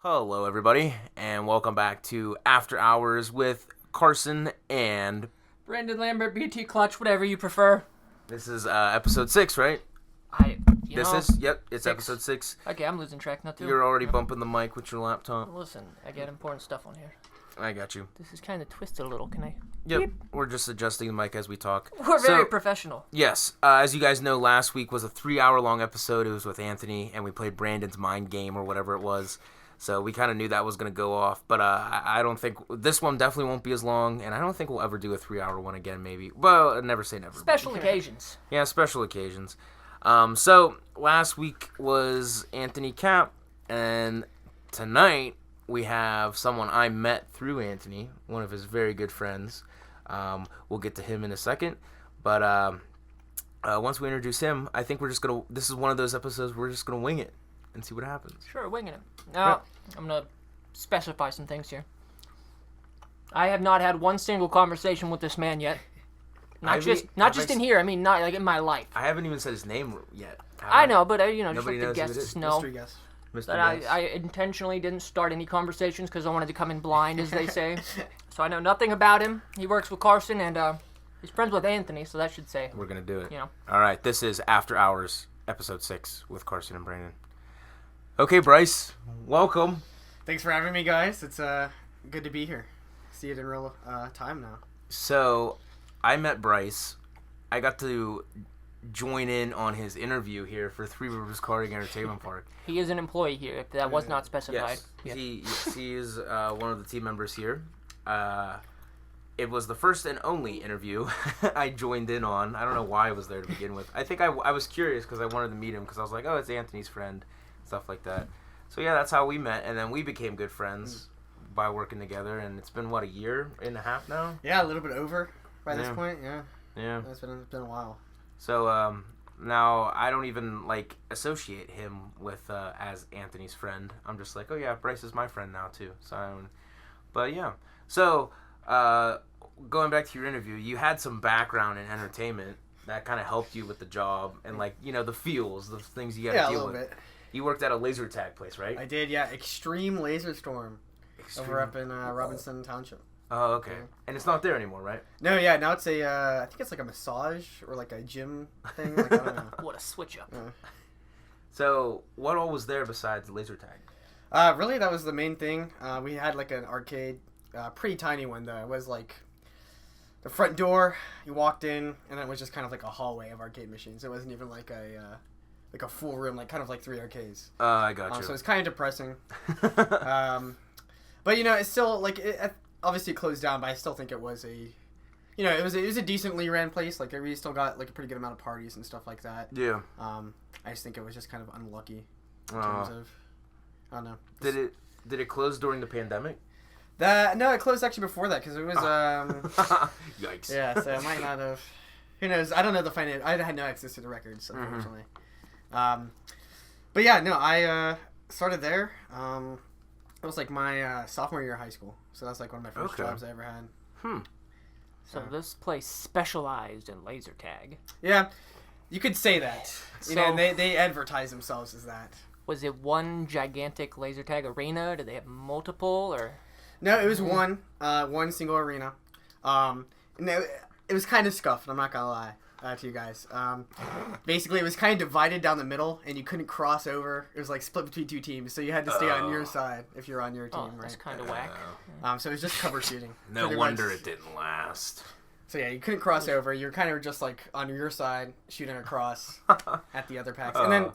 Hello, everybody, and welcome back to After Hours with Karsen and Brandon, Lambert, BT Clutch, whatever you prefer. This is episode 6, right? It's episode 6. Okay, I'm losing track now too. You're already bumping the mic with your laptop. Listen, I got important stuff on here. I got you. This is kind of twisted a little. Can I? Yep, Beep. we're just adjusting the mic as we talk. We're very professional. Yes, as you guys know, last week was a 3-hour-long episode. It was with Anthony, and we played Brandon's mind game or whatever it was. So we kind of knew that was going to go off, but I don't think this one definitely won't be as long, and I don't think we'll ever do a 3-hour one again. Maybe, well, never say never. Special occasions. Yeah, special occasions. So last week was Anthony Cap, and tonight we have someone I met through Anthony, one of his very good friends. We'll get to him in a second, but once we introduce him, I think we're just gonna. This is one of those episodes we're just gonna wing it and see what happens. Sure, winging it. Now, I'm going to specify some things here. I have not had one single conversation with this man yet. Not just in here. I mean, not like in my life. I haven't even said his name yet. I know, but just Nobody let the knows who it guests is. know Mystery guest. Mr. that Yes. I intentionally didn't start any conversations because I wanted to come in blind, as they say. So I know nothing about him. He works with Karsen, and he's friends with Anthony, so that should say. We're gonna do it. You know. All right, this is After Hours, episode 6 with Karsen and Brandon. Okay, Bryce, welcome. Thanks for having me, guys. It's good to be here. See it in real time now. So, I met Bryce. I got to join in on his interview here for Three Rivers Karting Entertainment Park. He is an employee here, if that was not specified. Yes, he is one of the team members here. It was the first and only interview I joined in on. I don't know why I was there to begin with. I think I was curious because I wanted to meet him because I was like, oh, it's Anthony's friend, stuff like that. So yeah, that's how we met, and then we became good friends by working together, and it's been, what, a year and a half now? Yeah, a little bit over by this point, yeah. Yeah. It's been a while. So now I don't even, associate him with as Anthony's friend. I'm just like, oh yeah, Bryce is my friend now too. But yeah. So, going back to your interview, you had some background in entertainment that kind of helped you with the job and, the feels, the things you got to deal with. Yeah, a little bit. You worked at a laser tag place, right? I did, yeah. Extreme Laser Storm. Over up in Robinson Township. Oh, okay. And it's not there anymore, right? No, yeah. Now it's I think it's like a massage or like a gym thing. I don't know. What a switch up. So, what all was there besides laser tag? Really, that was the main thing. We had like an arcade, pretty tiny one though. It was like the front door. You walked in, and it was just kind of like a hallway of arcade machines. It wasn't even like a full room, kind of like 3 arcades. I got you. So it's kind of depressing. But it's still it obviously closed down, but I still think it was it was a decently ran place. We still got a pretty good amount of parties and stuff like that. Yeah. I just think it was just kind of unlucky in terms of, I don't know. Did it close during the pandemic? No, it closed actually before that because it was Yikes. Yeah, so it might not have. Who knows? I don't know the finance. I had no access to the records, unfortunately. But yeah, no, I started there. It was my sophomore year of high school, so that's one of my first jobs I ever had. So this place specialized in laser tag. Yeah, you could say that. They advertise themselves as that. Was it one gigantic laser tag arena? Did they have multiple or? No, it was one single arena. No, it was kind of scuffed. I'm not gonna lie. To you guys. Basically, it was kind of divided down the middle, and you couldn't cross over. It was split between 2 teams, so you had to stay on your side if you're on your team, right? That's kind of whack. So it was just cover shooting. No wonder it didn't last. So yeah, you couldn't cross over. You're kind of just on your side, shooting across at the other packs. And then,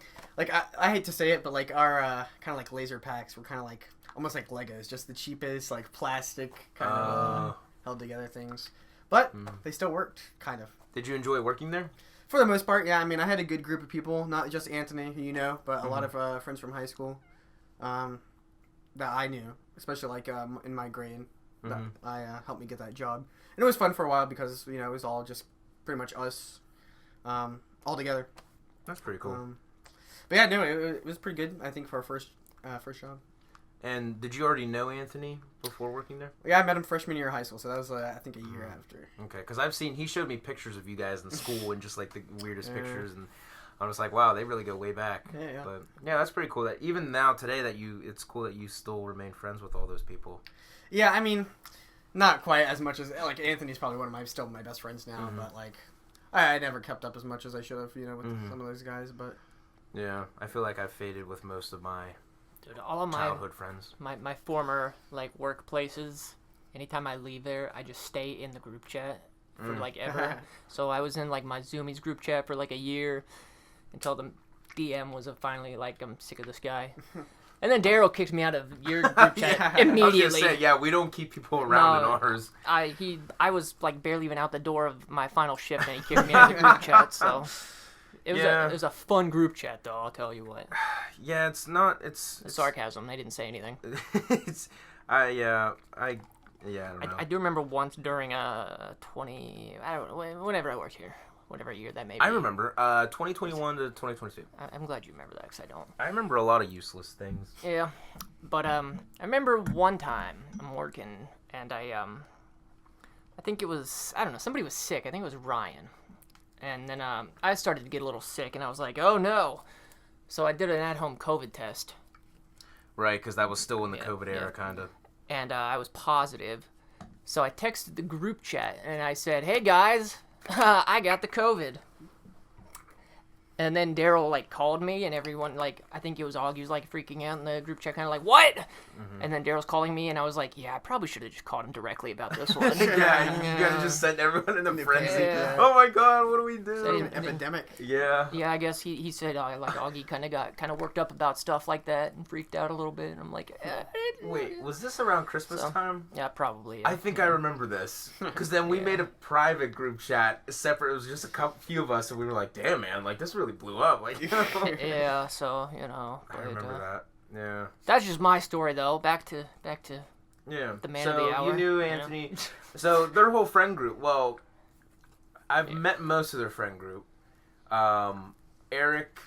I hate to say it, but our kind of laser packs were kind of almost like Legos, just the cheapest, plastic kind of held together things. But they still worked, kind of. Did you enjoy working there? For the most part, yeah. I mean, I had a good group of people, not just Anthony, who you know, but a lot of friends from high school that I knew, especially in my grade, that helped me get that job. And it was fun for a while because it was all just pretty much us all together. That's pretty cool. But yeah, no, it was pretty good. I think for our first job. And did you already know Anthony before working there? Yeah, I met him freshman year of high school, so that was, I think, a year after. Okay, because he showed me pictures of you guys in school and just, the weirdest pictures. And I'm just like, wow, they really go way back. Yeah. But yeah, that's pretty cool. That even now today, it's cool that you still remain friends with all those people. Yeah, I mean, not quite as much as like Anthony's probably one of my best friends now, but like I never kept up as much as I should have, with some of those guys. But yeah, I feel like I've faded with most of my all of childhood friends. My former like workplaces. Anytime I leave there, I just stay in the group chat for like ever. So I was in like my Zoomies group chat for like a year. Until the DM was finally like, I'm sick of this guy. And then Daryl kicked me out of your group chat immediately. I was gonna say, we don't keep people around in ours. I was like barely even out the door of my final shift, and he kicked me out of the group chat. So it was a fun group chat, though. I'll tell you what. Yeah, it's sarcasm. They didn't say anything. I don't know. I do remember once during I don't know, whenever I worked here. Whatever year that may be. I remember 2021 to 2022. I'm glad you remember that, because I don't. I remember a lot of useless things. Yeah, but I remember one time I'm working, and I think it was, I don't know, somebody was sick. I think it was Ryan. And then I started to get a little sick, and I was like, oh no. So I did an at-home COVID test. Right, because that was still in the COVID era, kind of. And I was positive. So I texted the group chat, and I said, hey guys, I got the COVID. And then Daryl like called me, and everyone like, I think it was Augie was like freaking out in the group chat, kind of like, what? And then Daryl's calling me, and I was like, yeah, I probably should have just called him directly about this one. You gotta just send everyone in a frenzy. Oh my god, what do we do? An epidemic. Yeah. Yeah, I guess he said like Augie kind of worked up about stuff like that and freaked out a little bit, and I'm like, wait, was this around Christmas time? Yeah, probably. Yeah. I think I remember this, because then we made a private group chat separate. It was just few of us, and we were like, damn man, like this really blew up, like, Yeah, so I remember that. Yeah. That's just my story though. Back to yeah. The man of the hour. You knew Anthony. So their whole friend group. Well, I've met most of their friend group. Eric,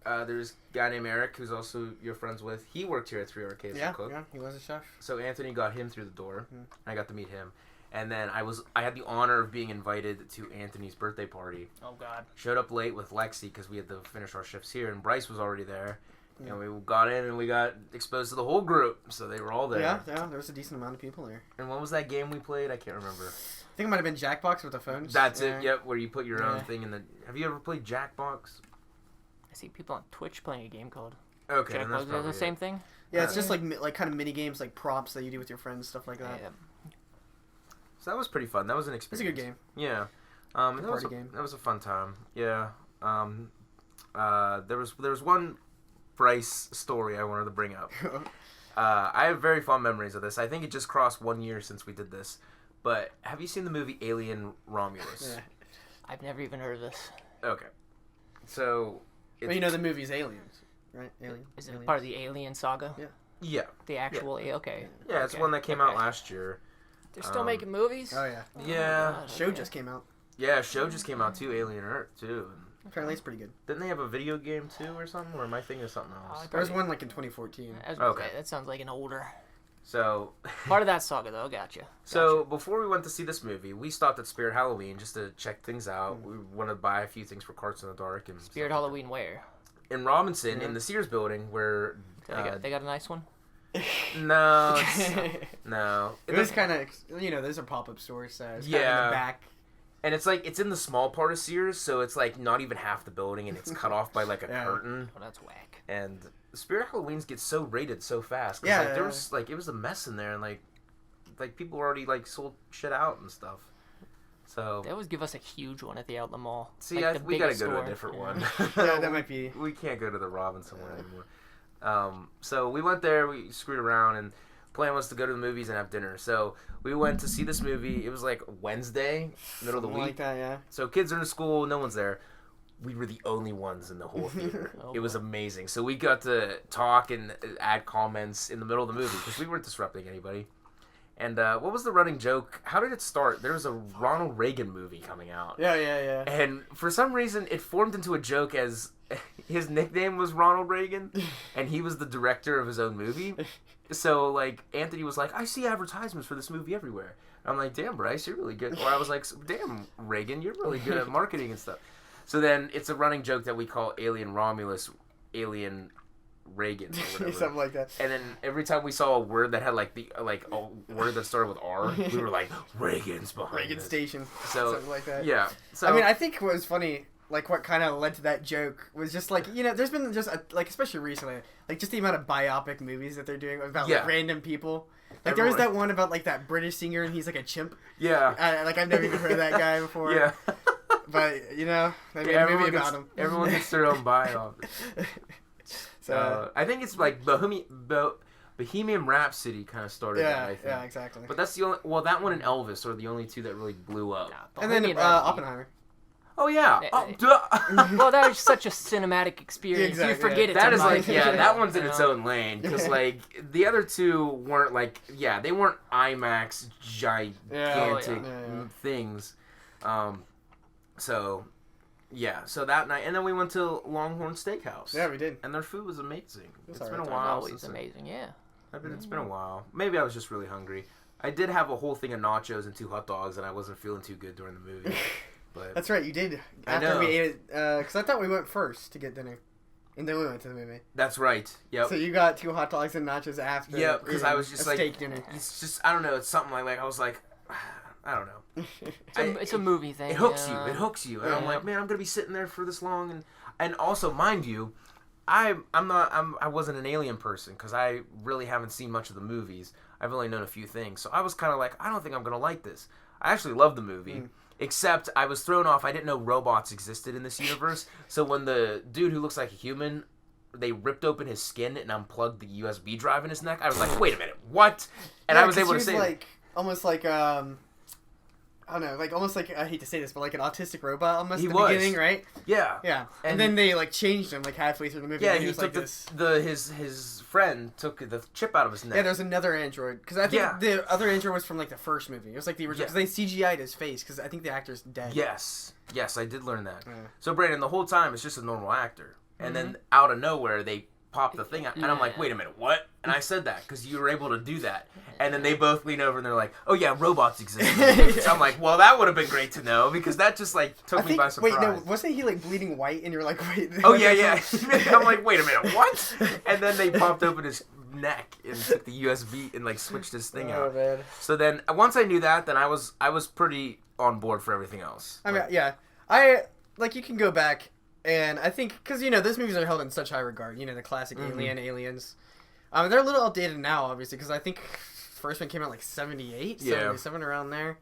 there's a guy named Eric who's also you're friends with. He worked here at 3 Arcades as a cook. Yeah, he was a chef. So Anthony got him through the door. I got to meet him. And then I had the honor of being invited to Anthony's birthday party. Oh, God. Showed up late with Lexi because we had to finish our shifts here, and Bryce was already there. And we got in and we got exposed to the whole group, so they were all there. Yeah, there was a decent amount of people there. And what was that game we played? I can't remember. I think it might have been Jackbox with the phones. That's it, yep, where you put your own thing in the... Have you ever played Jackbox? I see people on Twitch playing a game called Okay, Jackbox. Is that the same thing? Yeah, it's just like kind of mini games, like prompts that you do with your friends, stuff like that. Yeah. So that was pretty fun. That was an experience. It's a good game. Yeah. game. That was a fun time. Yeah. There was one Bryce story I wanted to bring up. I have very fond memories of this. I think it just crossed 1 year since we did this. But have you seen the movie Alien Romulus? Yeah. I've never even heard of this. Okay. So... But you know the movie's Aliens, right? Aliens. Is it part of the Alien saga? Yeah. Yeah. The actual... Okay. Yeah, it's one that came out last year. They're still making movies? Oh, yeah. Yeah. Show just came out. Yeah, a show just came out too, Alien Earth, too. Apparently it's pretty good. Didn't they have a video game, too, or something? Or am I thinking of something else? There was one, like, in 2014. Okay. That sounds like an older... So... part of that saga, though. Gotcha. So, before we went to see this movie, we stopped at Spirit Halloween just to check things out. We wanted to buy a few things for Karts in the Dark. And Spirit Halloween where? In Robinson, in the Sears building, where... They got a nice one? No. No. It was kind of... those are pop-up stores, so it's kind of in the back. And it's like, it's in the small part of Sears, so it's like not even half the building, and it's cut off by like a curtain. Oh, that's whack. And Spirit Halloweens get so rated so fast. Yeah. Like, there was like, it was a mess in there, and like people were already sold shit out and stuff. So they always give us a huge one at the outlet mall. See, like we gotta go to a different one. Yeah, that might be. We can't go to the Robinson one anymore. So we went there, we screwed around, and plan was to go to the movies and have dinner. So we went to see this movie. It was like Wednesday, middle of the week. Like that, yeah. So kids are in school, no one's there. We were the only ones in the whole theater. It was amazing. So we got to talk and add comments in the middle of the movie because we weren't disrupting anybody. And what was the running joke? How did it start? There was a Ronald Reagan movie coming out. Yeah. And for some reason, it formed into a joke as his nickname was Ronald Reagan, and he was the director of his own movie. So, like, Anthony was like, I see advertisements for this movie everywhere. And I'm like, damn, Bryce, you're really good. Or I was like, damn, Reagan, you're really good at marketing and stuff. So then it's a running joke that we call Alien Romulus, Alien Reagan, or whatever. Something like that. And then every time we saw a word that had like a word that started with R, we were like, Reagan's behind Reagan this. Station. So Something like that. yeah. So I mean, I think what was funny, like what kind of led to that joke was just like, there's been just like, especially recently, like just the amount of biopic movies that they're doing about like random people. Like there was that one about like that British singer and he's like a chimp. Yeah. Like I've never even heard of that guy before. Yeah. But they made a movie about him. Everyone gets their own biopic. So I think it's like Bohemian Rhapsody kind of started that, I think. Yeah, exactly. But that's the only... Well, that one and Elvis are the only two that really blew up. And then Oppenheimer. Oh, yeah. Well, that was such a cinematic experience. Exactly, You forget it's That a is like, movie, that one's in you its know? own lane. Because, like, the other two weren't, like... Yeah, they weren't IMAX gigantic things. So... Yeah, so that night, and then we went to Longhorn Steakhouse. Yeah, we did. And their food was amazing. It's been a It's while. always amazing, yeah. It's been a while. Maybe I was just really hungry. I did have a whole thing of nachos and 2 hot dogs, and I wasn't feeling too good during the movie. But That's right, you did. I After know. we ate it, because I thought we went first to get dinner, and then we went to the movie. That's right. Yep. So you got 2 hot dogs and nachos after. Yeah, because I was just like, steak dinner. it's just, I don't know, it's something like I was like, I don't know. It's a movie thing. It hooks you. It hooks you. And I'm Yeah. like, man, I'm gonna be sitting there for this long, and also, mind you, I wasn't an Alien person because I really haven't seen much of the movies. I've only known a few things, so I was kind of like, I don't think I'm gonna like this. I actually love the movie. Except I was thrown off. I didn't know robots existed in this universe. So when the dude who looks like a human, they ripped open his skin and unplugged the USB drive in his neck, I was like, wait a minute, what? And I was able to say, like almost like I don't know, like almost like, I hate to say this, but like an autistic robot almost He at the was. beginning, right? yeah. Yeah. And And- then they like changed him like halfway through the movie. Yeah, and he was took like this. his friend took the chip out of his neck. Yeah, there's another android because I think Yeah. the other android was from like the first movie. It was like the original because they CGI'd his face because I think the actor's dead. Yes, I did learn that. Yeah. So Brandon, the whole time it's just a normal actor, and then out of nowhere they pop the thing out, and I'm like, wait a minute, what? And I said that because you were able to do that, and then they both lean over and they're like, oh yeah, robots exist. So I'm like, well, that would have been great to know because that just like took me by surprise. Wait, no, wasn't he like bleeding white? And you're like, wait. Oh yeah. I'm like, wait a minute, what? And then they popped open his neck and took the USB and like switched his thing out. man. So then once I knew that, then I was pretty on board for everything else. I mean, yeah, I like you can go back and I think because those movies are held in such high regard. The classic Alien, Aliens. They're a little outdated now, obviously, because I think first one came out like 78, 77 around there.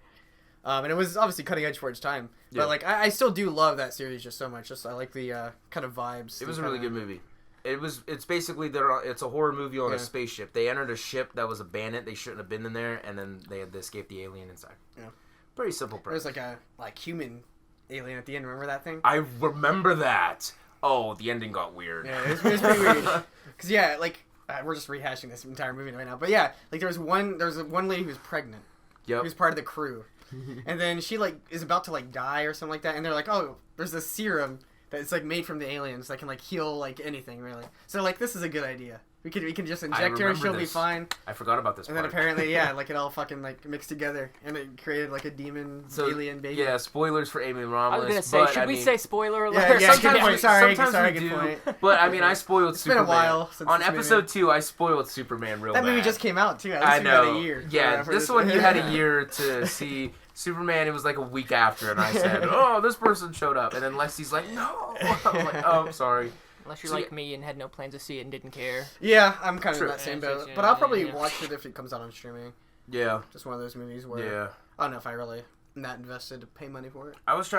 And it was obviously cutting edge for its time. But like I still do love that series just so much. Just I like the kind of vibes. It was a really good movie. It's basically it's a horror movie on a spaceship. They entered a ship that was abandoned. They shouldn't have been in there, and then they had to escape the alien inside. Yeah, pretty simple premise. There's like a human alien at the end. Remember that thing? I remember that. Oh, the ending got weird. Yeah, it was pretty weird. Because like we're just rehashing this entire movie right now. But yeah, like there was one lady who was pregnant. Yep. Who was part of the crew, and then she like is about to like die or something like that, and they're like, oh, there's this serum that's like made from the aliens that can like heal like anything really. So like this is a good idea. We can just inject her and she'll be fine. I forgot about this. And then apparently, like it all fucking like mixed together and it created like a demon alien baby. Yeah, spoilers for Alien Romulus. I was gonna say, should we say spoiler alert? Yeah, sometimes sorry, we good do. point. But I mean, I spoiled It's Superman. been a while since on this episode movie. 2, I spoiled Superman real That bad. movie just came out too. I know. Had a year. Yeah, this one you had a year to see. Superman, it was like a week after, and I said, oh, this person showed up. And then Leslie's like, no. I'm like, oh, I'm sorry. Unless you're like me and had no plans to see it and didn't care. Yeah, I'm kind of in that Yeah, same it's boat. just, But I'll probably yeah. watch it if it comes out on streaming. Yeah. Just one of those movies where I don't know if I really am that invested to pay money for it. I watched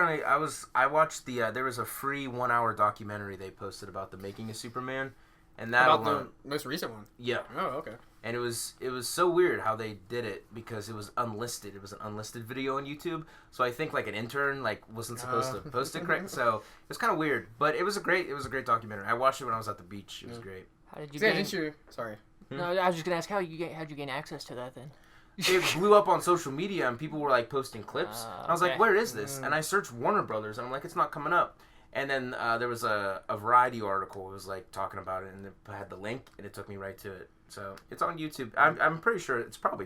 there was a free 1-hour documentary they posted about the making of Superman. And that About alone, the most recent one. yeah. Oh, okay. And it was so weird how they did it because it was unlisted. It was an unlisted video on YouTube. So I think like an intern like wasn't supposed to post it correct. So it was kind of weird, but it was a great documentary. I watched it when I was at the beach. It was great. How did you Yeah, gain? didn't you? Sorry. No, I was just gonna ask how'd you gain access to that then? It blew up on social media and people were like posting clips. I was like, okay. where is this? And I searched Warner Brothers and I'm like, it's not coming up. And then there was a Variety article. It was like talking about it and it had the link and it took me right to it. So it's on YouTube. I'm pretty sure it's probably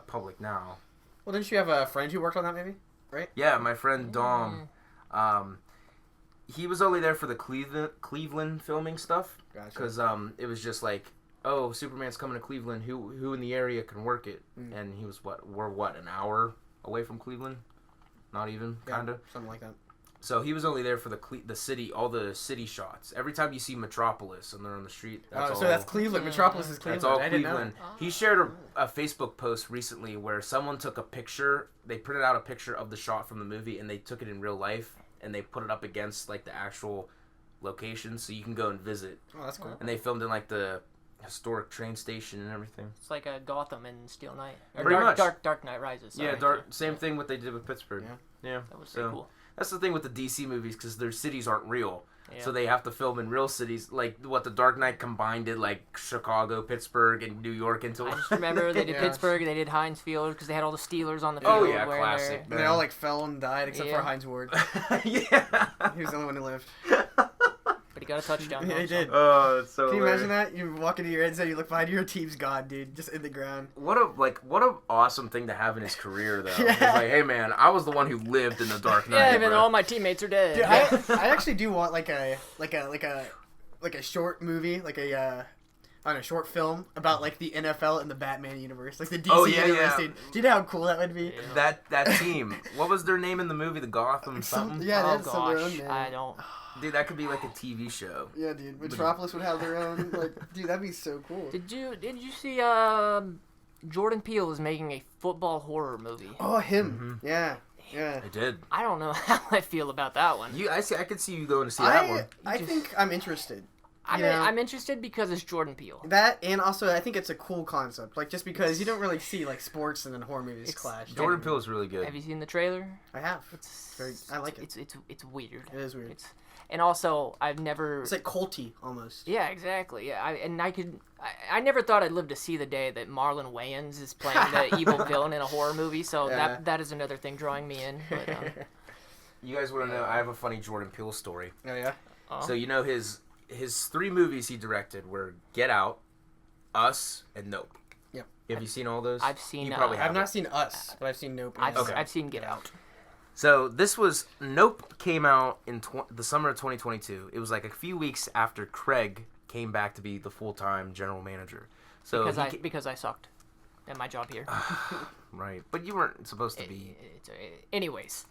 public now. Well, didn't you have a friend who worked on that movie? Right? Yeah, my friend Dom. he was only there for the Cleveland filming stuff. Gotcha. Because it was just like, oh, Superman's coming to Cleveland. Who in the area can work it? And he was we're an hour away from Cleveland? Not even, kind of. Something like that. So he was only there for the city, all the city shots. Every time you see Metropolis and they're on the street, so that's Cleveland. Metropolis is Cleveland. That's all I didn't Cleveland. know. He shared a Facebook post recently where someone took a picture. They printed out a picture of the shot from the movie and they took it in real life and they put it up against like the actual location so you can go and visit. Oh, that's cool. And they filmed in like the historic train station and everything. It's like a Gotham and Steel Knight. Or Pretty much. Dark Knight Rises. Sorry. Yeah, same thing what they did with Pittsburgh. Yeah. That was pretty cool. That's the thing with the DC movies because their cities aren't real. Yeah. So they have to film in real cities. Like what the Dark Knight combined did like Chicago, Pittsburgh, and New York into I just remember they did Pittsburgh, they did Heinz Field because they had all the Steelers on the field. Oh, yeah, where classic. And they all like fell and died except Yeah. for Heinz Ward. Yeah. He was the only one who lived. But he got a touchdown. Yeah, he though, did. Oh, it's so Can you hilarious. imagine that? You walk into your end zone, you look behind you, your team's gone, dude. Just in the ground. What a awesome thing to have in his career though. Yeah. It's like, hey man, I was the one who lived in the Dark Knight. Yeah, even bro. all my teammates are dead. Dude, I actually do want like a short movie, like a short film about like the NFL and the Batman universe, like the DC universe. Dude. Do you know how cool that would be? Yeah. That team. What was their name in the movie? The Gotham something. Yeah, Oh that's some of their own gosh, name. I don't. Dude, that could be like a TV show. Yeah, dude. Metropolis would have their own. Like, dude, that'd be so cool. Did you see Jordan Peele is making a football horror movie? Oh, him. Yeah. Yeah. I did. I don't know how I feel about that one. I could see you going to see that one. I think I'm interested. I'm interested because it's Jordan Peele. That, and also I think it's a cool concept. Like, just because you don't really see like sports and then horror movies clash. Jordan Peele is really good. Have you seen the trailer? I have. I like it. It's weird. It is weird. And also, I've never. It's like culty almost. Yeah, exactly. Yeah, I never thought I'd live to see the day that Marlon Wayans is playing the evil villain in a horror movie. So that is another thing drawing me in. But, you guys want to know? I have a funny Jordan Peele story. Oh yeah. So you know his 3 movies he directed were Get Out, Us, and Nope. Yep. Have you seen all those? I've seen. You probably I've not seen Us, but I've seen Nope. I've seen Get Out. So Nope came out in the summer of 2022. It was like a few weeks after Craig came back to be the full-time general manager. So because I sucked at my job here. Right, but you weren't supposed to be. Anyways,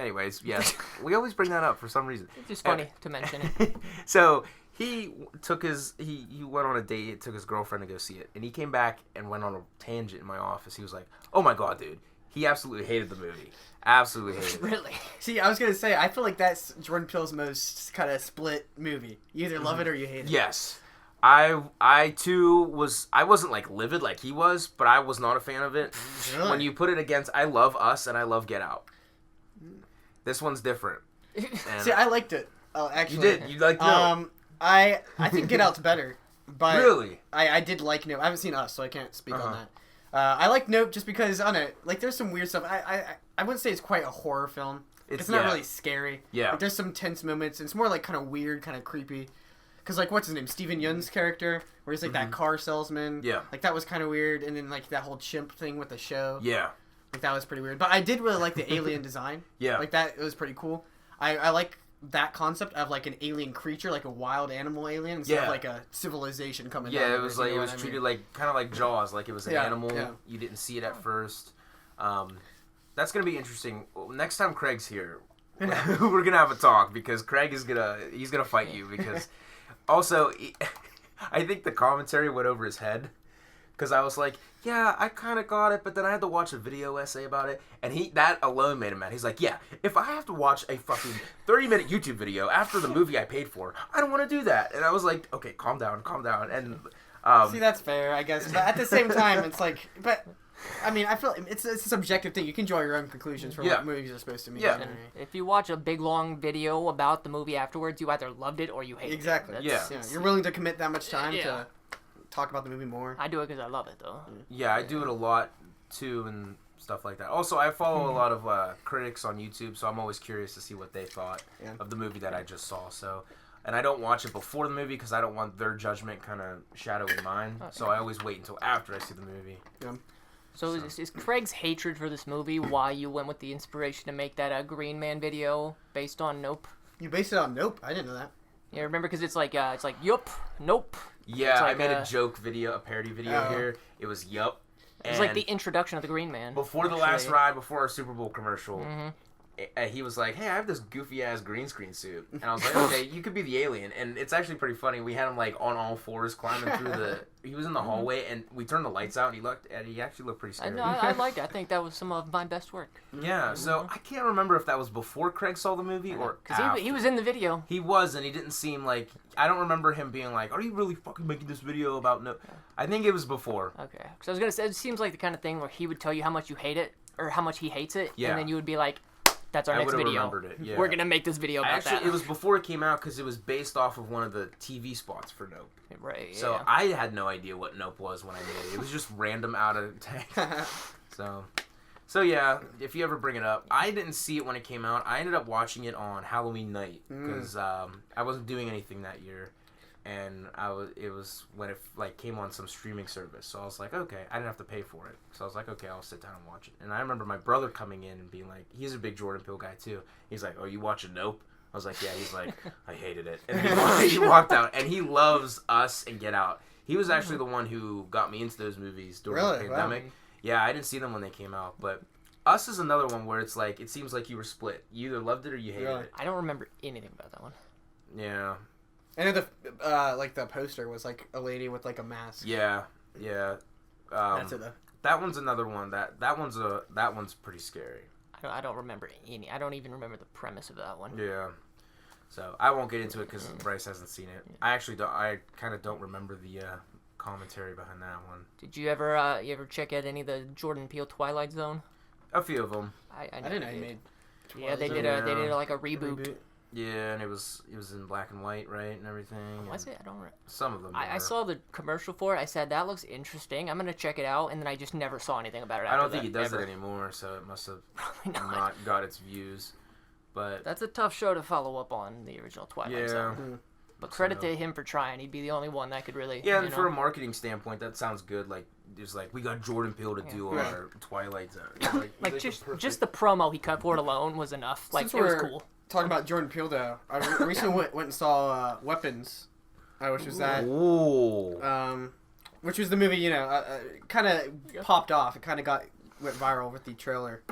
yes, we always bring that up for some reason. it's just funny to mention it. So he went on a date, took his girlfriend to go see it, and he came back and went on a tangent in my office. He was like, "Oh my god, dude." He absolutely hated the movie. Absolutely hated it. Really? See, I was gonna say, I feel like that's Jordan Peele's most kind of split movie. You either love it or you hate it. Yes, I too was. I wasn't like livid like he was, but I was not a fan of it. Really? When you put it against, I love Us and I love Get Out. This one's different. And See, I liked it. Actually, you did. You liked Nope. I think Get Out's better. But Really? I did like Nope. I haven't seen Us, so I can't speak on that. I like Nope just because on it, like, there's some weird stuff. I wouldn't say it's quite a horror film. It's not really scary. Yeah. Like, there's some tense moments. And it's more like kind of weird, kind of creepy. Because, like, what's his name? Steven Yeun's character, where he's like that car salesman. Yeah. Like, that was kind of weird. And then, like, that whole chimp thing with the show. Yeah. Like, that was pretty weird. But I did really like the alien design. Yeah. Like, that, it was pretty cool. I like that concept of, like, an alien creature, like a wild animal alien, instead of, like, a civilization coming down. Yeah, it was like, it was treated like, kind of like Jaws, like it was an animal. Yeah. You didn't see it at first. That's going to be interesting. Next time Craig's here, we're going to have a talk, because Craig is he's going to fight you, because also, I think the commentary went over his head, because I was like, yeah, I kind of got it, but then I had to watch a video essay about it, and that alone made him mad. He's like, yeah, if I have to watch a fucking 30-minute YouTube video after the movie I paid for, I don't want to do that. And I was like, okay, calm down. And see, that's fair, I guess. But at the same time, it's like, but I mean, I feel it's a subjective thing. You can draw your own conclusions from what movies are supposed to mean. Yeah. If you watch a big long video about the movie afterwards, you either loved it or you hated Exactly. it. Yeah. You're willing to commit that much time to talk about the movie more. I do it because I love it, though. Yeah, I do it a lot, too, and stuff like that. Also, I follow a lot of critics on YouTube, so I'm always curious to see what they thought of the movie that I just saw. So, and I don't watch it before the movie because I don't want their judgment kind of shadowing mine. Okay. So I always wait until after I see the movie. Yeah. So is Craig's hatred for this movie why you went with the inspiration to make that Green Man video based on Nope? You based it on Nope. I didn't know that. Yeah, remember because it's like yup, nope. Yeah, It's I like, made a joke video, a parody video here. It was yup. It was like the introduction of the Green Man. Before the last ride, before our Super Bowl commercial, he was like, "Hey, I have this goofy ass green screen suit," and I was like, "Okay, you could be the alien." And it's actually pretty funny. We had him like on all fours climbing through the. He was in the hallway, and we turned the lights out, and he actually looked pretty scary. I liked it. I think that was some of my best work. Yeah, so I can't remember if that was before Craig saw the movie or after. He was in the video. He was, and he didn't seem like. I don't remember him being like, "Are you really fucking making this video about no?" I think it was before. Okay, because I was gonna say it seems like the kind of thing where he would tell you how much you hate it or how much he hates it, and then you would be like, "That's our next video. Remembered it. Yeah. We're gonna make this video about that." It was before it came out because it was based off of one of the TV spots for Nope. Right. Yeah. So I had no idea what Nope was when I made it. It was just random out of text. So yeah, if you ever bring it up, I didn't see it when it came out. I ended up watching it on Halloween night because I wasn't doing anything that year, and it was when it like came on some streaming service. So I was like, okay, I didn't have to pay for it. So I was like, okay, I'll sit down and watch it. And I remember my brother coming in and being like, he's a big Jordan Peele guy too. He's like, oh, you watching Nope? I was like, yeah. He's like, I hated it. And he walked out. And he loves Us and Get Out. He was actually the one who got me into those movies during the pandemic. Wow. Yeah, I didn't see them when they came out, but Us is another one where it's like, it seems like you were split. You either loved it or you hated it. I don't remember anything about that one. Yeah. And then the poster was like a lady with like a mask. Yeah. That's it though. That one's another one. That one's pretty scary. I don't remember any. I don't even remember the premise of that one. Yeah. So I won't get into it because Bryce hasn't seen it. I actually don't. I kind of don't remember the commentary behind that one. Did you ever check out any of the Jordan Peele Twilight Zone? A few of them. I didn't know he made. Yeah, they did like a reboot. Yeah, and it was in black and white, right, and everything. Was it? I don't remember. Some of them. I saw the commercial for it. I said that looks interesting. I'm gonna check it out, and then I just never saw anything about it. I don't think he does it anymore, so it must have not got its views. But that's a tough show to follow up on the original Twilight Zone. But credit to him for trying. He'd be the only one that could really. Yeah, and for a marketing standpoint, that sounds good. Like, there's like we got Jordan Peele to do our Twilight Zone. Like just the promo he cut for it alone was enough. Like, it was cool. Talking about Jordan Peele though, I recently went and saw Weapons, which was that. Ooh. Which was the movie, kind of popped off. It kind of went viral with the trailer.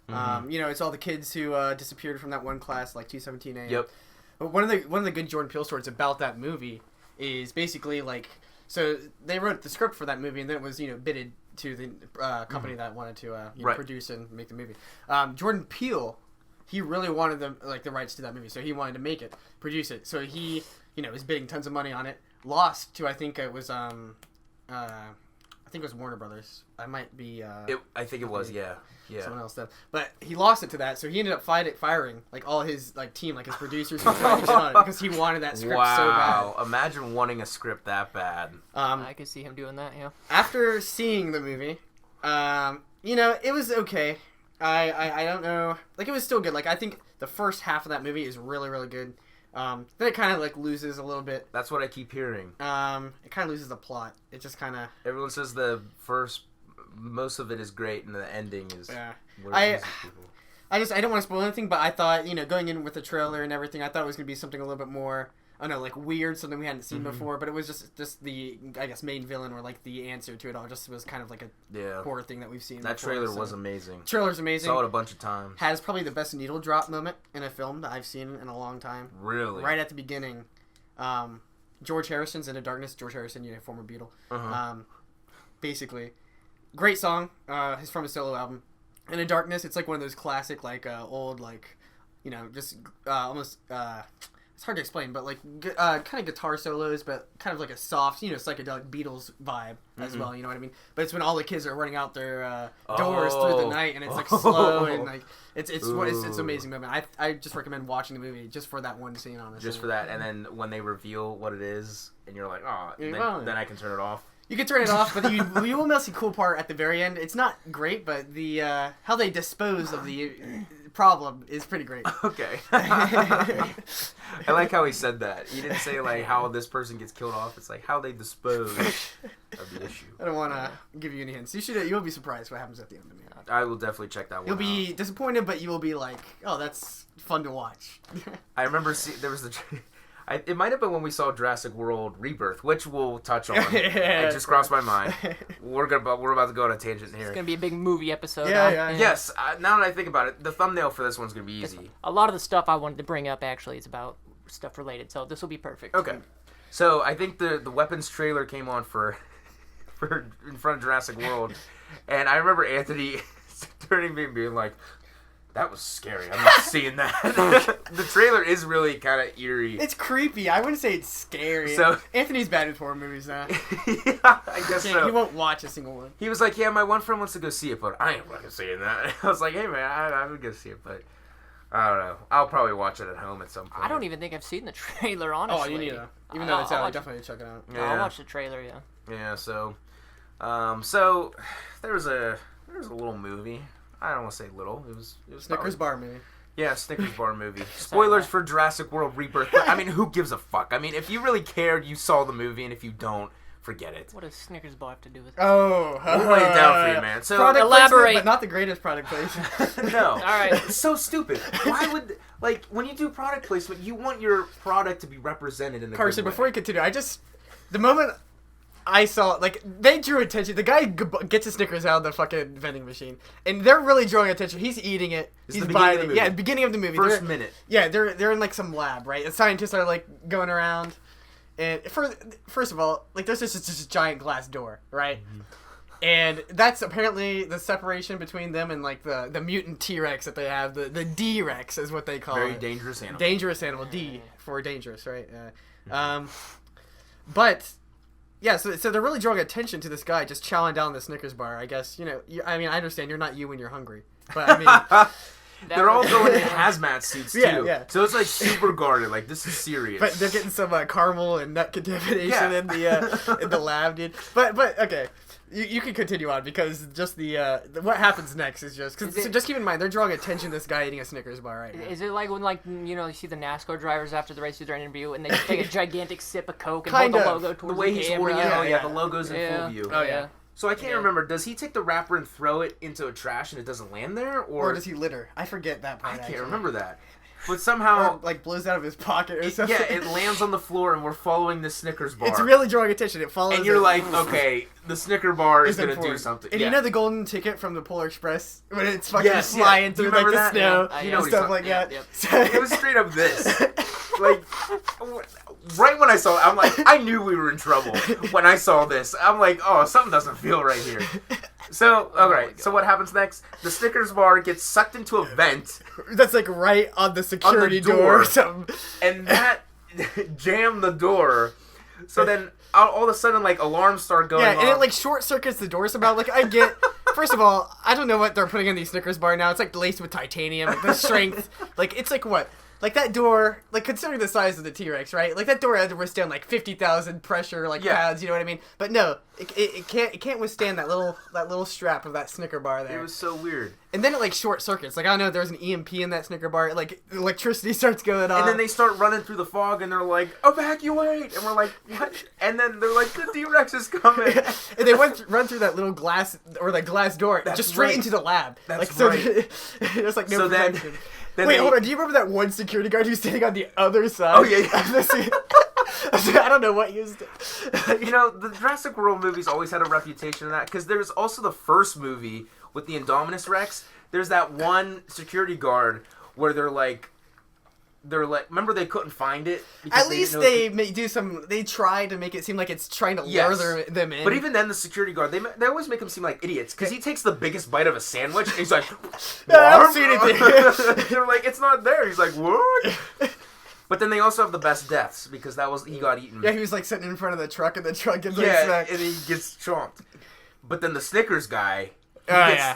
It's all the kids who disappeared from that one class, like 217A. Yep. But one of the good Jordan Peele stories about that movie is basically like, so they wrote the script for that movie, and then it was bidded to the company that wanted to produce and make the movie. Jordan Peele, he really wanted the rights to that movie, so he wanted to make it, produce it. So he was bidding tons of money on it. Lost to I think it was Warner Brothers. I might be. I think it was. Yeah. Someone else did, but he lost it to that, so he ended up firing like all his team, like his producers, who tried to get on it because he wanted that script so bad. Wow! Imagine wanting a script that bad. I could see him doing that. Yeah. After seeing the movie, it was okay. I don't know. Like, it was still good. Like, I think the first half of that movie is really, really good. Then it kind of like loses a little bit. That's what I keep hearing. It kind of loses the plot. It just kind of. Everyone says most of it is great, and the ending is. Yeah. I don't want to spoil anything, but I thought going in with the trailer and everything, I thought it was gonna be something a little bit more. I don't know, like weird, something we hadn't seen before, but it was just the, I guess, main villain or like the answer to it all. Just was kind of like a horror thing that we've seen. That before, trailer was amazing. Trailer's amazing. Saw it a bunch of times. Has probably the best needle drop moment in a film that I've seen in a long time. Really? Right at the beginning, George Harrison's "Into Darkness." George Harrison, former Beatle. Basically, great song. It's from a solo album. "Into Darkness," it's like one of those classic, like old, like just almost. It's hard to explain, but like kind of guitar solos, but kind of like a soft, psychedelic Beatles vibe as well. You know what I mean? But it's when all the kids are running out their doors through the night, and it's like slow and like it's an amazing moment. I just recommend watching the movie just for that one scene, honestly. Just for that, and then when they reveal what it is, and you're like, oh, then I can turn it off. You can turn it off, but you will miss the cool part at the very end. It's not great, but the how they dispose of the problem is pretty great. Okay. I like how he said that. He didn't say like how this person gets killed off. It's like how they dispose of the issue. I don't want to give you any hints. You'll be surprised what happens at the end of the movie. I will definitely check that one You'll out. be disappointed, but you will be like, oh, that's fun to watch. I remember there was it might have been when we saw Jurassic World Rebirth, which we'll touch on. It just crossed my mind. We're about to go on a tangent here. It's gonna be a big movie episode. Yeah. Yes. Now that I think about it, the thumbnail for this one's gonna be easy. A lot of the stuff I wanted to bring up actually is about stuff related, so this will be perfect. Okay. So I think the weapons trailer came on for in front of Jurassic World, and I remember Anthony turning to me and being like, "That was scary. I'm not seeing that." The trailer is really kind of eerie. It's creepy. I wouldn't say it's scary. So Anthony's bad with horror movies now. Yeah, I guess so. He won't watch a single one. He was like, "Yeah, my one friend wants to go see it, but I ain't fucking seeing that." I was like, "Hey man, I would go see it, but I don't know. I'll probably watch it at home at some point." I don't even think I've seen the trailer, honestly. Oh, you need to. Even though it's out, definitely check it out. Yeah. I'll watch the trailer, yeah. Yeah. So there was a little movie. I don't want to say little. It was Snickers bar movie. Yeah, Snickers bar movie. Spoilers for Jurassic World Rebirth. I mean, who gives a fuck? I mean, if you really cared, you saw the movie, and if you don't, forget it. What does Snickers bar have to do with it? Oh, We'll lay it down for you, man. So product elaborate. placement, but not the greatest product placement. No. All right. It's so stupid. Why would when you do product placement, you want your product to be represented in the Karsen, good way. before you continue, the moment I saw, they drew attention. The guy gets his Snickers out of the fucking vending machine, and they're really drawing attention. He's eating it. He's biting it. Yeah, beginning of the movie. First minute. Yeah, they're in some lab, right? The scientists are going around, and first of all, there's just a giant glass door, right? Mm-hmm. And that's apparently the separation between them and the mutant T-Rex that they have. The D-Rex is what they call it. Very dangerous animal. Dangerous animal. D for dangerous, right? But yeah, so they're really drawing attention to this guy just chowing down the Snickers bar. I guess I understand you're not you when you're hungry, but I mean. They're all going in hazmat suits too. Yeah. So it's super guarded. This is serious. But they're getting some caramel and nut contamination in the lab, dude. But okay, you can continue on because just what happens next is just so just keep in mind they're drawing attention to this guy eating a Snickers bar right now. Is it like when you see the NASCAR drivers after the race do their interview and they take a gigantic sip of Coke and hold the logo towards the way he's camera? holding it? The logo's in full view. Oh yeah. So I can't remember. Does he take the wrapper and throw it into a trash and it doesn't land there, or does he litter? I forget that part. I can't remember that. But somehow, or, blows out of his pocket or something. Yeah, it lands on the floor and we're following the Snickers bar. It's really drawing attention. It follows. And you're like, okay, the Snicker bar is gonna do something. And you know the golden ticket from the Polar Express when it's fucking flying through the snow and stuff like that. Yep. So, it was straight up this. Right when I saw it, I'm like, I knew we were in trouble when I saw this. I'm like, oh, something doesn't feel right here. So, alright, so what happens next? The Snickers bar gets sucked into a vent. That's right on the security door or something. And that jammed the door. So then, all of a sudden, alarms start going off. Yeah, and it short circuits the door somehow. I get. First of all, I don't know what they're putting in these Snickers bar now. It's laced with titanium, the strength. It's what? That door, considering the size of the T-Rex, right? That door had to withstand 50,000 pressure pounds, you know what I mean? But no, it can't withstand that little strap of that Snicker bar there. It was so weird. And then it short circuits. I don't know, there's an EMP in that Snicker bar. Electricity starts going on. And then they start running through the fog, and they're like, evacuate! And we're like, what? And then they're like, the T-Rex is coming. And they run through that little glass, or glass door, just straight into the lab. That's right. There's no protection. Wait, hold on. Do you remember that one security guard who's standing on the other side? Oh, yeah. I don't know what used it. The Jurassic World movies always had a reputation of that, because there's also the first movie with the Indominus Rex. There's that one security guard where they're like, remember they couldn't find it? At least they try to make it seem like it's trying to lure them in. But even then, the security guard, they always make him seem like idiots, because he takes the biggest bite of a sandwich, and he's like, I don't see anything. They're like, it's not there. He's like, what? But then they also have the best deaths, because he got eaten. Yeah, he was sitting in front of the truck, and the truck gets smacked. And he gets chomped. But then the Snickers guy,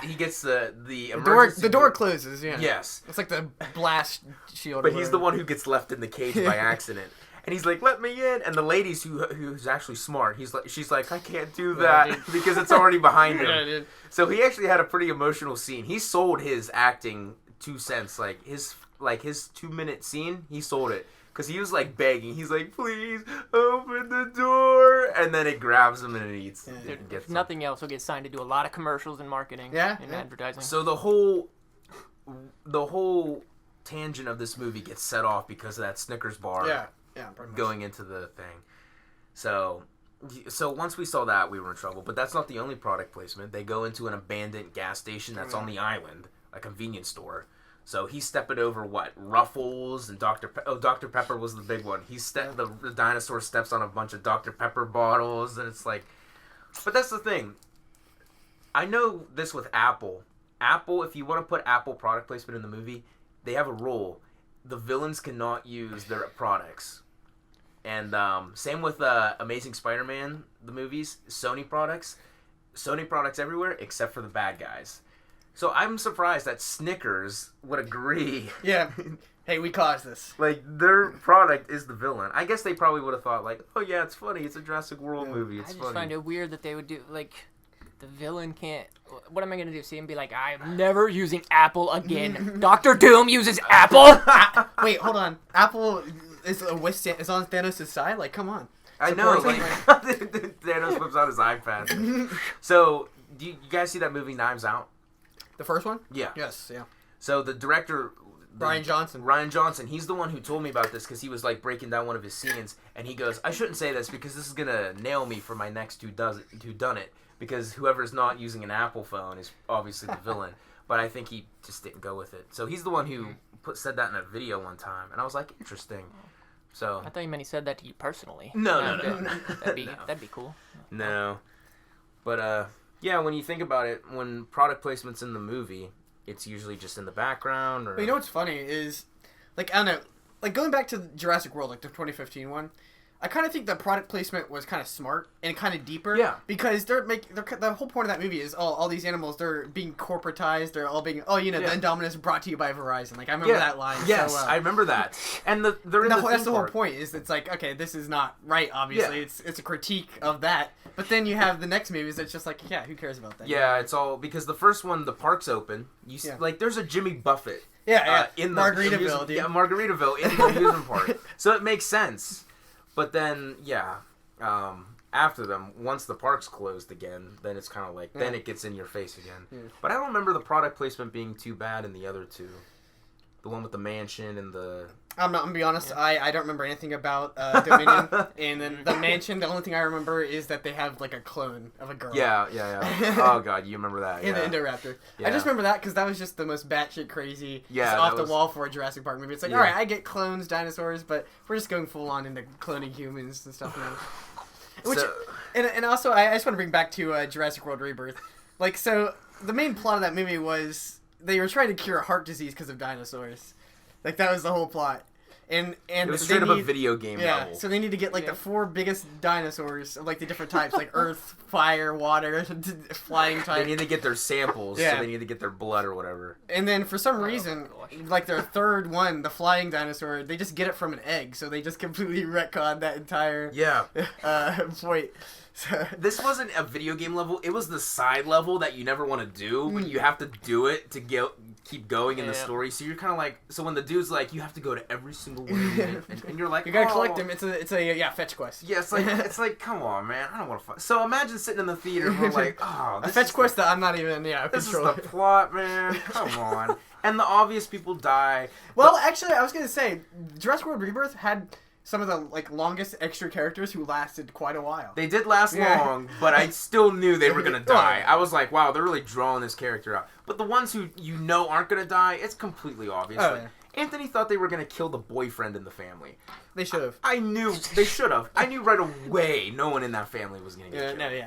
he gets the emergency the door closes, yeah. Yes. It's the blast shield. But he's the one who gets left in the cage by accident. And he's like, let me in. And the lady who's actually smart, she's like, I can't do that because it's already behind him. Yeah, dude. So he actually had a pretty emotional scene. He sold his acting 2 cents. Like his 2-minute scene, he sold it. Because he was, like, begging. He's like, please, open the door. And then it grabs him and it eats. Yeah. It gets if nothing else, he'll get signed to do a lot of commercials and marketing and advertising. So the whole tangent of this movie gets set off because of that Snickers bar going into the thing. So once we saw that, we were in trouble. But that's not the only product placement. They go into an abandoned gas station that's on the island, a convenience store. So he's stepping over Ruffles and Dr. Dr. Pepper was the big one. The dinosaur steps on a bunch of Dr. Pepper bottles, and it's like, but that's the thing. I know this with Apple. Apple, if you want to put Apple product placement in the movie, they have a rule: the villains cannot use their products. And same with Amazing Spider-Man, the movies, Sony products everywhere except for the bad guys. So I'm surprised that Snickers would agree. Yeah. Hey, we caused this. Like, their product is the villain. I guess they probably would have thought, like, oh, yeah, it's funny. It's a Jurassic World movie. It's funny. I just find it weird that they would do, like, the villain can't... What am I going to do? See him be like, I'm never using Apple again. Dr. Doom uses Apple? Wait, hold on. Apple is on Thanos' side? Like, come on. I know. Like, Thanos whips out his iPad. So, do you guys see that movie Knives Out? The first one? Yeah. Yes, yeah. So the director... Rian Johnson, he's the one who told me about this because he was like breaking down one of his scenes, and he goes, I shouldn't say this because this is going to nail me for my next who done it, because whoever's not using an Apple phone is obviously the villain, but I think he just didn't go with it. So he's the one who said that in a video one time, and I was like, interesting. So I thought you meant he said that to you personally. No. That'd be cool. No. But, yeah, when you think about it, when product placement's in the movie, it's usually just in the background. Or... But you know what's funny is, like, I don't know, like, going back to Jurassic World, like, the 2015 one, I kind of think the product placement was kind of smart and kind of deeper. Yeah. Because the whole point of that movie is, all these animals, they're being corporatized, they're all being, the Indominus brought to you by Verizon. Like, I remember that line. Yes, so, I remember that. And that's the whole point, is it's like, okay, this is not right, obviously. Yeah. It's a critique of that. But then you have the next movies that's just like, yeah, who cares about that? Yeah, it's all, because the first one, the park's open. You see, like, there's a Jimmy Buffett. Yeah, in the Margaritaville, dude. Yeah, Margaritaville in the amusement park. So it makes sense. But then, after them, once the park's closed again, then it's kind of like, then it gets in your face again. Yeah. But I don't remember the product placement being too bad in the other two. The one with the mansion and the... I'm going to be honest, I don't remember anything about Dominion. And then the mansion, the only thing I remember is that they have, like, a clone of a girl. Yeah. Oh, God, you remember that. In the Indoraptor. Yeah. I just remember that because that was just the most batshit crazy, off the wall for a Jurassic Park movie. It's like, all right, I get clones, dinosaurs, but we're just going full on into cloning humans and stuff now. Which, and also, I just want to bring back to Jurassic World Rebirth. Like, so, the main plot of that movie was they were trying to cure heart disease because of dinosaurs. Like, that was the whole plot. And it was straight up a video game level. So they need to get, like, the 4 biggest dinosaurs of, like, the different types, like Earth, Fire, Water, Flying type. They need to get their samples, so they need to get their blood or whatever. And then, for some reason, like, their third one, the flying dinosaur, they just get it from an egg, so they just completely retcon that entire point. So. This wasn't a video game level. It was the side level that you never want to do, but you have to do it to keep going in the story. So you're kind of like, so when the dude's like, you have to go to every single one, and you're like, you gotta collect them. It's a fetch quest. Yeah, it's like, come on, man, I don't want to fight. So imagine sitting in the theater and we're like, a fetch quest that I'm not even This is the plot, man. Come on. And the obvious people die. Well, actually, I was gonna say, Jurassic World Rebirth had some of the, like, longest extra characters who lasted quite a while. They did last long, but I still knew they were going to die. I was like, wow, they're really drawing this character out. But the ones who you know aren't going to die, it's completely obvious. Anthony thought they were going to kill the boyfriend in the family. They should have. I knew they should have. I knew right away no one in that family was going to get killed.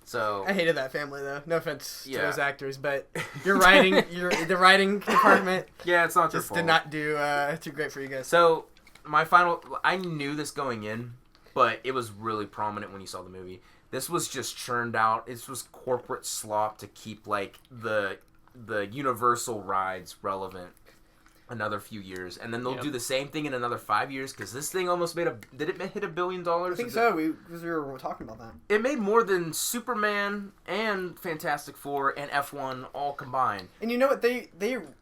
So I hated that family, though. No offense to those actors, but the writing department it's not your fault. Did not do too great for you guys. So... I knew this going in, but it was really prominent when you saw the movie. This was just churned out. This was corporate slop to keep, like, the Universal rides relevant. another few years, and then they'll Yep. do the same thing in another 5 years, because this thing almost did it hit $1 billion? I think so. Because we were talking about that. It made more than Superman and Fantastic Four and F1 all combined. And you know what? They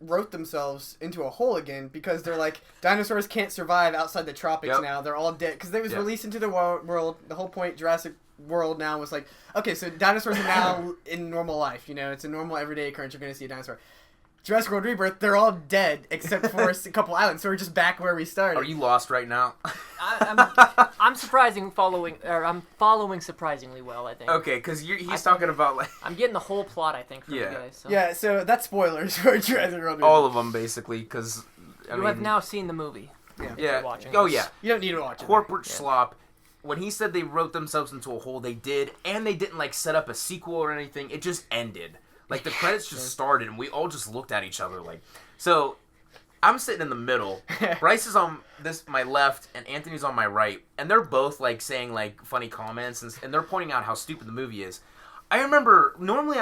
wrote themselves into a hole again because they're like, dinosaurs can't survive outside the tropics Yep. now. They're all dead. Because they was Yep. released into the world. The whole point, Jurassic World now was like, okay, so dinosaurs are now in normal life. You know, it's a normal everyday occurrence. You're going to see a dinosaur. Jurassic World Rebirth, they're all dead except for a couple islands. So we're just back where we started. Are you lost right now? I'm following surprisingly well, I think. Okay, because he's talking about like I'm getting the whole plot, I think, from you guys. So. Yeah, so that's spoilers for Jurassic World Rebirth. all of them basically, because You have now seen the movie. yeah. Watching Oh this. yeah, You don't need to watch it. corporate slop. When he said they wrote themselves into a hole, they did, and they didn't like set up a sequel or anything. It just ended. Like the credits just started, and we all just looked at each other like. So, I'm sitting in the middle. Bryce is on my left, and Anthony's on my right, and they're both like saying like funny comments, and they're pointing out how stupid the movie is. I remember normally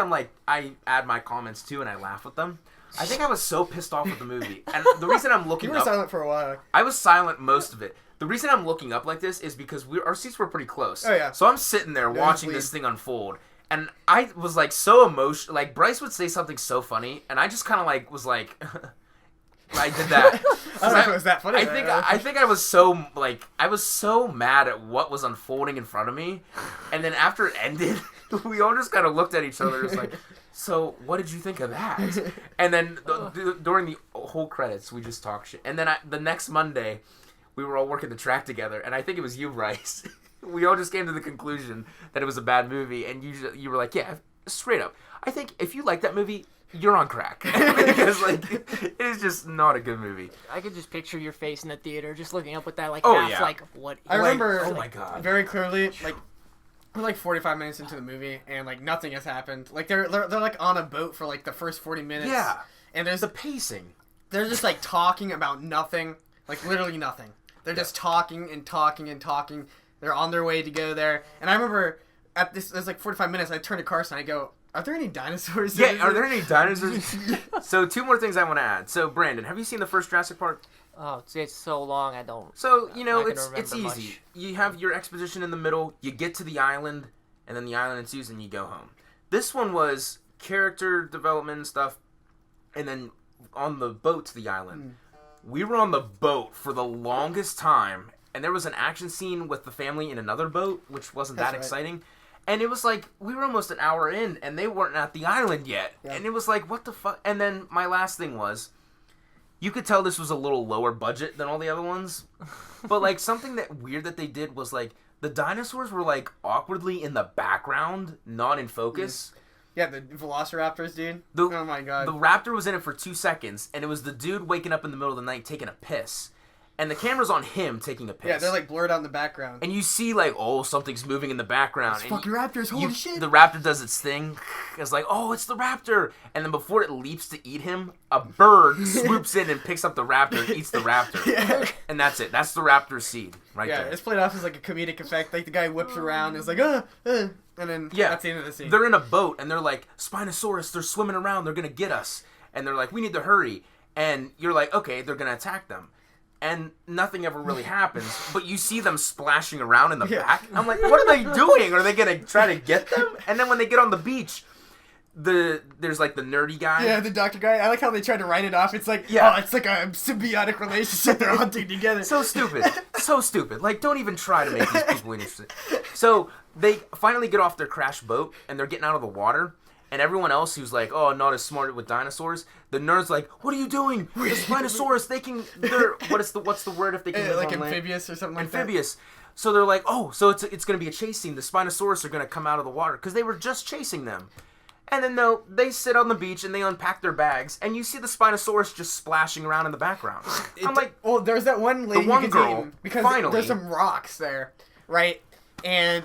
I add my comments too, and I laugh with them. I think I was so pissed off with the movie, and the reason I'm looking You were up, silent for a while. I was silent most of it. The reason I'm looking up like this is because our seats were pretty close. Oh, yeah. So I'm sitting there watching bleed. this thing unfold, and I was like so emotional. Like Bryce would say something so funny, and I just kind of like was like, I did that. I don't know if it was that funny. I think I was so mad at what was unfolding in front of me, and then after it ended, we all just kind of looked at each other. It's like, so what did you think of that? And then during the whole credits, we just talked shit. And then the next Monday, we were all working the track together, and I think it was you, Bryce. We all just came to the conclusion that it was a bad movie, and you were like, yeah, straight up. I think if you like that movie, you're on crack. Because like it is just not a good movie. I could just picture your face in the theater, just looking up with that like Oh, half yeah. like what. I remember oh my God. very clearly, like, we're like 45 minutes into the movie, and like nothing has happened. Like they're like on a boat for like the first 40 minutes. Yeah. And there's The pacing. they're just like talking about nothing, like literally nothing. They're just talking and talking and talking. They're on their way to go there. And I remember at this, there's like 45 minutes. I turn to Karsen. I go, "Are there any dinosaurs?" Yeah, are there any dinosaurs? So 2 more things I want to add. So Brandon, have you seen the first Jurassic Park? Oh, it's so long. I don't. So I can it's remember easy. much. You have your exposition in the middle. You get to the island, and then the island ensues, and you go home. This one was character development and stuff, and then on the boat to the island. We were on the boat for the longest time, and there was an action scene with the family in another boat, which wasn't That's that right. exciting. And it was like, we were almost an hour in, and they weren't at the island yet. Yeah. And it was like, what the fuck? And then my last thing was, you could tell this was a little lower budget than all the other ones. But like, something weird that they did was like, the dinosaurs were like awkwardly in the background, not in focus. Yeah, the Velociraptors, dude. The- Oh my God. The raptor was in it for 2 seconds, and it was the dude waking up in the middle of the night taking a piss. And the camera's on him taking a piss. Yeah, they're like blurred out in the background. And you see, like, oh, something's moving in the background. It's and fucking raptors, holy shit. The raptor does its thing. It's like, oh, it's the raptor. And then before it leaps to eat him, a bird swoops in and picks up the raptor and eats the raptor. Yeah. And that's it. That's the raptor seed right Yeah, there. it's played off as like a comedic effect. Like the guy whips around and is like, and then that's the end of the scene. They're in a boat, and they're like, Spinosaurus, they're swimming around, they're going to get us. And they're like, we need to hurry. And you're like, okay, they're going to attack them. And nothing ever really happens, but you see them splashing around in the back. I'm like, what are they doing? Are they going to try to get them? And then when they get on the beach, there's like the nerdy guy. Yeah, the doctor guy. I like how they tried to write it off. It's like, Yeah. oh, it's like a symbiotic relationship they're hunting together. So stupid. So stupid. Like, don't even try to make these people interested. So they finally get off their crash boat, and they're getting out of the water. And everyone else who's like, oh, not as smart with dinosaurs, the nerd's like, what are you doing? The Spinosaurus, what's the word if they can live like on land? amphibious or something like Amphibious. So they're like, oh, so it's going to be a chase scene. The Spinosaurus are going to come out of the water because they were just chasing them. And then they sit on the beach and they unpack their bags, and you see the Spinosaurus just splashing around in the background. I'm like, well, there's that one lady one you could girl, see because finally. there's some rocks there, right? And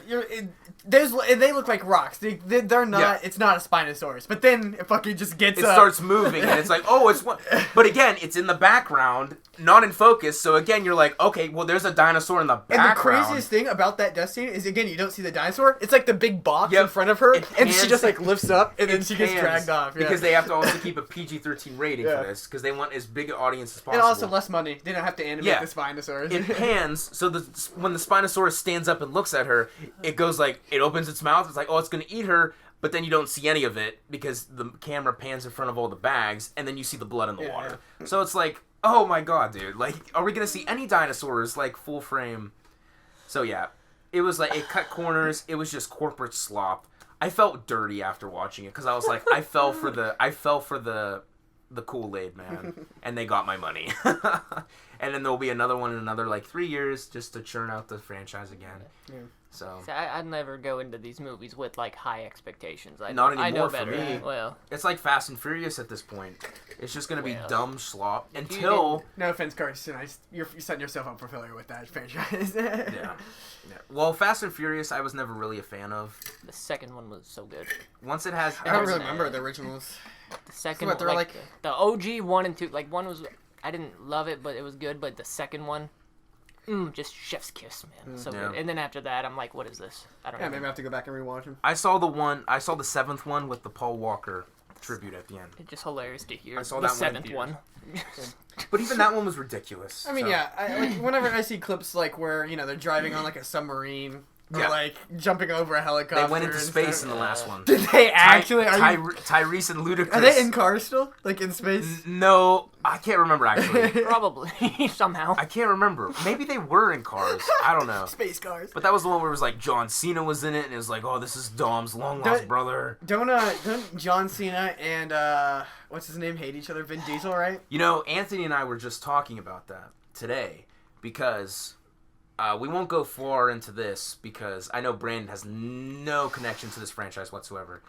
they look like rocks. They're not. Yeah. It's not a Spinosaurus. But then it fucking just gets. It starts moving, and it's like, oh, it's one. But again, it's in the background, not in focus. So again, you're like, okay, well, there's a dinosaur in the background. And the craziest thing about that death scene is, again, you don't see the dinosaur. It's like the big box in front of her, and she just like lifts up, and then she gets dragged off. Yeah. Because they have to also keep a PG-13 rating for this, because they want as big an audience as possible. And also less money. They don't have to animate the Spinosaurus. It pans, so when the Spinosaurus stands up and looks at her, it goes like, it opens its mouth, it's like, oh, it's going to eat her, but then you don't see any of it because the camera pans in front of all the bags, and then you see the blood in the water. So it's like, oh my god, dude, like, are we going to see any dinosaurs, like, full frame? So yeah, it was like, it cut corners, it was just corporate slop. I felt dirty after watching it, because I was like, I fell for the Kool-Aid, man, and they got my money. And then there'll be another one in another, like, 3 years just to churn out the franchise again. Yeah. So I'd never go into these movies with, like, high expectations. Not anymore I know for better. me. Well, it's like Fast and Furious at this point. It's just going to be dumb slop until... No offense, Karsen. You're setting yourself up for failure with that franchise. Yeah. Well, Fast and Furious, I was never really a fan of. The second one was so good. Once it has... I don't really remember the originals. The second one, like the OG 1 and 2, like, 1 was... I didn't love it, but it was good. But the second one, just chef's kiss, man. So good. And then after that, I'm like, what is this? I don't know. Maybe I have to go back and rewatch them. I saw the 7th one with the Paul Walker tribute at the end. It's just hilarious to hear. I saw the that 7th one. But even that one was ridiculous. I mean, like, whenever I see clips like where they're driving on like a submarine. Or, like, jumping over a helicopter. They went into space in the last one. Did they actually? Tyrese and Ludacris. Are they in cars still? Like, in space? No, I can't remember, actually. Probably, somehow. I can't remember. Maybe they were in cars. I don't know. Space cars. But that was the one where it was, like, John Cena was in it, and it was like, oh, this is Dom's long-lost brother. Don't John Cena and, what's his name, hate each other? Vin Diesel, right? You know, Anthony and I were just talking about that today, because... we won't go far into this because I know Brandon has no connection to this franchise whatsoever.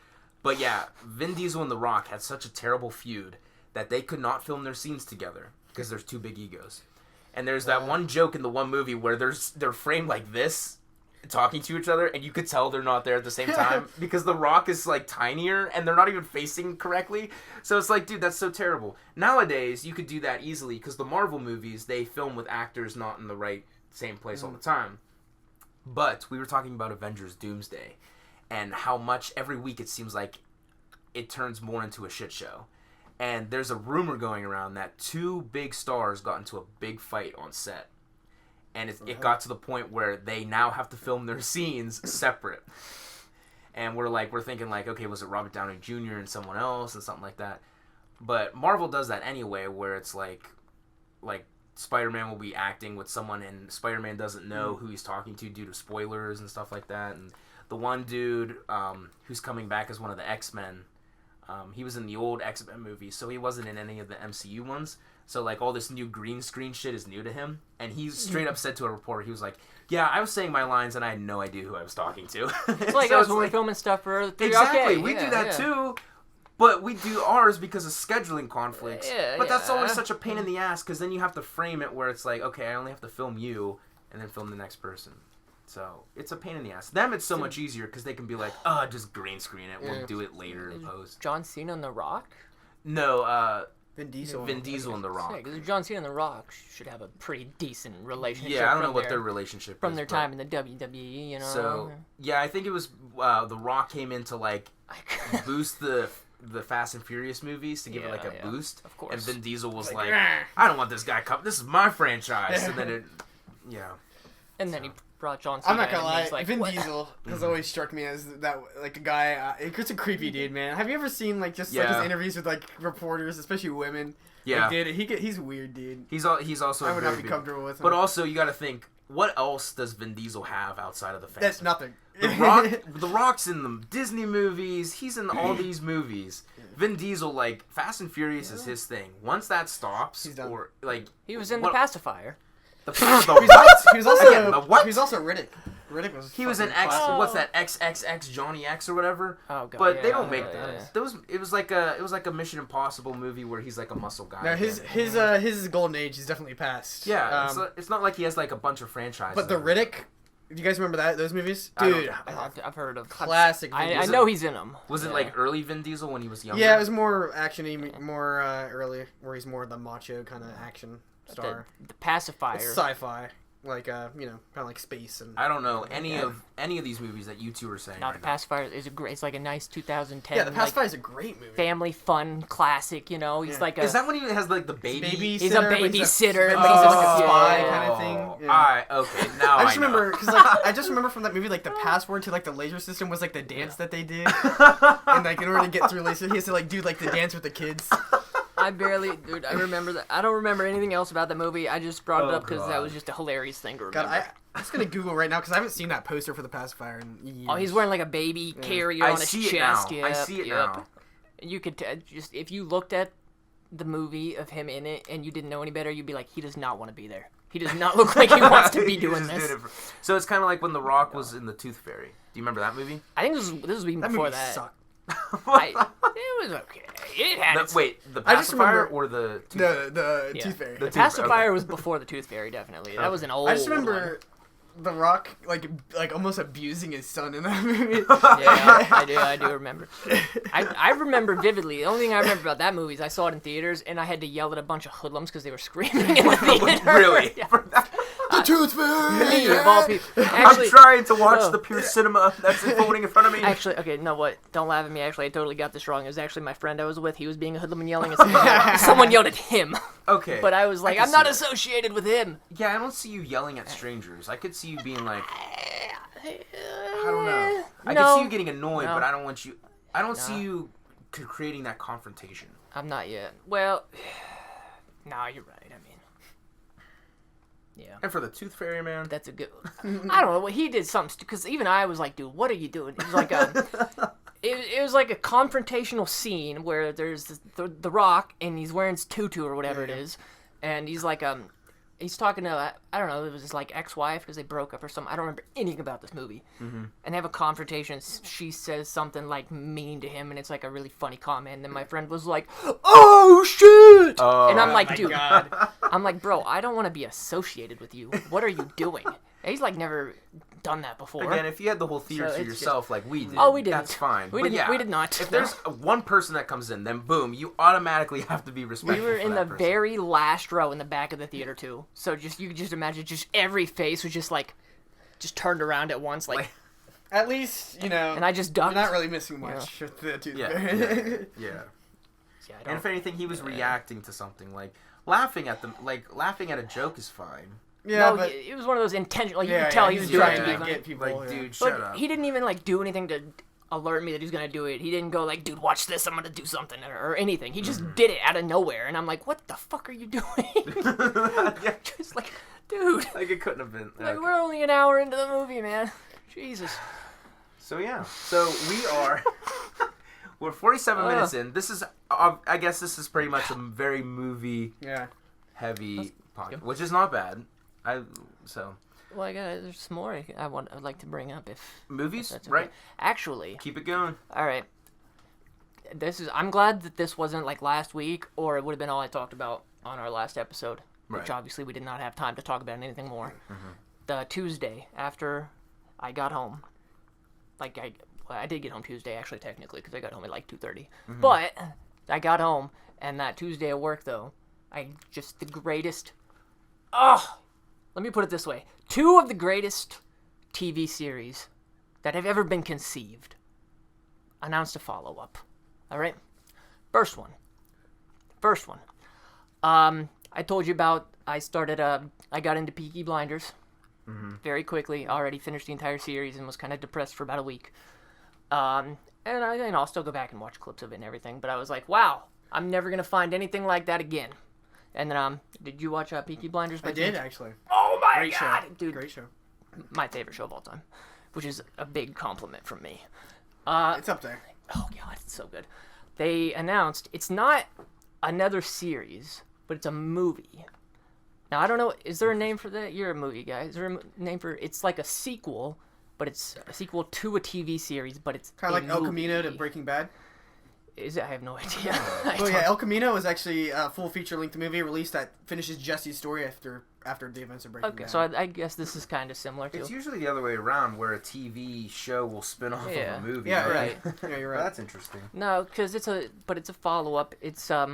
But yeah, Vin Diesel and The Rock had such a terrible feud that they could not film their scenes together because there's two big egos. And there's that one joke in the one movie where they're framed like this, talking to each other, and you could tell they're not there at the same time because The Rock is like tinier and they're not even facing correctly. So it's like, dude, that's so terrible. Nowadays, you could do that easily because the Marvel movies, they film with actors not in the right same place all the time. But we were talking about Avengers Doomsday and how much every week it seems like it turns more into a shit show. And there's a rumor going around that two big stars got into a big fight on set. And it got to the point where they now have to film their scenes separate. And we're thinking like, okay, was it Robert Downey Jr. and someone else and something like that? But Marvel does that anyway, where it's like Spider-Man will be acting with someone and Spider-Man doesn't know who he's talking to due to spoilers and stuff like that. And the one dude who's coming back as one of the X-Men, he was in the old X-Men movies, so he wasn't in any of the MCU ones. So like all this new green screen shit is new to him. And he straight up said to a reporter, he was like, yeah, I was saying my lines and I had no idea who I was talking to. It's like us when we're filming stuff for... Exactly, we do that too. But we do ours because of scheduling conflicts. But that's always such a pain in the ass because then you have to frame it where it's like, okay, I only have to film you and then film the next person. So it's a pain in the ass. Them, it's so much easier because they can be like, just green screen it. We'll do it later in post. John Cena and The Rock? No, Vin Diesel and The Rock. Yeah, because John Cena and The Rock should have a pretty decent relationship. Yeah, I don't know what their relationship is. From their time in the WWE, you know? So, yeah, I think it was The Rock came in to, like, boost the Fast and Furious movies to give it like a boost. Of course. And Vin Diesel was like, I don't want this guy this is my franchise. And then And then he brought John Cena. I'm not gonna lie, like, Vin Diesel has always struck me as that, like, a guy, it's a creepy dude, man. Have you ever seen, like, just like his interviews with, like, reporters, especially women? Yeah. Like, he's a weird dude. He's also I would not be comfortable with him. But also, you gotta think, what else does Vin Diesel have outside of the fans? That's nothing. The Rock's in the Disney movies. He's in all these movies. Vin Diesel, like, Fast and Furious is his thing. Once that stops, he's done. or like he was in The Pacifier. The what? He was also Riddick. Riddick was. He was in X. What's that? XXX Johnny X or whatever. Oh god. But they don't make those. It was like a Mission Impossible movie where he's like a muscle guy. No, his golden age is definitely past. Yeah, it's not like he has like a bunch of franchises. But the Riddick Do you guys remember those movies? I don't Dude, know. I've heard of classic. I know he's in them. Was it like early Vin Diesel when he was younger? Yeah, it was more action-y, more early, where he's more the macho kind of action star. The pacifier. It's sci-fi, like kind of like space and. I don't know any of these movies that you two are saying. No, right the pacifier is a great. It's like a nice 2010. Yeah, the pacifier is a great movie. Family fun classic. You know, he's like a. Is that when he has like the baby? He's a babysitter. But he's like a spy kind of thing. Yeah. Okay, now I just know. remember because like I just remember from that movie like the password to like the laser system was like the dance that they did, and like in order to get through laser, he has to like do like the dance with the kids. I remember that. I don't remember anything else about the movie. I just brought it up because that was just a hilarious thing to remember. God, I'm just gonna Google right now because I haven't seen that poster for the pacifier in years. Oh, he's wearing like a baby carrier on his chest. I see it now. You could just if you looked at the movie of him in it and you didn't know any better, you'd be like, he does not want to be there. He does not look like he wants to be doing this. So it's kind of like when The Rock was in the Tooth Fairy. Do you remember that movie? I think this was even that before movie that. Sucked. It was okay. It had the pacifier or the Tooth Fairy? The Tooth Fairy. The pacifier was before the Tooth Fairy, definitely. That was an old. I just remember The Rock like almost abusing his son in that movie. Yeah, I do remember. I remember vividly. The only thing I remember about that movie is I saw it in theaters and I had to yell at a bunch of hoodlums because they were screaming in the theater. Really? Yeah. The Tooth Fairy. Me, of all people. Actually, I'm trying to watch the pure cinema that's unfolding in front of me. Actually, okay, no, what? Don't laugh at me. Actually, I totally got this wrong. It was actually my friend I was with. He was being a hoodlum and yelling at someone yelled at him. Okay. But I was like, I'm not associated with him. Yeah, I don't see you yelling at strangers. I could see you being like, I don't know. I could see you getting annoyed, but I don't want you. I don't see you creating that confrontation. I'm not yet. Well, no, you're right. I mean, yeah. And for the Tooth Fairy, man, that's a good. I don't know. He did something because even I was like, dude, what are you doing? It was like it was like a confrontational scene where there's the Rock and he's wearing his tutu or whatever it is, and he's like he's talking to I don't know, it was his like ex-wife because they broke up or something. I don't remember anything about this movie. Mm-hmm. And they have a confrontation. She says something like mean to him, and it's like a really funny comment. And then my friend was like, "Oh shit!" And I'm like, dude, I'm like, bro, I don't want to be associated with you. What are you doing? And he's like never done that before. Again, if you had the whole theater to yourself like we did, we didn't. That's fine. We did not. If there's one person that comes in, then boom, you automatically have to be respectful. We were in the person. very last row in the back of the theater too. So you could just imagine, just every face was just turned around at once, like. At least And I just ducked. You're not really missing much with the Tooth Fairy. Yeah. And if anything, he was reacting to something like laughing at them, like laughing at a joke is fine. Yeah, but it was one of those intentional. Like you could tell he was trying to get people. Like, dude, shut up. He didn't even do anything to alert me that he's gonna do it. He didn't go like, dude, watch this. I'm gonna do something or anything. He just did it out of nowhere, and I'm like, what the fuck are you doing? Just like, dude. Like it couldn't have been. Like we're only an hour into the movie, man. Jesus. So yeah. So we are. We're 47 minutes in. This is, I guess, this is pretty much a very movie heavy podcast, which is not bad. Well, there's some more I'd like to bring up if movies, if okay. Right? Actually, keep it going. All right. I'm glad that this wasn't like last week, or it would have been all I talked about on our last episode, which obviously we did not have time to talk about anything more. Mm-hmm. The Tuesday after I got home, I did get home Tuesday actually technically because I got home at like 2:30, mm-hmm. But I got home and that Tuesday at work though, the greatest. Let me put it this way: 2 of the greatest TV series that have ever been conceived announced a follow-up. All right, first one. I told you about. I got into Peaky Blinders very quickly. Already finished the entire series and was kind of depressed for about a week. And I'll still go back and watch clips of it and everything. But I was like, wow, I'm never gonna find anything like that again. And then, did you watch Peaky Blinders? I did actually. Oh my Great god, show. dude! Great show. My favorite show of all time, which is a big compliment from me. It's up there. Oh god, it's so good. They announced it's not another series, but it's a movie. Now I don't know. Is there a name for that? You're a movie guy. Is there a name for? It's like a sequel, but it's a sequel to a TV series, but it's kind of like El Camino to Breaking Bad. Is it? I have no idea. Well, yeah, El Camino is actually a full feature-length movie released that finishes Jesse's story after the events of Breaking Bad. Okay, so I guess this is kind of similar to. It's usually the other way around, where a TV show will spin off of a movie. Yeah, right. Yeah, you're right. That's interesting. No, because it's a follow-up. It's I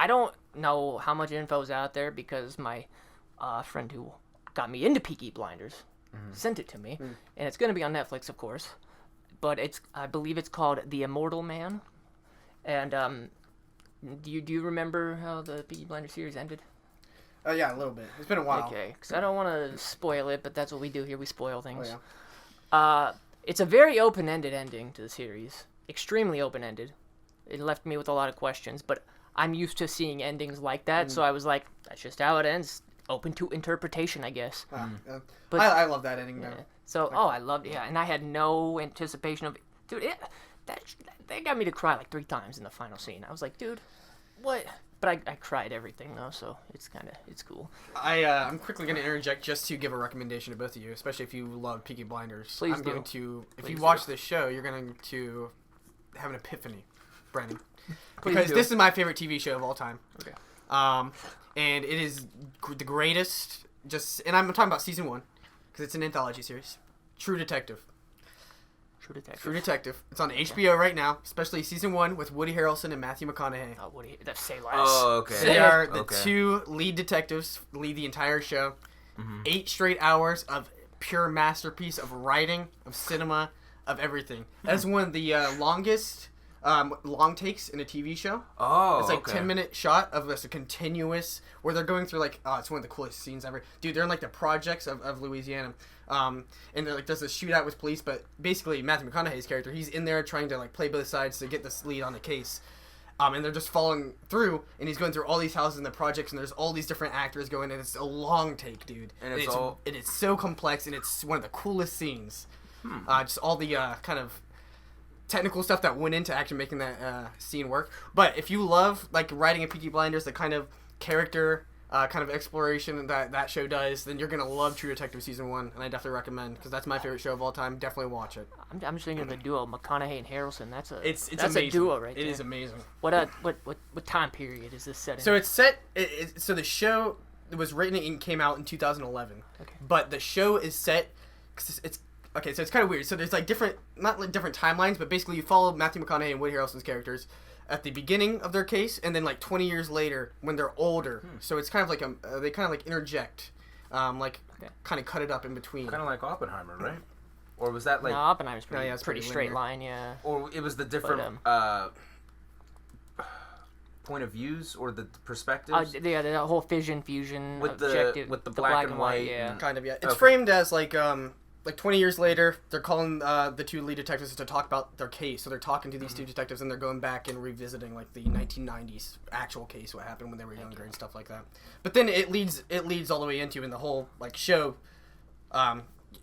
don't know how much info's out there because my friend who got me into Peaky Blinders sent it to me, and it's gonna be on Netflix, of course. But I believe it's called The Immortal Man, and do you remember how the Peaky Blinders series ended? Yeah, a little bit. It's been a while. Okay, because I don't want to spoil it, but that's what we do here. We spoil things. Oh, yeah. It's a very open-ended ending to the series. Extremely open-ended. It left me with a lot of questions, but I'm used to seeing endings like that, so I was like, that's just how it ends. Open to interpretation, I guess. But I love that ending, though. Yeah. So, I loved it, and I had no anticipation of it. Dude, they got me to cry like 3 times in the final scene. I was like, dude, what? But I cried everything, though, so it's cool. I'm quickly going to interject just to give a recommendation to both of you, especially if you love Peaky Blinders. Please I'm do. going to, if Please you watch do. this show, you're going to have an epiphany, Brandon. Please Because do. this is my favorite TV show of all time. Okay. And it is the greatest, and I'm talking about season 1, because it's an anthology series. True Detective. True Detective. It's on HBO right now, especially season 1 with Woody Harrelson and Matthew McConaughey. Oh, what do you... That's say less. Oh, okay. They are the Okay. 2 lead detectives, lead the entire show. 8 straight hours of pure masterpiece of writing, of cinema, of everything. That's one of the longest long takes in a TV show. Oh, It's like okay. 10-minute shot of just a continuous, where they're going through like, it's one of the coolest scenes ever. Dude, they're in like the projects of Louisiana. And they're like, there's a shootout with police, but basically Matthew McConaughey's character, he's in there trying to like play both sides to get this lead on the case. And they're just following through, and he's going through all these houses and the projects, and there's all these different actors going, and it's a long take, dude. And it's all... It is so complex, and it's one of the coolest scenes. Just all the kind of technical stuff that went into actually making that scene work. But if you love like writing a Peaky Blinders, the kind of character kind of exploration that show does, then you're gonna love True Detective season 1, and I definitely recommend, because that's my favorite show of all time. Definitely watch it. I'm just thinking of the duo McConaughey and Harrelson. That's It's that's amazing. a duo right there. It is amazing. What time period is this set in? So it's set. So the show was written and came out in 2011. Okay. But the show is set. Cause it's okay. So it's kind of weird. So there's like not like different timelines, but basically you follow Matthew McConaughey and Woody Harrelson's characters at the beginning of their case, and then like 20 years later when they're older. So it's kind of like they kind of like interject, kind of cut it up in between. Kind of like Oppenheimer, right? Or was that like... No, Oppenheimer's pretty, yeah, it's pretty pretty straight linear. line, yeah. Or it was the different point of views or the perspectives? Yeah, the whole fission fusion With the objective, black and white yeah. Kind of, yeah. It's Okay. framed as like 20 years later, they're calling the 2 lead detectives to talk about their case. So they're talking to these 2 detectives, and they're going back and revisiting like the 1990s actual case, what happened when they were younger and stuff like that. But then it leads all the way into, in the whole like show.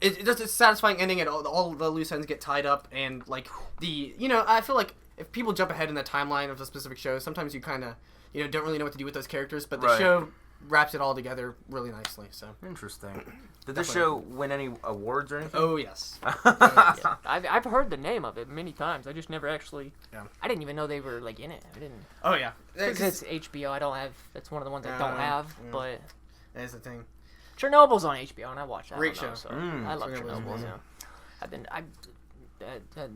It's just a satisfying ending, and all the loose ends get tied up, and like I feel like if people jump ahead in the timeline of a specific show, sometimes you kind of don't really know what to do with those characters, but the Right. show wraps it all together really nicely. So Interesting. Did this show win any awards or anything? oh yes. Yeah. I've heard the name of it many times. I just never actually. Yeah. I didn't even know they were like in it. I didn't. Oh yeah. Because it's HBO. I don't have. That's one of the ones I don't have. yeah. But That's the thing. Chernobyl's on HBO, and I watched that. Great one, though, show. So Mm. I love Chernobyl's Chernobyl. amazing. Yeah.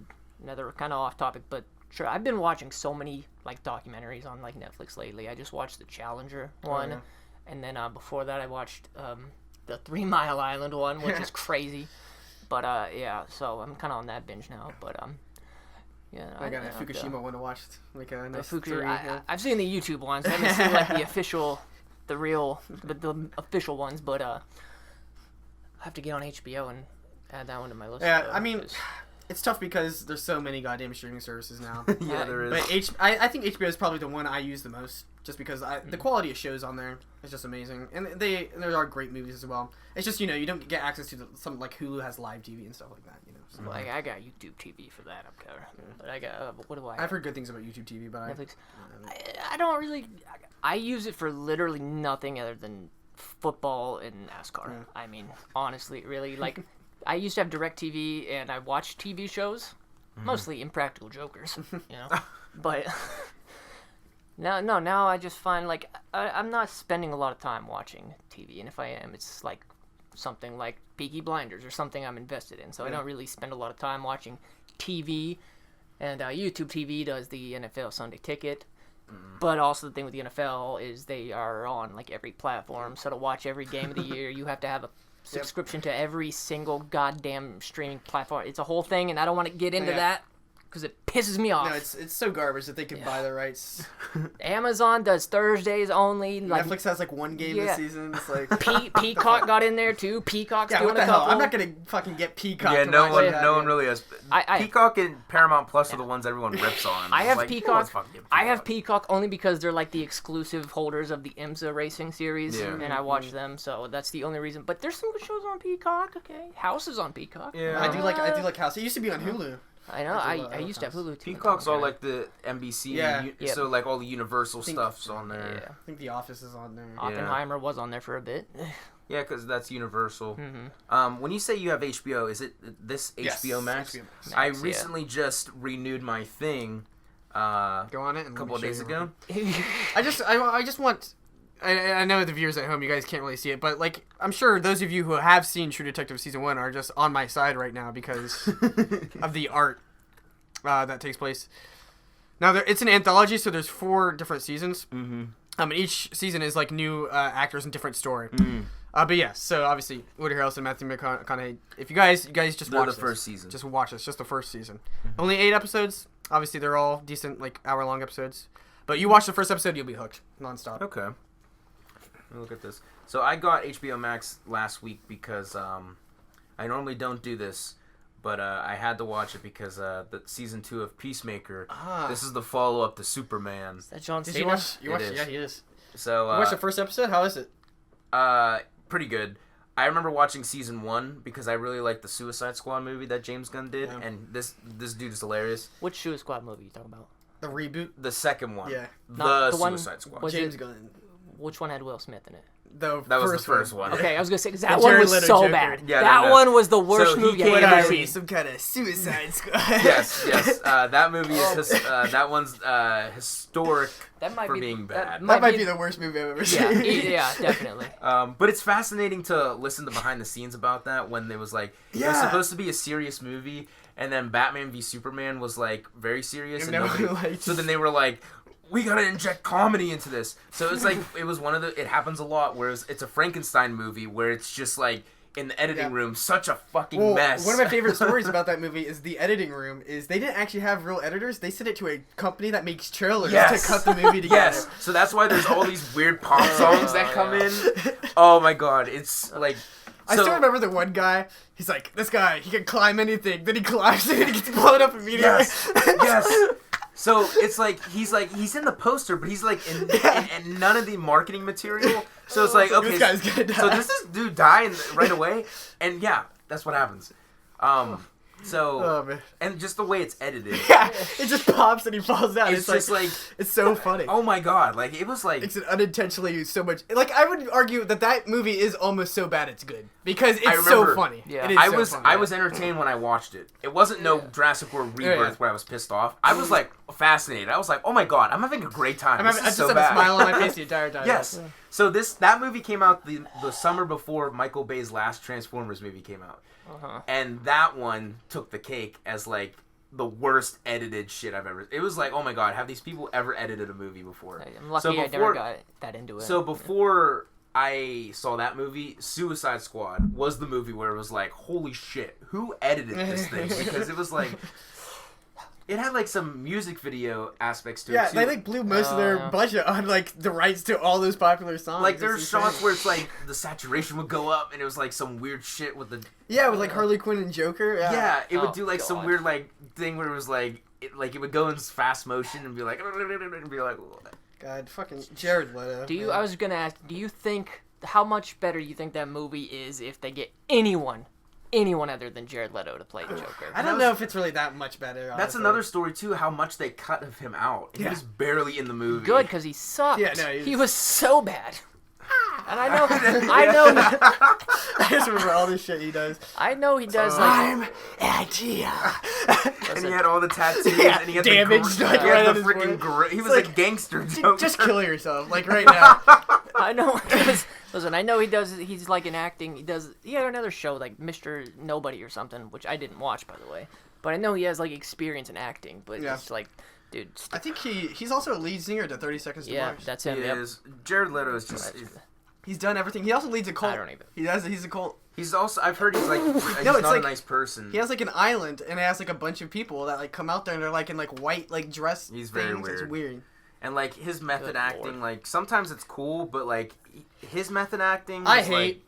Another kind of off topic, but sure. I've been watching so many like documentaries on like Netflix lately. I just watched the Challenger one, yeah. and then before that I watched the 3 Mile Island one, which is crazy. But yeah, so I'm kind of on that binge now. But yeah, I got a Fukushima one to watch. Like a nice theory, yeah. I've seen the YouTube ones. I haven't seen like the official, the official ones. But I have to get on HBO and add that one to my list. Yeah, though, I mean, 'cause- it's tough because there's so many goddamn streaming services now. Yeah, there is. But I think HBO is probably the one I use the most, just because the quality of shows on there is just amazing, and there are great movies as well. It's just you don't get access to something like Hulu has live TV and stuff like that. So. Like I got YouTube TV for that up there, but I got what do I? I've heard good things about YouTube TV, but Netflix. I don't really. I use it for literally nothing other than football and NASCAR. Yeah. I mean, honestly, really, like I used to have DirecTV and I watched TV shows, Mostly Impractical Jokers, you know. But now I just find like I'm not spending a lot of time watching TV, and if I am, it's like something like Peaky Blinders or something I'm invested in. So I don't really spend a lot of time watching TV. And YouTube TV does the NFL Sunday Ticket. But also the thing with the NFL is they are on like every platform. So to watch every game of the year, you have to have a subscription to every single goddamn streaming platform. It's a whole thing, and I don't want to get into that because it pisses me off. No, it's so garbage that they can buy the rights. Amazon does Thursdays only. Like, Netflix has like one game this season. It's like Peacock got in there too. Peacock's doing what the a hell? couple. I'm not gonna fucking get Peacock. Yeah, to no watch one that. really has. Peacock and Paramount Plus are the ones everyone rips on. I have Like, Peacock. fucking get I have Peacock only because they're like the exclusive holders of the IMSA racing series, and I watch them. So that's the only reason. But there's some good shows on Peacock. Okay, House is on Peacock. Yeah, I do like House. It used to be on Hulu. I know. I used to have Hulu too. Peacock's all like the NBC. Yeah. So like all the Universal stuff's on there. Yeah. I think The Office is on there. Oppenheimer was on there for a bit. Yeah, because that's Universal. When you say you have HBO, is it this HBO Max? HBO Max. I recently just renewed my thing. Go on it. A couple of days ago. I just want. I know the viewers at home, you guys can't really see it, but like I'm sure those of you who have seen True Detective season 1 are just on my side right now because of the art that takes place. Now it's an anthology, so there's 4 different seasons. And each season is like new actors and different story. But yeah, so obviously Woody Harrelson, Matthew McConaughey. If you guys just watch the first season. Just watch this, just the first season. Only 8 episodes. Obviously they're all decent, like hour-long episodes. But you watch the first episode, you'll be hooked nonstop. Okay. Let me look at this. So I got HBO Max last week because I normally don't do this, but I had to watch it because the season 2 of Peacemaker. This is the follow-up to Superman. Is that John Did Cena? you watch? It is. Yeah, he is. So You watched the first episode? How is it? pretty good. I remember watching season 1 because I really liked the Suicide Squad movie that James Gunn did, and this dude is hilarious. Which Suicide Squad movie are you talking about? The reboot? The second one. Yeah. Not the one- Suicide Squad. was James it- Gunn. Which one had Will Smith in it? That was the first one. Okay, I was gonna say 'cause that The one Jared was Leto so Joker. bad. Yeah, that no. one was the worst So he movie came I've out- ever seen. Some kind of Suicide Squad. Yes. That movie is that one's historic That might for be being bad. That might be the worst movie I've ever Yeah, seen. yeah, definitely. But it's fascinating to listen to behind the scenes about that when it was like it was supposed to be a serious movie, and then Batman v Superman was like very serious, and so then they were like, we gotta inject comedy into this. So it's like it was one of the. It happens a lot. Whereas it's a Frankenstein movie where it's just like in the editing room, such a fucking mess. One of my favorite stories about that movie is the editing room. Is they didn't actually have real editors. They sent it to a company that makes trailers to cut the movie together. Yes. So that's why there's all these weird pop songs that come in. Oh my god, it's like. I still remember the one guy. He's like, this guy, he can climb anything. Then he climbs it and he gets blown up immediately. Yes. So it's like he's in the poster, but he's like in none of the marketing material. So it's like, okay, this guy's gonna die. So does this dude die right away? And yeah, that's what happens. Oh, man. And just the way it's edited. Yeah, it just pops and he falls down. It's just like it's so funny. Oh my god, like it was like It's unintentionally so much. Like I would argue that movie is almost so bad it's good because it's so funny. Yeah. It is so funny. I was entertained when I watched it. It wasn't no Jurassic World Rebirth where I was pissed off. I was like fascinated. I was like, oh my god, I'm having a great time. I This just is so had bad. a smile on my face the entire time. Yes. So that movie came out the summer before Michael Bay's last Transformers movie came out. And that one took the cake as like the worst edited shit I've ever. It was like, oh my god, have these people ever edited a movie before? I'm lucky I never got that into it. So before I saw that movie, Suicide Squad was the movie where it was like, holy shit, who edited this thing? Because it was like. It had like some music video aspects to it too. Yeah, they like blew most of their budget on like the rights to all those popular songs. Like there's shots where it's like the saturation would go up and it was like some weird shit with the with like Harley Quinn and Joker. Yeah, it would do like some God. weird like thing where it was like it would go in fast motion and be like God, fucking Jared Leto. I was gonna ask, do you think how much better you think that movie is if they get anyone other than Jared Leto to play the Joker? I don't know if it's really that much better. Honestly. That's another story too. How much they cut of him out. He was barely in the movie. Good, because he sucked. Yeah, no, he was so bad. And I know, I just remember all this shit he does. I know he does. I'm Idea. And he had all the tattoos, Yeah, and he had damaged, the, like, he right had on the his freaking forehead. he was It's a like, gangster Joker. Just kill yourself, like right now. I know. Listen, I know he does. He's like in acting. He had another show like Mr. Nobody or something, which I didn't watch, by the way. But I know he has like experience in acting. But Yeah. it's like, dude. I think he's also a lead singer to 30 Seconds to Yeah, Mars. that's He him. Yep. is. Jared Leto is just. He's done everything. He also leads a cult. I don't even. He's a cult. He's also. I've heard he's like. He's it's not like- a nice person. He has like an island, and it has like a bunch of people that like come out there, and they're like in like white like dress. He's very things. It's weird. weird. And like his method Good acting, Lord. like sometimes it's cool, but like his method acting. I is, hate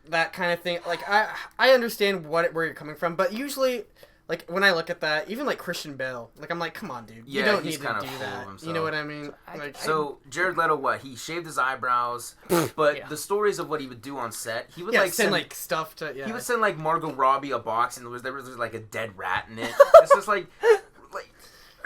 that kind of thing. Like I understand where you're coming from, but usually, like when I look at that, even like Christian Bale, like I'm like, come on, dude, you Yeah, don't he's need to kinda do full of that. himself. You know what I mean? I- Like, So Jared Leto, what he shaved his eyebrows, but Yeah. the stories of what he would do on set, he would yeah, like send like stuff to he would send like Margot Robbie a box, and there was like a dead rat in it. It's just like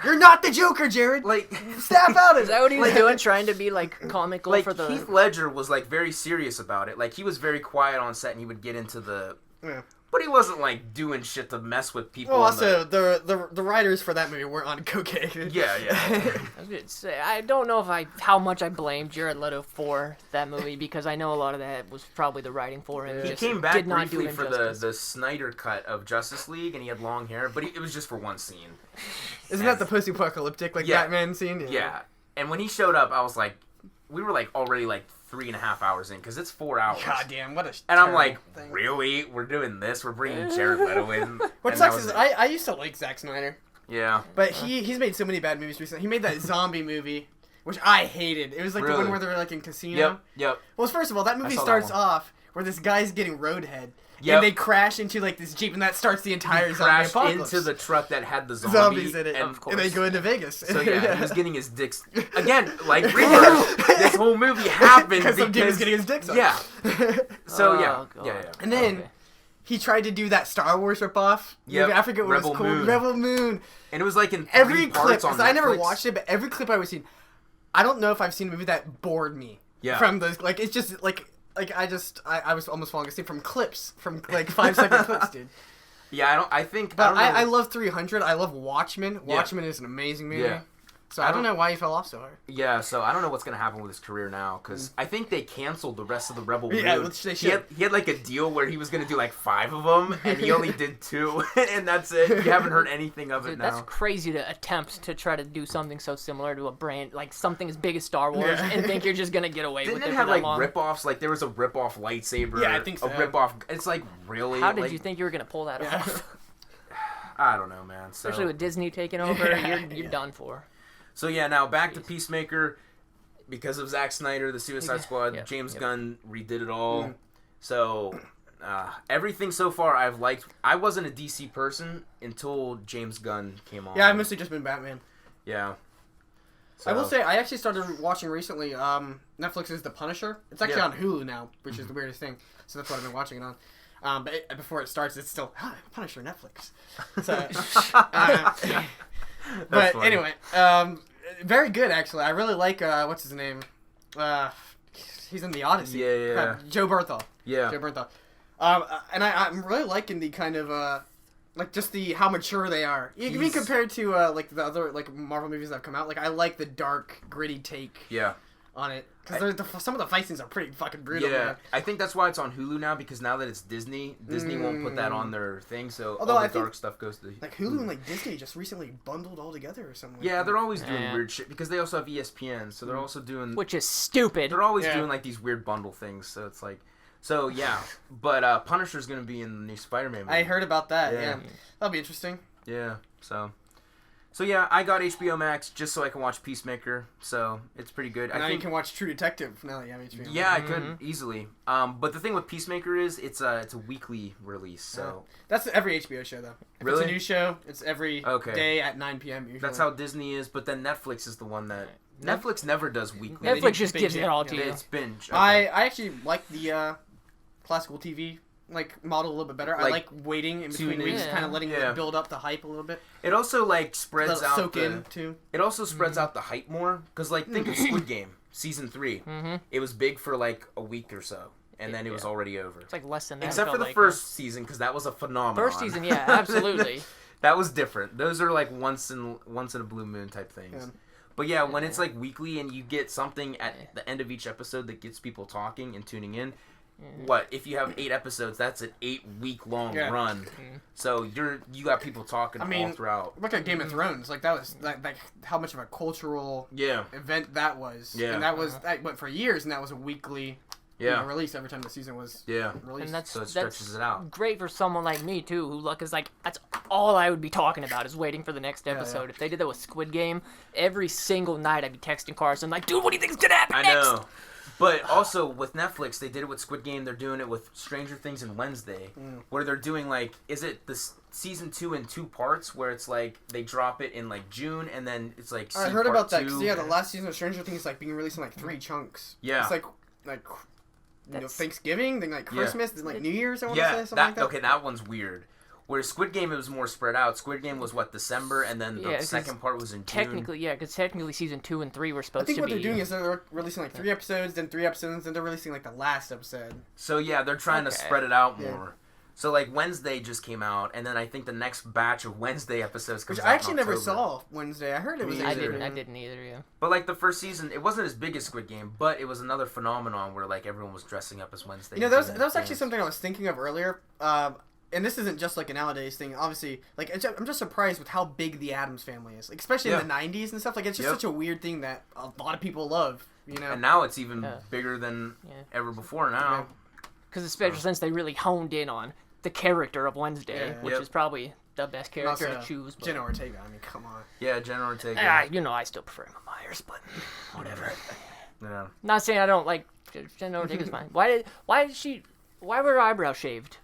You're not the Joker, Jared. like Snap out of Is that what he was doing? Trying to be like comical like for the. Heath Ledger was like very serious about it. Like he was very quiet on set, and he would get into the. Yeah. But he wasn't like doing shit to mess with people. Well, on also the writers for that movie weren't on cocaine. yeah. I was gonna say, I don't know how much I blame Jared Leto for that movie because I know a lot of that was probably the writing for him. Yeah. He Just came back did not do briefly him for justice. the Snyder cut of Justice League, and he had long hair, but it was just for one scene. Isn't that the post-apocalyptic like Yeah. Batman scene? Yeah, and when he showed up, I was like, we were like already like 3.5 hours in because it's 4 hours. God damn, what a. And I'm terrible like, thing. really? We're doing this? We're bringing Jared Leto in? What And sucks that is was it. I used to like Zack Snyder, Yeah. but he's made so many bad movies recently. He made that zombie movie, which I hated. It was like the Really? one where they were like in casino. Yep. Well, first of all, that movie saw that starts one. off where this guy's getting roadhead. Yep. And they crash into like this jeep, and that starts the entire zombie Crashed apocalypse. into the truck that had the zombies in it, and, and they go into Vegas. So yeah, he was getting his dicks again, like Rebirth. This whole movie happened because some dude was getting his dick sucked. Yeah. So Oh, yeah, God. yeah. And then Okay. he tried to do that Star Wars ripoff. Yep. I forget what Rebel it was called. Moon. Rebel Moon. And it was like in Every 3 clip, parts on because I never Netflix. watched it, but every clip I was seeing, I don't know if I've seen a movie that bored me. Yeah. From those, like, it's just like I was almost falling asleep from clips, from like 5-second clips, dude. Yeah, I But don't I know. love 300. I love Watchmen. Yeah. Watchmen is an amazing movie. Yeah. So I I don't don't- know why he fell off so hard. Yeah, so I don't know what's gonna happen with his career now because I think they canceled the rest of the Rebel Yeah, Moon. which they He should. had like a deal where he was gonna do like 5 of them, and he only did 2, and that's it. You haven't heard anything of it Dude, now. that's crazy to attempt to try to do something so similar to a brand, like something as big as Star Wars, Yeah. and think you're just gonna get away Didn't with it it have for like that long. rip-offs? Like there was a rip-off lightsaber. Yeah, I think so. A rip-off. It's like really. How did like, you think you were gonna pull that Yeah. off? I don't know, man. So, Especially with Disney taking over, Yeah, you're yeah. done for. so yeah, now back to Peacemaker. Because of Zack Snyder, the Suicide Squad, Yep, James yep. Gunn redid it all. Mm. So everything so far I've liked. I wasn't a DC person until James Gunn came on. Yeah, I've mostly just been Batman. Yeah. I will So- say, I actually started watching recently, Netflix's The Punisher. It's actually Yeah. on Hulu now, which is the weirdest thing. So that's what I've been watching it on. But before it starts, it's still, Punisher, Netflix. So, but funny. anyway, very good, actually. I really like, what's his name? He's in The Odyssey. Yeah. Joe Berthold. Yeah. Joe Berthold. And I'm really liking the kind of, like just how mature they are. Even He's- compared to like the other like Marvel movies that have come out. Like I like the dark, gritty take Yeah. on it because some of the fight scenes are pretty fucking brutal. Yeah. Man. I think that's why it's on Hulu now because now that it's Disney won't put that Mm. on their thing. So Although all I the think, dark stuff goes to Like Hulu and like Disney just recently bundled all together or something. Yeah, like they're that. always doing Yeah. weird shit because they also have ESPN, so they're also doing. Which is stupid. They're always Yeah. doing like these weird bundle things, so it's like, so yeah. But Punisher's gonna be in the new Spider-Man movie. I heard about that. Yeah. Yeah, that'll be interesting. Yeah. So yeah, I got HBO Max just so I can watch Peacemaker. So it's pretty good. Now I you think. can watch True Detective now that you have HBO. Yeah, I could easily. But the thing with Peacemaker is it's a weekly release. So That's every HBO show though. If Really? it's a new show, it's every Okay. day at 9 p.m. usually. that's how Disney is. But then Netflix is the one that Netflix never does weekly. Netflix just binge gives it. it all to you. It's binge. Okay. I actually like the classical TV like model a little bit better. I like waiting in between weeks, kind of letting it build up the hype a little bit. It also like spreads out soak in too. It also spreads out the hype more because like think of Squid Game season 3. It was big for like a week or so, and then it was already over. It's like less than that. Except for the first season because that was a phenomenon. First season, yeah, absolutely. That was different. Those are like once in a blue moon type things. Yeah. But yeah, when it's like weekly and you get something at the end of each episode that gets people talking and tuning in, what if you have 8 episodes? That's an 8-week long run. So you got people talking all throughout. Look at Game of Thrones. Like that was like how much of a cultural event that was. Yeah, and that went for years, and that was a weekly. Release every time the season was released. And so it stretches it out. Great for someone like me, too, who is like, that's all I would be talking about is waiting for the next episode. If they did that with Squid Game, every single night I'd be texting Karsen like, dude, what do you think's gonna happen next? I know. But also, with Netflix, they did it with Squid Game, they're doing it with Stranger Things and Wednesday, where they're doing, like, is it this season 2 in 2 parts, where it's like, they drop it in, like, June, and then it's like, I heard about that, because, the last season of Stranger Things is, like, being released in, like, 3 chunks. Yeah. It's, like Thanksgiving, then like Christmas, then like New Year's. I want to say something like that. Okay, that one's weird. Whereas Squid Game, it was more spread out. Squid Game was December, and then the second part was in June. Technically, because technically season 2 and 3 were supposed to be. I think what they're doing is they're releasing like 3 episodes, then 3 episodes, then they're releasing like the last episode. So yeah, they're trying to spread it out more. So like Wednesday just came out, and then I think the next batch of Wednesday episodes comes out. Which I actually never saw Wednesday. I heard it was. I didn't either. Yeah. But like the first season, it wasn't as big as Squid Game, but it was another phenomenon where like everyone was dressing up as Wednesday. You know, that was actually something I was thinking of earlier. And this isn't just like a nowadays thing. Obviously, like I'm just surprised with how big the Addams Family is, like, especially in the '90s and stuff. Like it's just such a weird thing that a lot of people love. You know. And now it's even bigger than ever before now. Because especially since they really honed in on the character of Wednesday, which is probably the best character to choose. But... Jenna Ortega, I mean, come on. Yeah, Jenna Ortega. I still prefer Emma Myers, but whatever. Yeah. Not saying I don't like Jenna Ortega's fine. Why were her eyebrows shaved?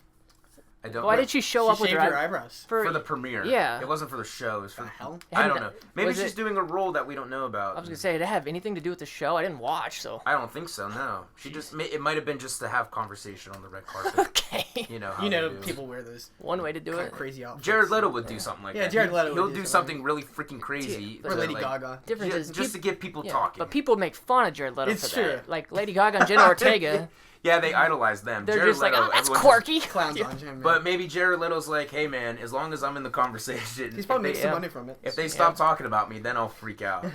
I don't. Why did she show up with her eyebrows? For the premiere. Yeah. It wasn't for the show. It was for the hell. I don't know. Maybe she's doing a role that we don't know about. I was gonna say, did it have anything to do with the show? I didn't watch, so. I don't think so. No. She just. It might have been just to have conversation on the red carpet. Okay. You know. How people wear those. One way to do it. Crazy outfits. Jared Leto would do something like that. Yeah, Jared Leto. He'll do something really freaking crazy. Or Lady Gaga. Difference is just to get people talking. But people make fun of Jared Leto for that. True. Like Lady Gaga and Jenna Ortega. Yeah, they idolize them. They're Jared just Leto, like, oh, that's quirky. Clowns on him. But maybe Jared Leto's like, hey man, as long as I'm in the conversation, he's probably making some money from it. If they stop talking about me, then I'll freak out.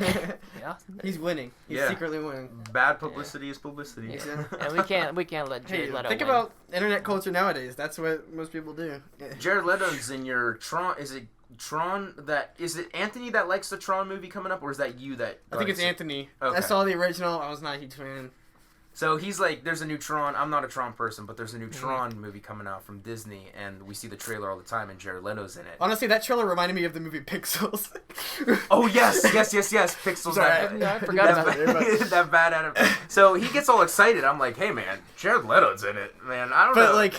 He's winning. He's secretly winning. Bad publicity is publicity. And we can't let Jared Leto think win. about internet culture nowadays. That's what most people do. Jared Leto's in your Tron. Is it Anthony that likes the Tron movie coming up, or is that you that? I think it's Anthony. Okay. I saw the original. I was not a huge fan. So he's like, there's a new Tron. I'm not a Tron person, but there's a new Tron movie coming out from Disney, and we see the trailer all the time, and Jared Leto's in it. Honestly, that trailer reminded me of the movie Pixels. Oh, yes. Pixels. Sorry, I forgot about it. That bad Adam. So he gets all excited. I'm like, hey, man, Jared Leto's in it. Man, I don't know. But,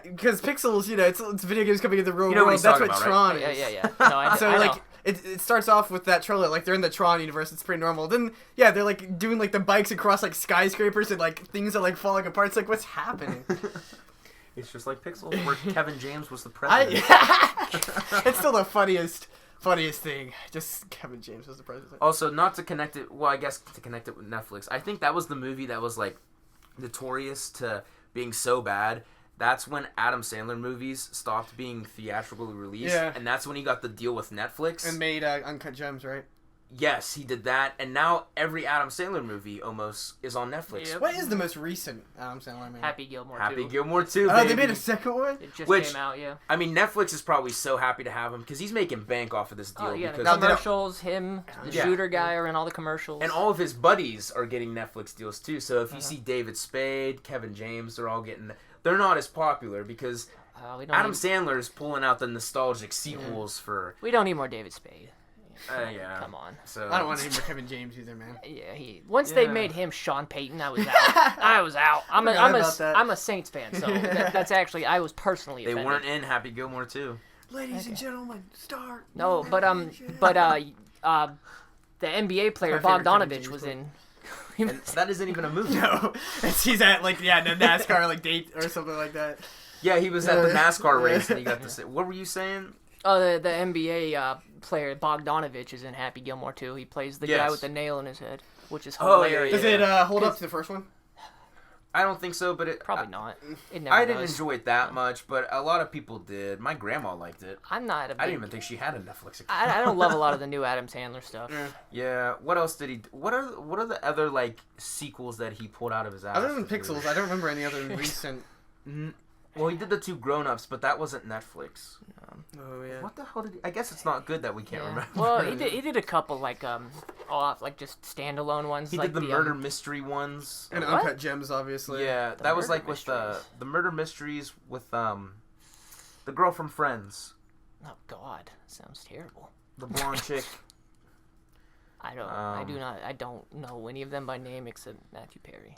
because Pixels, it's video games coming into the real world. That's what Tron is. Yeah. No, I know. It starts off with that trailer, like, they're in the Tron universe, it's pretty normal. Then, they're, like, doing, like, the bikes across, like, skyscrapers and, like, things are, like, falling apart. It's like, what's happening? It's just like Pixels, where Kevin James was the president. It's still the funniest thing. Just Kevin James was the president. Also, not to connect it, well, I guess to connect it with Netflix, I think that was the movie that was, like, notorious to being so bad. That's when Adam Sandler movies stopped being theatrically released, and that's when he got the deal with Netflix. And made Uncut Gems, right? Yes, he did that, and now every Adam Sandler movie almost is on Netflix. Yep. What is the most recent Adam Sandler movie? Happy Gilmore 2. Happy Gilmore 2, Oh, they made a second one? It just came out, I mean, Netflix is probably so happy to have him, because he's making bank off of this deal. Oh, yeah, because the commercials, him, the shooter guy are in all the commercials. And all of his buddies are getting Netflix deals, too. So if you see David Spade, Kevin James, they're all getting... They're not as popular because Adam Sandler is pulling out the nostalgic sequels for... We don't need more David Spade. Yeah. Come on. So I don't want any more Kevin James either, man. Yeah, once they made him Sean Payton, I was out. I was out. I'm a Saints fan, so that's actually I was personally offended. They weren't in Happy Gilmore 2. Ladies and gentlemen, start. No, but the NBA player Bogdanovich was in. And that isn't even a movie. No, he's at like the NASCAR like date or something like that. Yeah, he was at the NASCAR race and he got to say. What were you saying? Oh, the NBA player Bogdanovich is in Happy Gilmore too. He plays the guy with the nail in his head, which is hilarious. Does it hold up to the first one? I don't think so, but it probably not. It never I didn't does. enjoy it that much, but a lot of people did. My grandma liked it. I'm not a big... I didn't even think she had a Netflix account. I don't love a lot of the new Adam Sandler stuff. Yeah. What else did he? What are the other like sequels that he pulled out of his ass? Other than Pixels, I don't remember any other recent. Well, he did the 2 Grown-Ups, but that wasn't Netflix. Oh yeah. What the hell did he? I guess it's not good that we can't remember. Well, he did a couple like like just standalone ones. He like did the murder mystery ones. And What? Uncut Gems, obviously. Yeah, that was like with the murder mysteries with the girl from Friends, Oh God, sounds terrible. the blonde chick. I don't know any of them by name except Matthew Perry.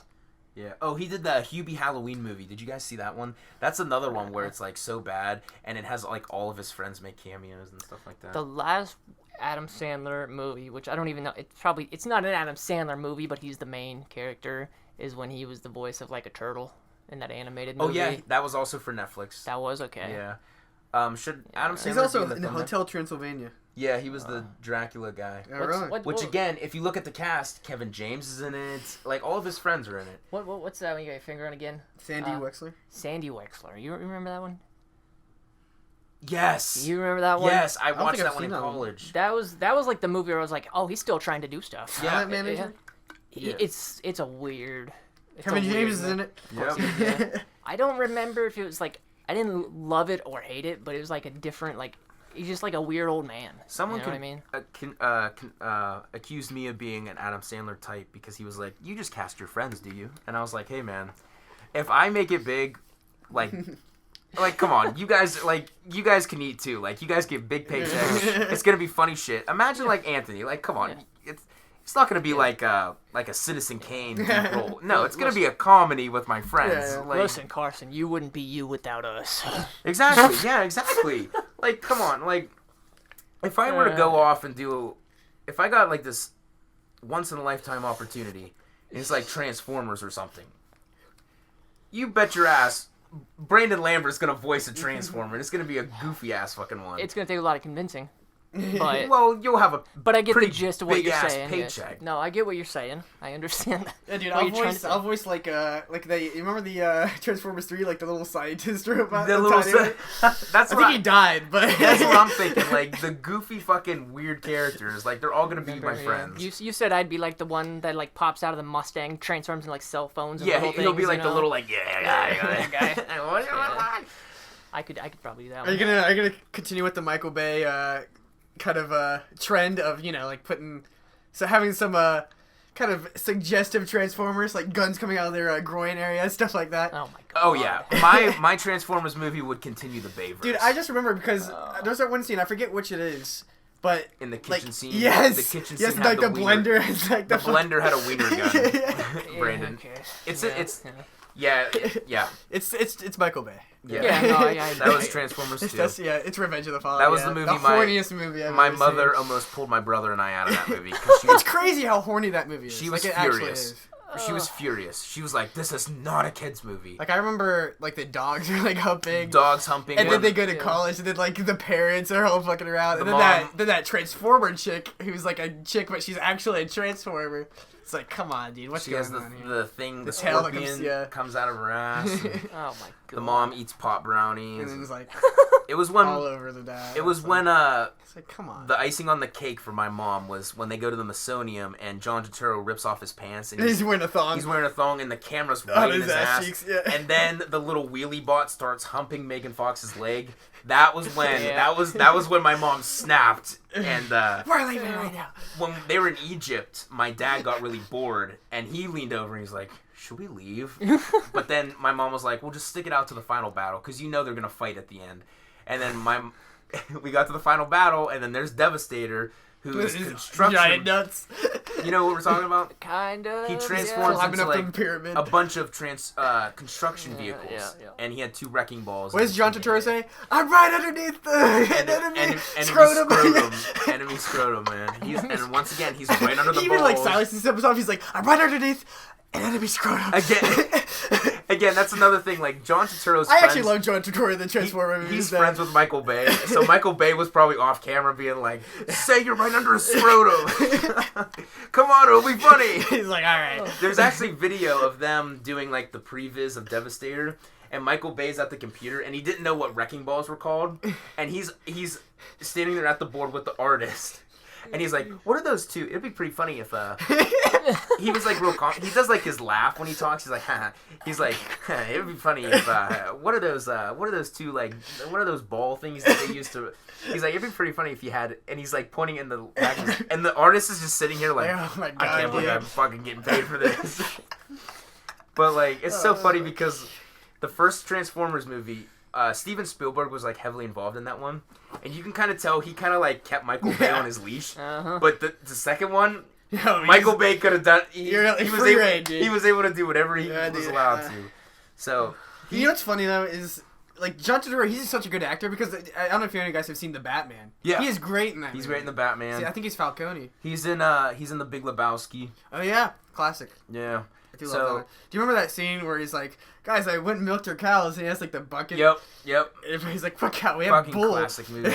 Yeah. Oh, he did the Hubie Halloween movie. Did you guys see that one? That's another one where it's like so bad, and it has like all of his friends make cameos and stuff like that. The last Adam Sandler movie, which I don't even know, it's not an Adam Sandler movie, but he's the main character, is when he was the voice of like a turtle in that animated movie. Oh yeah, that was also for Netflix. That was okay. Yeah. Should Adam Sandler He's also be in Hotel Transylvania. Yeah, he was the Dracula guy. Oh, really? Which again, if you look at the cast, Kevin James is in it. Like all of his friends are in it. What's that one you got your finger on again? Sandy Wexler. Sandy Wexler. You remember that one? Yes. You remember that one? Yes, I don't watched think I've that one seen in that one. college. That was like the movie where I was like, oh, he's still trying to do stuff. Yeah. Silent Manager. Yeah. It's a weird. Kevin James is in it. Yep. I don't remember if it was like I didn't love it or hate it, but it was like a different like he's just like a weird old man. Someone you know what I mean? accused me of being an Adam Sandler type because he was like, "You just cast your friends, do you?" And I was like, "Hey, man, if I make it big, like, come on, you guys can eat too. Like, you guys get big paychecks. It's gonna be funny shit. Imagine like Anthony. Like, come on, it's not gonna be like a Citizen Kane deep role. No, it's gonna be a comedy with my friends. Yeah. Like, Listen, Carson, you wouldn't be you without us. exactly. Yeah, exactly. Like, come on. Like, if I were to go off and if I got like this once in a lifetime opportunity, and it's like Transformers or something, you bet your ass Brandon Lambert's gonna voice a Transformer, and it's gonna be a goofy ass fucking one. It's gonna take a lot of convincing. But well, you'll have a I get the pretty gist of what you're big-ass saying. yes. paycheck. No, I get what you're saying. I understand that. Yeah, dude, what you're trying to say. I'll voice like you remember the Transformers 3, like the little scientist robot? The little that's I think he died, but that's what I'm thinking. Like the goofy fucking weird characters, like they're all gonna be my friends. You said I'd be like the one that like pops out of the Mustang, transforms into like cell phones. And Yeah, little he'll be things, like you the know? little like guy. I could probably do that Are you one. gonna continue with the Michael Bay kind of trend of like having some kind of suggestive Transformers, like guns coming out of their groin area, stuff like that? Oh my god. Oh yeah, my Transformers movie would continue the Bayverse. Dude, I just remember because there's that one scene, I forget which it is, but in the kitchen scene. Yes, the kitchen yes, scene like had the wiener. blender has like The blender had a wiener gun. Brandon, Okay. it's Yeah. yeah. It's Michael Bay. Yeah, no, I that was Transformers 2. It's Revenge of the Fallen. That was the movie the horniest movie I've my ever mother seen. almost pulled my brother and I out of that movie. 'Cause It's crazy how horny that movie is. She was like, it actually furious. is. She was furious. She was like, "This is not a kid's movie." Like I remember, like the dogs are like humping, Dogs humping. and then they women. go to college, and then like the parents are all fucking around, and The then mom- that Transformer chick who's like a chick, but she's actually a Transformer. It's like, come on, dude, what's She going has on here? the thing, the tail that scorpion comes- comes out of her ass. and Oh my god. the mom eats pop brownies. And then it's like It was when all over the dad. it was It's when it's like, come on. the icing on the cake for my mom was when they go to the Masonium and John Turturro rips off his pants and He's wearing a thong. he's wearing a thong and the camera's On right in his his ass ass. cheeks, yeah. And then the little wheelie bot starts humping Megan Fox's leg. That was when Yeah. that was when my mom snapped. And We're leaving right now. when they were in Egypt, my dad got really bored and he leaned over and he's like, "Should we leave?" But then my mom was like, "We'll just stick it out to the final battle because you know they're gonna fight at the end." And then we got to the final battle, and then there's Devastator, who is His construction. giant nuts. You know what we're talking about? Kind of. He transforms Climbing into up the like pyramid. a bunch of construction vehicles, and he had 2 wrecking balls. What does John Turturro say? I'm right underneath the enemy scrotum. Enemy scrotum, man. And once again, he's right under the balls. Even like Silas steps off, he's like, I'm right underneath an enemy scrotum. Again, that's another thing. Like John Turturro's I actually love John Turturro in the Transformer movies. He's friends with Michael Bay, so Michael Bay was probably off camera being like, "Say you're right under a scrotum. Come on, it'll be funny." He's like, "All right." There's actually video of them doing like the previs of Devastator, and Michael Bay's at the computer, and he didn't know what wrecking balls were called, and he's standing there at the board with the artist. And he's like, "What are those 2? It'd be pretty funny if he was like real calm. He does like his laugh when he talks. He's like, haha. He's like, it would be funny if what are those 2 like what are those ball things that they used to? He's like, it'd be pretty funny if you had. And he's like pointing in the back, and the artist is just sitting here like, oh my God, I can't believe I'm fucking getting paid for this. But like, it's so funny because the first Transformers movie. Steven Spielberg was like heavily involved in that one, and you can kind of tell he kind of like kept Michael Bay on his leash. But the second one, Michael Bay could have done. He was able to do whatever he was allowed to. So you know what's funny though is like John Turturro. He's such a good actor because I don't know if you guys have seen The Batman. Yeah, he is great in that. He's movie. great in The Batman. See, I think he's Falcone. He's in The Big Lebowski. Oh yeah, classic. Yeah. I do love that. Do you remember that scene where he's like, "Guys, I went and milked your cows," and he has like the bucket. Yep. And he's like, "Fuck out, we have bull." Classic movie.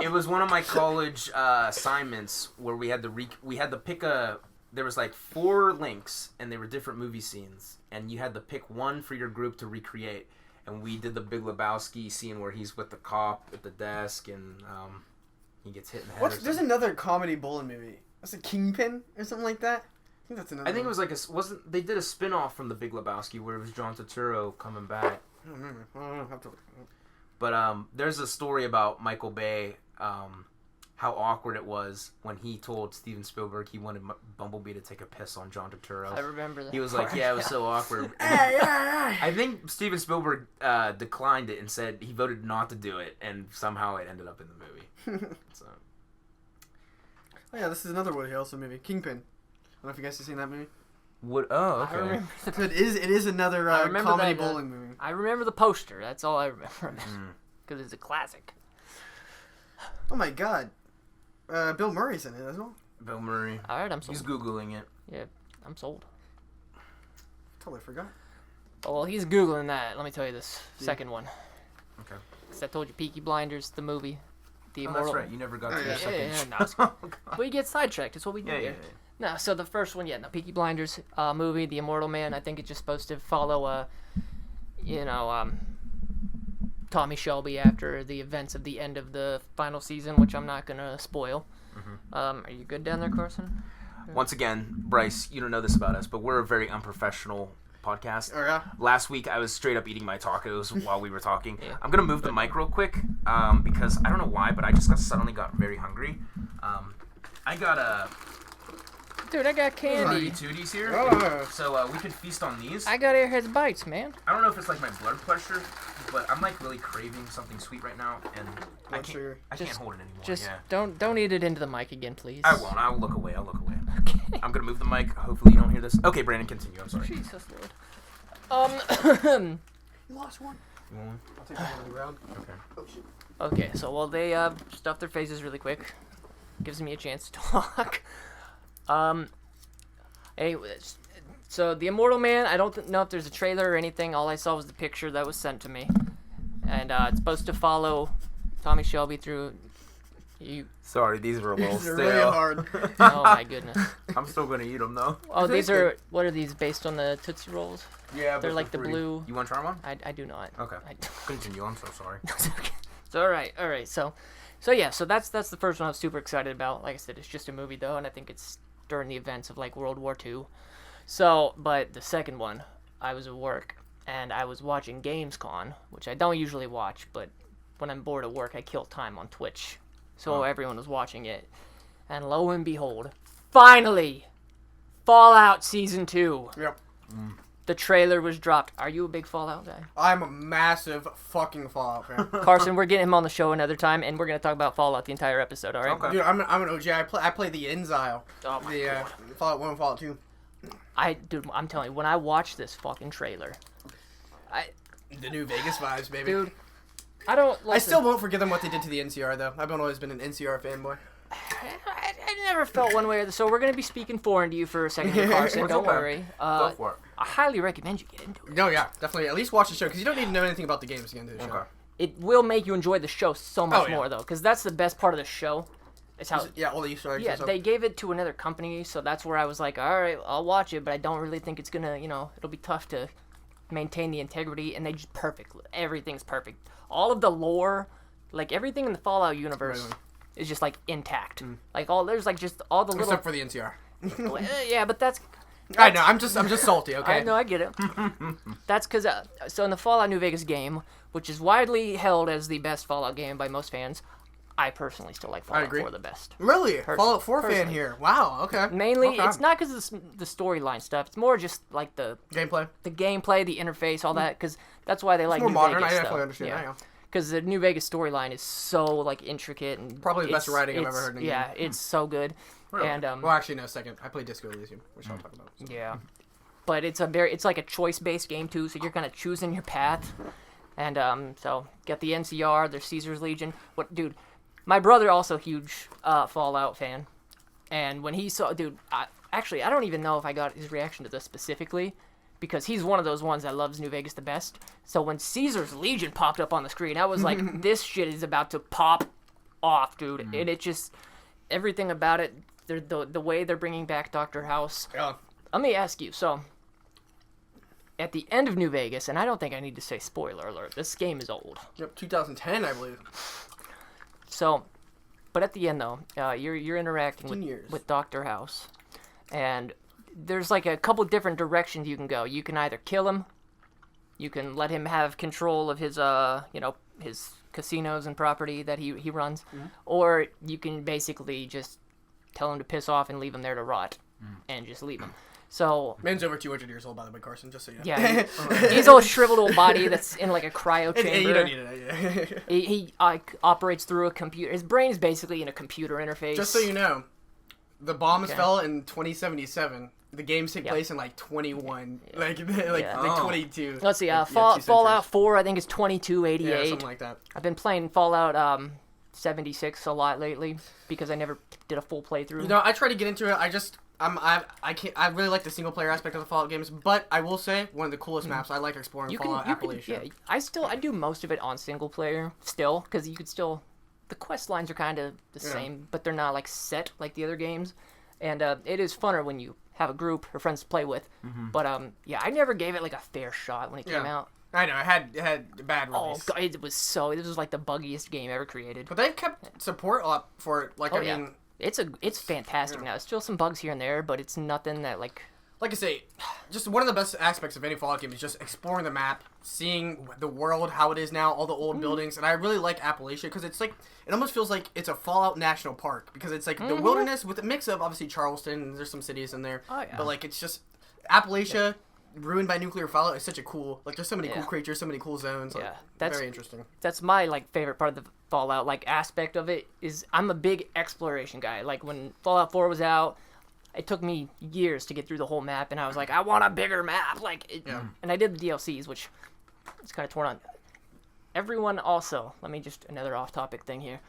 It was one of my college assignments where we had to pick a. There was like 4 links, and they were different movie scenes, and you had to pick one for your group to recreate. And we did the Big Lebowski scene where he's with the cop at the desk, and he gets hit in the head. There's another comedy bowling movie. Was it Kingpin or something like that? I think that's another. I think it was like they did a spin-off from the Big Lebowski where it was John Turturro coming back. I don't remember. I don't know. Have to. But there's a story about Michael Bay, how awkward it was when he told Steven Spielberg he wanted Bumblebee to take a piss on John Turturro. I remember that. He was like, "Yeah, it was so awkward." I think Steven Spielberg declined it and said he voted not to do it, and somehow it ended up in the movie. So. Oh yeah, this is another Woody Harrelson movie, Kingpin. I don't know if you guys have seen that movie. Oh, okay. I remember It is another comedy bowling movie. I remember the poster. That's all I remember. Because it's a classic. Oh my God. Bill Murray's in it as well. Bill Murray. All right, I'm sold. He's Googling it. Yeah, I'm sold. Totally forgot. Oh, well, he's Googling that. Let me tell you this second one. Okay. Because I told you Peaky Blinders, the movie. The Oh, Immortal. that's right. You never got to the Yeah, second. no, it's we get sidetracked. That's what we do Yeah. here. No, so the first one, the Peaky Blinders movie, The Immortal Man, I think it's just supposed to follow, Tommy Shelby after the events of the end of the final season, which I'm not going to spoil. Are you good down there, Carson? Once again, Bryce, you don't know this about us, but we're a very unprofessional podcast. Oh, yeah? Last week, I was straight up eating my tacos while we were talking. Yeah. I'm going to move the mic real quick because I don't know why, but I just suddenly got very hungry. I got a... Dude, I got candy. Tooties here, Oh. so we could feast on these. I got Airheads Bites, man. I don't know if it's like my blood pressure, but I'm like really craving something sweet right now, and I can't hold it anymore. Just don't eat it into the mic again, please. I won't. I'll look away. Okay. I'm gonna move the mic. Hopefully you don't hear this. Okay, Brandon, continue. I'm sorry. Jesus Lord. You lost one. You want one? I'll take one on the ground. Okay. Oh, shit. Okay, so while they stuff their faces really quick, gives me a chance to talk. Anyways, so The Immortal Man, I don't know if there's a trailer or anything. All I saw was the picture that was sent to me. And it's supposed to follow Tommy Shelby through... Sorry, these were a little These are stale. really hard. Oh my goodness. I'm still gonna eat them though. Oh, these are... What are these, based on the Tootsie Rolls? Yeah, They're like the blue... You want to try one? I do not. Okay. Continue. I'm so sorry. It's alright. So that's the first one I was super excited about. Like I said, it's just a movie though, and I think it's during the events of like World War II. So, but the second one, I was at work and I was watching Gamescom, which I don't usually watch, but when I'm bored at work, I kill time on Twitch. So everyone was watching it, and lo and behold, finally, Fallout Season 2. Yep. the trailer was dropped. Are you a big Fallout guy? I'm a massive fucking Fallout fan. Carson, we're getting him on the show another time, and we're gonna talk about Fallout the entire episode. All right? Okay. Dude, I'm an OG. I play the Inzile. Oh my the God. Fallout 1 and Fallout 2. Dude, I'm telling you, when I watched this fucking trailer, The New Vegas vibes, baby. dude, I don't. Listen, I still won't forgive them what they did to the NCR, though. I've always been an NCR fanboy. I never felt one way or the so. We're gonna be speaking foreign to you for a second, here, Carson. Don't Okay. worry. Go for it. I highly recommend you get into it. No, yeah, definitely. At least watch the show, because you don't need to know anything about the games to get into the show. Okay. It will make you enjoy the show so much Oh, yeah. more, though, because that's the best part of the show. It's how. Yeah, all the Easter eggs Yeah, and stuff. they gave it to another company, so that's where I was like, all right, I'll watch it, but I don't really think it's gonna, it'll be tough to maintain the integrity, and they just perfect. Everything's perfect. All of the lore, like everything in the Fallout universe, Really? is just like intact. Like there's like just all the little. Except for the NCR. Yeah, but that's. I know, I'm just salty, okay? I know, I get it. That's because, so in the Fallout New Vegas game, which is widely held as the best Fallout game by most fans, I personally still like Fallout agree. 4 the best. Really? Fallout 4 fan personally. here. Wow, okay. Mainly, Okay. it's not because of the storyline stuff. It's more just like the Gameplay. gameplay, the interface, all that. Because that's why they like More New modern, Vegas I stuff. definitely understand that, yeah. Because the New Vegas storyline is so like intricate and Probably the best it's- writing I've ever it's- heard in a Yeah, game. it's so good. Really? And Well, actually, no, second. I played Disco Elysium, which I'll talk about. So. yeah, but it's like a choice-based game too, so you're kind of choosing your path. And so got the NCR, there's Caesar's Legion. Dude, my brother also huge Fallout fan, and when he saw, dude, I don't even know if I got his reaction to this specifically, because he's one of those ones that loves New Vegas the best. So when Caesar's Legion popped up on the screen, I was like, this shit is about to pop off, dude. And it just, everything about it, the way they're bringing back Dr. House. Yeah. Let me ask you, so at the end of New Vegas, and I don't think I need to say spoiler alert, this game is old. Yep, 2010, I believe. So, but at the end though, you're interacting 15 years. with Dr. House, and there's like a couple different directions you can go. You can either kill him, you can let him have control of his his casinos and property that he runs, or you can basically just tell him to piss off and leave him there to rot, and just leave him. So Man's over 200 years old, by the way, Carson, just so you know. yeah, he's a shriveled old body that's in like a cryo chamber. You don't need it. He operates through a computer. His brain is basically in a computer interface. Just so you know, the bombs Okay. fell in 2077. The games take Yep. place in like 21, like Yeah. 22. Let's see. Yeah, Fallout 2 centuries. 4, I think, is 2288. Yeah, something like that. I've been playing Fallout 76 a lot lately because I never did a full playthrough. You know, I try to get into it. I can't. I really like the single player aspect of the Fallout games, but I will say one of the coolest maps. I like exploring Fallout Appalachia. Yeah. I do most of it on single player still because you could still. The quest lines are kind of the same, but they're not like set like the other games, and it is funner when you have a group or friends to play with. But yeah, I never gave it like a fair shot when it came out. I know, it had bad Oh release. god, it was like the buggiest game ever created. But they've kept support up for it. Like, Oh, I yeah. mean, It's fantastic now. Still some bugs here and there, but it's nothing that like. like I say, just one of the best aspects of any Fallout game is just exploring the map, seeing the world, how it is now, all the old buildings. And I really like Appalachia because it's like, it almost feels like it's a Fallout National Park because it's like the wilderness with a mix of obviously Charleston, and there's some cities in there. Oh, yeah. But like, it's just Appalachia. Ruined by nuclear fallout is such a cool, like, there's so many cool Yeah. creatures, so many cool zones. Like, Yeah, that's- very interesting. That's my like favorite part of the Fallout like aspect of it is I'm a big exploration guy. Like when Fallout 4 was out, it took me years to get through the whole map, and I was like, I want a bigger map. And I did the DLCs, which it's kind of torn on. Everyone also, let me just another off-topic thing here.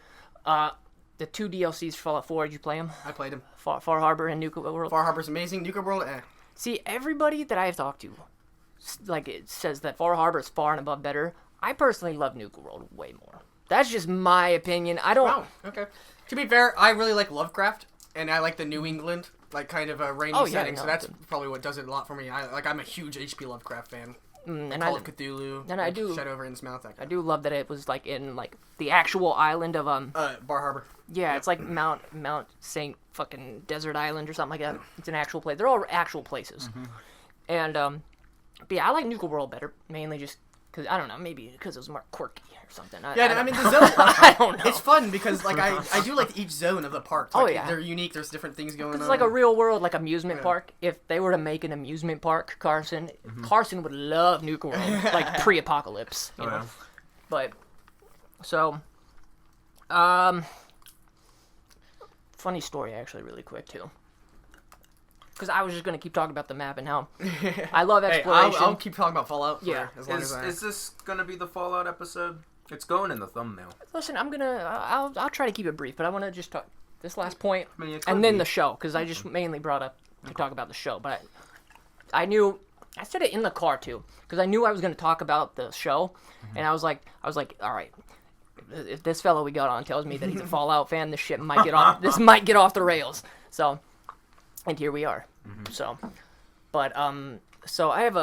The 2 DLCs for Fallout 4, did you play them? I played him. Far Harbor and Nuka World. Far Harbor's amazing. Nuka World, See, everybody that I've talked to, like, it says that Far Harbor is far and above better. I personally love Nuka World way more. That's just my opinion. I don't. Wow, okay. To be fair, I really like Lovecraft, and I like the New England, like, kind of a rainy setting, so that's probably what does it a lot for me. I'm a huge H.P. Lovecraft fan. And Call of Cthulhu, and I do- Shadow over Innsmouth, that I kind do love that it was like in like the actual island of Bar Harbor. yeah, it's like Mount Saint fucking Desert Island or something like that. It's an actual place. They're all actual places. And but yeah, I like Nuka World better, mainly just Because, I don't know, maybe because it was more quirky or something. The zone... I don't know. It's fun because, like, I do like each zone of the park. Like, yeah. They're unique. There's different things going on. It's like a real world, like, amusement park. If they were to make an amusement park, Carson would love Nuke World, like, pre-apocalypse, you know? Yeah. But, so, funny story, actually, really quick, too. Because I was just going to keep talking about the map and how I love exploration. I'll keep talking about Fallout for as long as I... Is this going to be the Fallout episode? It's going in the thumbnail. Listen, I'll try to keep it brief, but I want to just talk this last point, I mean, it could and then be. the show, because I just mainly brought up to talk about the show. But I said it in the car, too, because I knew I was going to talk about the show, and I was like, all right, if this fellow we got on tells me that he's a Fallout fan, this might get off the rails. So... And here we are. So, but, so I have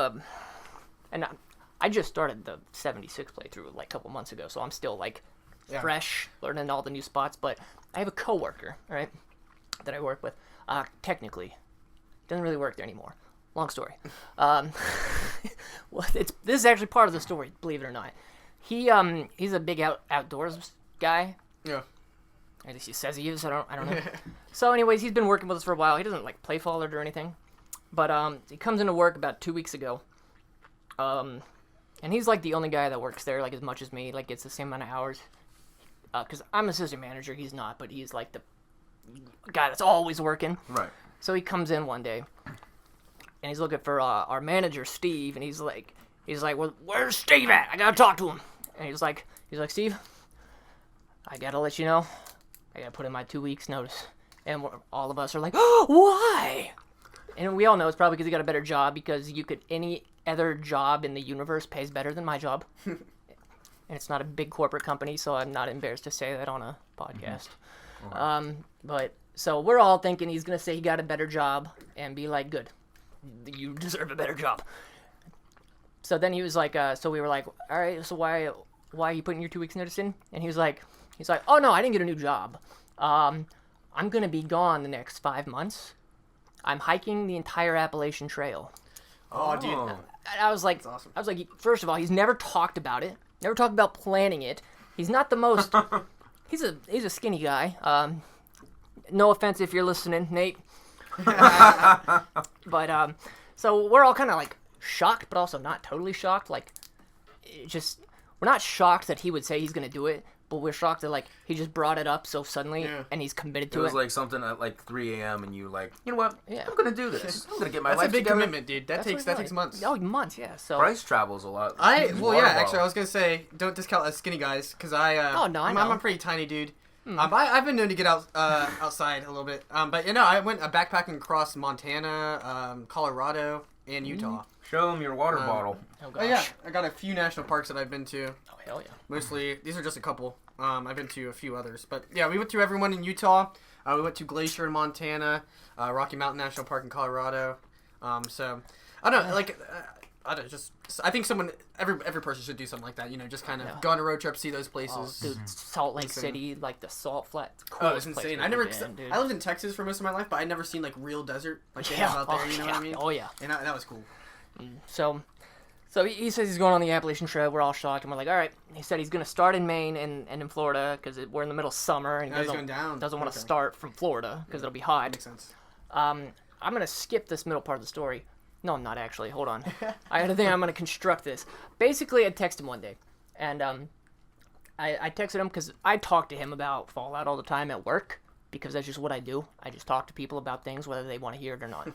I just started the 76 playthrough like a couple months ago, so I'm still like fresh, learning all the new spots, but I have a coworker, right, that I work with. Technically, doesn't really work there anymore. Long story. Well, this is actually part of the story, believe it or not. He's a big outdoors guy. Yeah. At least he says he is. I don't know. So, anyways, he's been working with us for a while. He doesn't like play Fallout or anything, but he comes into work about 2 weeks ago. And he's like the only guy that works there like as much as me. Like gets the same amount of hours. Because I'm assistant manager, he's not, but he's like the guy that's always working. Right. So he comes in one day, and he's looking for our manager Steve, and he's like, well, where's Steve at? I gotta talk to him. And he's like, Steve, I gotta let you know. I gotta put in my 2 weeks notice. And all of us are like, oh, why? And we all know it's probably because he got a better job, because any other job in the universe pays better than my job. And it's not a big corporate company, so I'm not embarrassed to say that on a podcast. But, so we're all thinking he's gonna say he got a better job and be like, good, you deserve a better job. So then he was like, so we were like, all right, so why are you putting your 2 weeks notice in? And he was like, oh no, I didn't get a new job. I'm gonna be gone the next 5 months. I'm hiking the entire Appalachian Trail. Oh, dude. And I was like, That's awesome. I was like, first of all, he's never talked about it. Never talked about planning it. He's not the most. he's a skinny guy. No offense if you're listening, Nate. But so we're all kind of like shocked, but also not totally shocked. Like, we're not shocked that he would say he's gonna do it. But we're shocked that, like, he just brought it up so suddenly, and he's committed to it. It was like something at, like, 3 a.m., and you, like, you know what? Yeah. I'm going to do this. I'm going to get my That's life a big together. commitment, dude. That takes months. Oh, months, yeah. So Bryce travels a lot. Actually, I was going to say, don't discount us skinny guys, because Oh, no, I know. I'm a pretty tiny dude. I've been known to get outside a little bit. But, I went backpacking across Montana, Colorado, and Utah. Show him your water bottle. Oh, gosh. Oh, yeah. I got a few national parks that I've been to. Oh, hell yeah. Mostly, these are just a couple. I've been to a few others. But, yeah, we went to everyone in Utah. We went to Glacier in Montana, Rocky Mountain National Park in Colorado. So, I don't know, like, I think every person should do something like that, just kind of go on a road trip, see those places. Oh, dude, Salt Lake City, like the Salt Flat. Oh, it's insane. I lived in Texas for most of my life, but I'd never seen, like, real desert like they have out there, you know what I mean? Oh, yeah. And that was cool. So he says he's going on the Appalachian Trail. We're all shocked, and we're like, all right. He said he's going to start in Maine and in Florida because we're in the middle of summer, and he's going down. Doesn't want to start from Florida because it'll be hot. Makes sense. I'm going to skip this middle part of the story. No, I'm not actually. Hold on. I got to think I'm going to construct this. Basically, I texted him one day, and I texted him because I talk to him about Fallout all the time at work because that's just what I do. I just talk to people about things whether they want to hear it or not.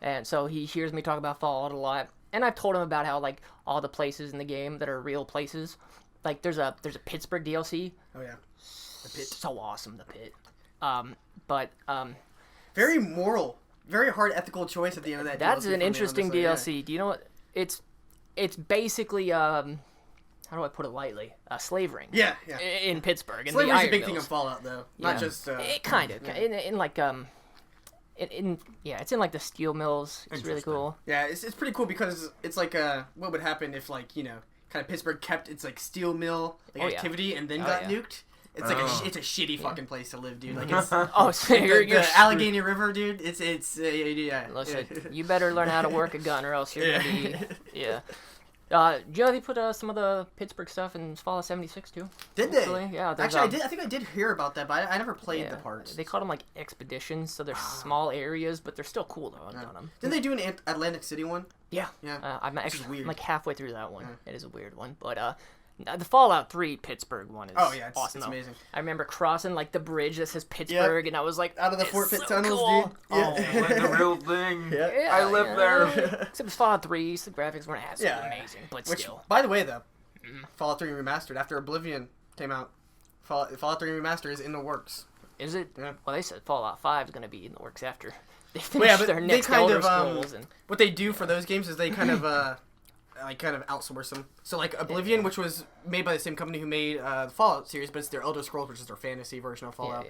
And so he hears me talk about Fallout a lot. And I've told him about how, like, all the places in the game that are real places. Like, there's a Pittsburgh DLC. Oh, yeah. The Pit. So awesome, the Pit. Very moral. Very hard ethical choice at the end of that That's DLC an interesting DLC. Yeah. Do you know what? It's basically, how do I put it lightly? A slave ring. Yeah. In Pittsburgh. Slavery's a big thing in Fallout, though. Not just... it kind of. In like, it's in like the steel mills. It's really cool. Yeah, it's pretty cool because it's like what would happen if like kind of Pittsburgh kept its like steel mill activity and then got nuked. It's like it's a shitty fucking place to live, dude. Like it's so you're the Allegheny River, dude. It's yeah. Listen, you better learn how to work a gun or else you're gonna be Do you know they put some of the Pittsburgh stuff in Fallout 76 too? Did they? Actually, yeah. Actually, I think I did hear about that, but I never played the parts. They called them like expeditions, so they're small areas, but they're still cool though. I've done them. Didn't they do an Atlantic City one? Yeah. Yeah. I'm actually weird. like halfway through that one. It is a weird one, but the Fallout 3 Pittsburgh one is awesome. It's amazing. I remember crossing like the bridge that says Pittsburgh, and I was like, out of the Fort Pitt so tunnels, cool. dude. Oh, like the real thing. Yeah. I live there. Except it's Fallout 3, so the graphics weren't as amazing, but Which, still. by the way, though, Fallout 3 Remastered, after Oblivion came out, Fallout 3 Remastered is in the works. Is it? Yeah. Well, they said Fallout 5 is going to be in the works after they Well, finish but their they next kind Elder of, Scrolls. And what they do for those games is they kind of outsource them. So like Oblivion, which was made by the same company who made the Fallout series, but it's their Elder Scrolls, which is their fantasy version of Fallout.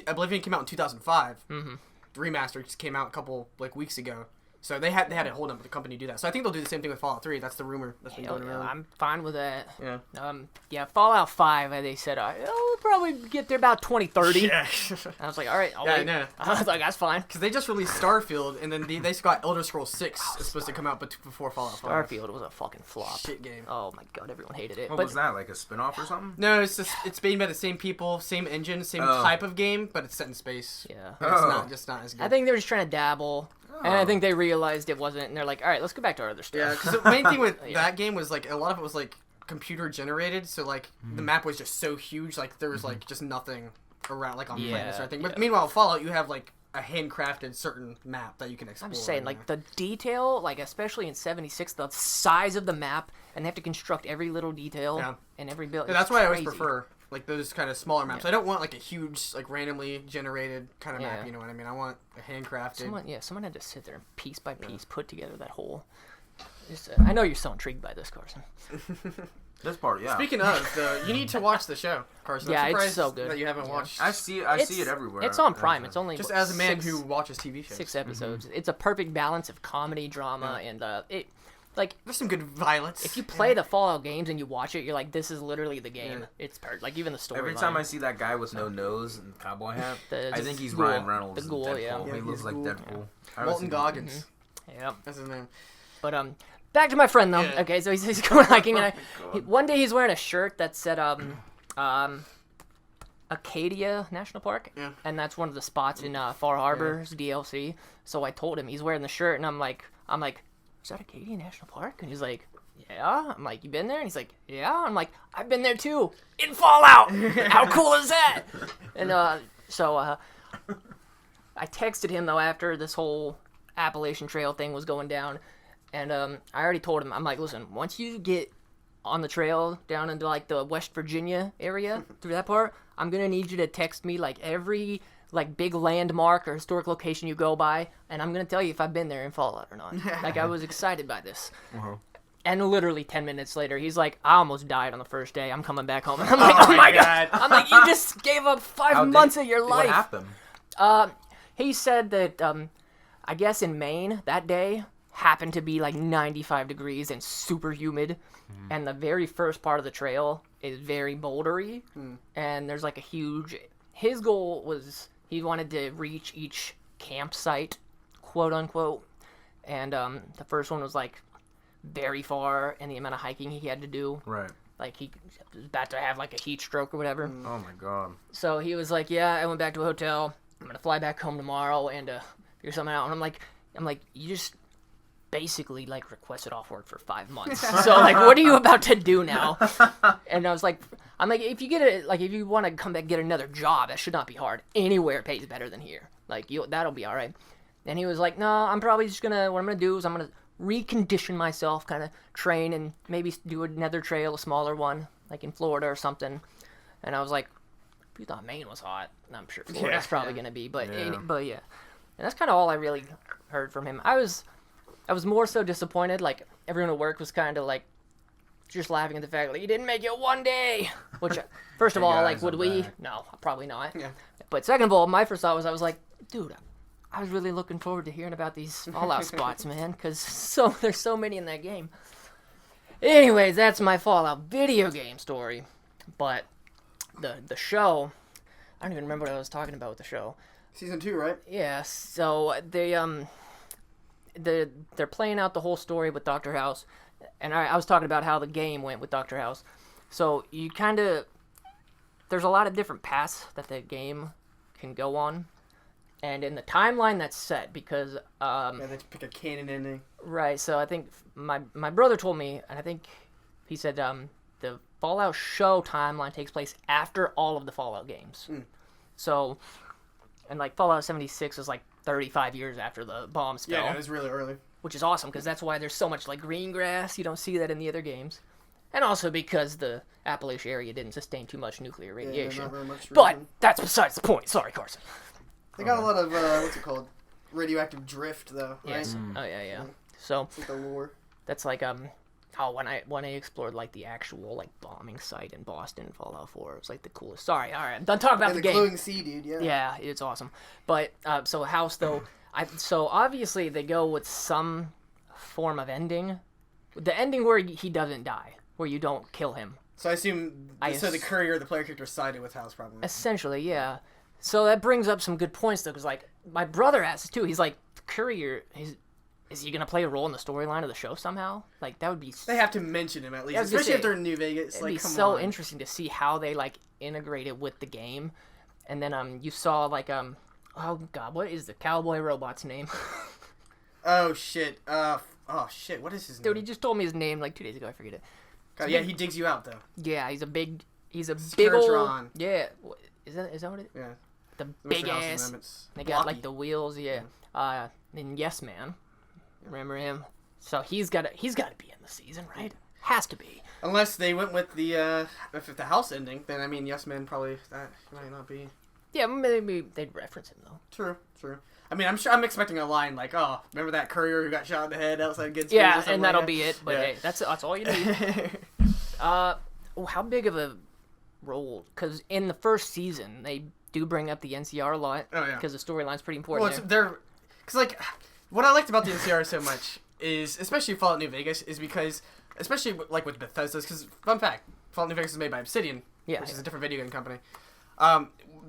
Oblivion came out in 2005. Mm-hmm. The remaster just came out a couple weeks ago. So they had to hold up with the company to do that. So I think they'll do the same thing with Fallout 3. That's the rumor that's been going around. I'm fine with that. Yeah. Fallout 5, they said, we'll probably get there about 2030. Yeah. I was like, all right, I'll wait. No. I was like, that's fine. Because they just released Starfield, and then they got Elder Scrolls 6 is supposed to come out before Fallout 5. Starfield was a fucking flop. Shit game. Oh my god, everyone hated it. What was that, like a spin-off or something? No, it's made by the same people, same engine, same type of game, but it's set in space. Yeah. But it's not as good. I think they were just trying to dabble, and I think they realized it wasn't, and they're like, all right, let's go back to our other stuff. Yeah, because the main thing with that game was a lot of it was computer generated, so the map was just so huge, there was just nothing around on planets or anything. But meanwhile, Fallout, you have a handcrafted certain map that you can explore. I'm just saying, the detail, especially in 76, the size of the map, and they have to construct every little detail and every build. Yeah, that's why I always prefer those kind of smaller maps. I don't want a huge randomly generated kind of map. You know what I mean? I want a handcrafted. Someone had to sit there and piece by piece put together that whole. I know you're so intrigued by this, Carson. This part, yeah. Speaking of, you need to watch the show, Carson. Yeah, I'm it's so good. that you haven't watched. I see it everywhere. It's on Prime. It's only just as a man who watches TV shows. 6 episodes. It's a perfect balance of comedy, drama, and there's some good violence. If you play the Fallout games and you watch it, you're like, this is literally the game. Yeah. It's even the story. Every time I see that guy with no nose and cowboy hat, I think he's Ryan Reynolds. The Ghoul, Deadpool. He looks like Deadpool. Yeah. Walton Goggins. Yep. That's his name. But back to my friend though. Yeah. Okay, so he's going hiking, and one day he's wearing a shirt that said Acadia National Park, and that's one of the spots in Far Harbor's DLC. So I told him he's wearing the shirt, and I'm like, is that Acadia National Park? And he's like, yeah. I'm like, you been there? And he's like, yeah. I'm like, I've been there too, in Fallout. How cool is that? And so I texted him though after this whole Appalachian Trail thing was going down, and I already told him, I'm like, listen, once you get on the trail down into the West Virginia area through that part, I'm gonna need you to text me every big landmark or historic location you go by, and I'm gonna tell you if I've been there in Fallout or not. I was excited by this. And literally 10 minutes later, he's like, I almost died on the first day. I'm coming back home. And I'm like, oh my god. I'm like, you just gave up 5 months of your life. What happened? He said that I guess in Maine that day happened to be 95 degrees and super humid, and the very first part of the trail is very bouldery, and there's a huge. His goal was he wanted to reach each campsite, quote unquote, and the first one was very far, and the amount of hiking he had to do. Right. He was about to have a heat stroke or whatever. Oh my god. So he was like, yeah, I went back to a hotel. I'm gonna fly back home tomorrow and figure something out. And I'm like, you just basically requested off work for 5 months. So what are you about to do now? And I was like, if you get if you want to come back and get another job, that should not be hard. Anywhere pays better than here. That'll be all right. And he was like, no, I'm probably just what I'm gonna do is I'm gonna recondition myself, kind of train and maybe do another trail, a smaller one, in Florida or something. And I was like, you thought Maine was hot, and I'm sure Florida's probably gonna be, but yeah. And that's kind of all I really heard from him. I was more so disappointed. Everyone at work was kind of just laughing at the fact you didn't make it one day. Which, first of all, would we? No, probably not. Yeah. But second of all, my first thought was, I was like, dude, I was really looking forward to hearing about these Fallout spots, man, because there's so many in that game. Anyways, that's my Fallout video game story. But the show, I don't even remember what I was talking about with the show. Season 2, right? Yeah. So they they're playing out the whole story with Dr. House, and I was talking about how the game went with Dr. House. So you kind of there's a lot of different paths that the game can go on, and in the timeline that's set because they pick a canon ending. Right. So I think my brother told me, and I think he said the Fallout show timeline takes place after all of the Fallout games. So, and like Fallout 76 is like 35 years after the bombs fell. Yeah, it was really early. Which is awesome because that's why there's so much like green grass. You don't see that in the other games. And also because the Appalachia area didn't sustain too much nuclear radiation. Yeah, not very much but that's besides the point. Sorry, Karsen. They got a lot of, what's it called? Radioactive drift, though, right? Yes. Oh, yeah. So, it's like the lore. That's like, when I explored, like, the actual, like, bombing site in Boston in Fallout 4, it was, like, the coolest. Sorry, alright, I'm done talking about the game. The glowing sea, dude, yeah. Yeah, it's awesome. But, so House, though, so obviously they go with some form of ending. The ending where he doesn't die, where you don't kill him. So I assume, the courier, the player character, sided with House, probably. Essentially, yeah. So that brings up some good points, though, because, like, my brother asked, too. He's like, the courier, is he going to play a role in the storyline of the show somehow? Like, that would be... They have to mention him, at least. Especially if they're in New Vegas. It'd be so interesting to see how they, like, integrate it with the game. And then, you saw, like, oh, God, what is the cowboy robot's name? Oh, shit. What is his name? Dude, he just told me his name, like, 2 days ago. I forget it. God, yeah, he digs you out, though. Yeah, he's a big old... Yeah. Is that what it is? Yeah. The big ass. They got like the wheels, yeah. And Yes Man, remember him? So he's got to be in the season, right? Has to be. Unless they went with the if the House ending, then I mean Yes Man probably that might not be. Yeah, maybe they'd reference him though. True. I mean, I'm expecting a line like, "Oh, remember that courier who got shot in the head outside Goodspeed?" Yeah, and that'll be it. But hey, that's all you need. How big of a role? Because in the first season they do bring up the NCR a lot. Oh yeah. Because the storyline's pretty important. Well, because like what I liked about the NCR so much is, especially Fallout New Vegas, is because especially like with Bethesda's. Because fun fact, Fallout New Vegas is made by Obsidian, which is a different video game company.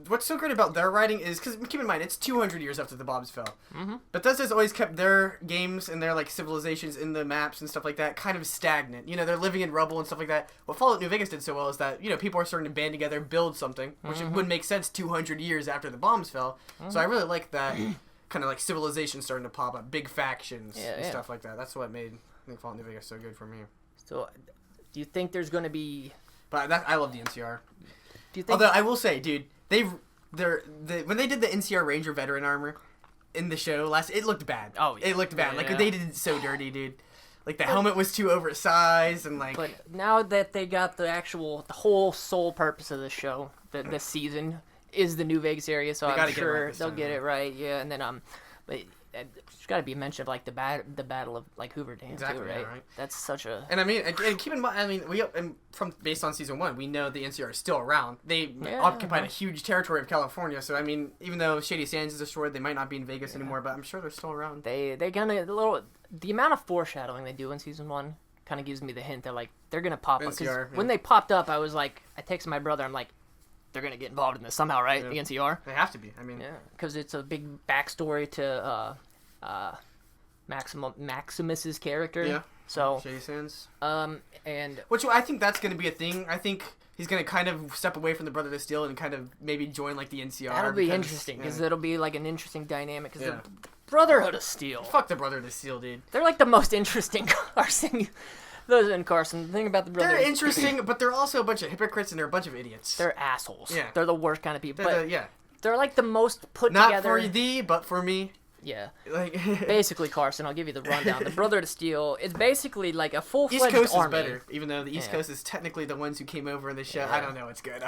What's so great about their writing is, because keep in mind, it's 200 years after the bombs fell. Mm-hmm. Bethesda's always kept their games and their like civilizations in the maps and stuff like that kind of stagnant. You know, they're living in rubble and stuff like that. What Fallout New Vegas did so well is that, you know, people are starting to band together, build something, which would make sense 200 years after the bombs fell. So I really like that kind of like civilization starting to pop up, big factions and stuff like that. That's what made Fallout New Vegas so good for me. So, do you think there's going to be... But I love the NCR. Do you think... Although I will say, dude, when they did the NCR Ranger veteran armor in the show it looked bad. Oh, yeah. It looked bad. Like they did it so dirty, dude. Like the helmet was too oversized and like. But now that they got the whole sole purpose of the show, this season is the New Vegas area, so I'm sure they'll get it right. Yeah, and then but it's got to be mentioned of like the battle of like Hoover Dam too, right? Yeah, right? That's such a. And I mean, and keep in mind, I mean, based on season 1, we know the NCR is still around. They occupied a huge territory of California, so I mean, even though Shady Sands is destroyed, they might not be in Vegas anymore, but I'm sure they're still around. They kind of the amount of foreshadowing they do in season 1 kind of gives me the hint that like they're gonna pop up. Because when they popped up, I was like, I texted my brother, I'm like, they're gonna get involved in this somehow, right? The NCR. They have to be. I mean, because it's a big backstory to Maximus's character. Yeah. So Shady Sands. And which I think that's gonna be a thing. I think he's gonna kind of step away from the Brother to Steel and kind of maybe join like the NCR. That'll be interesting because it'll be like an interesting dynamic. Because the Brotherhood of Steel. Fuck the Brotherhood of Steel, dude. They're like the most interesting Karsen. Those in Karsen. The thing about the Brotherhood. They're interesting, but they're also a bunch of hypocrites and they're a bunch of idiots. They're assholes. Yeah. They're the worst kind of people. They're They're like the most put Not together. Not for thee, but for me. Yeah. Like basically, Karsen, I'll give you the rundown. The Brotherhood of Steel is basically like a full-fledged army. East Coast army. is better, even though the East Coast is technically the ones who came over in the show. I don't know, it's good.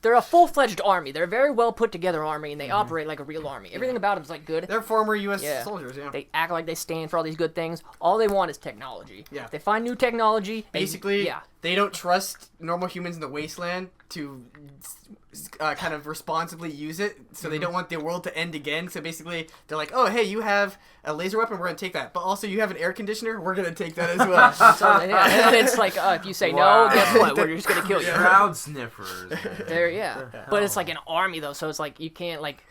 they're a full-fledged army. They're a very well put together army, and they operate like a real army. Everything about them is like good. They're former U.S. soldiers, They act like they stand for all these good things. All they want is technology. Yeah. They find new technology. Basically, they don't trust normal humans in the wasteland to kind of responsibly use it, so they don't want the world to end again. So basically, they're like, "Oh, hey, you have a laser weapon, we're gonna take that. But also, you have an air conditioner, we're gonna take that as well." And it's like, if you say no, guess what? We're just gonna kill you. Crowd sniffers. But it's like an army though, so it's like you can't like.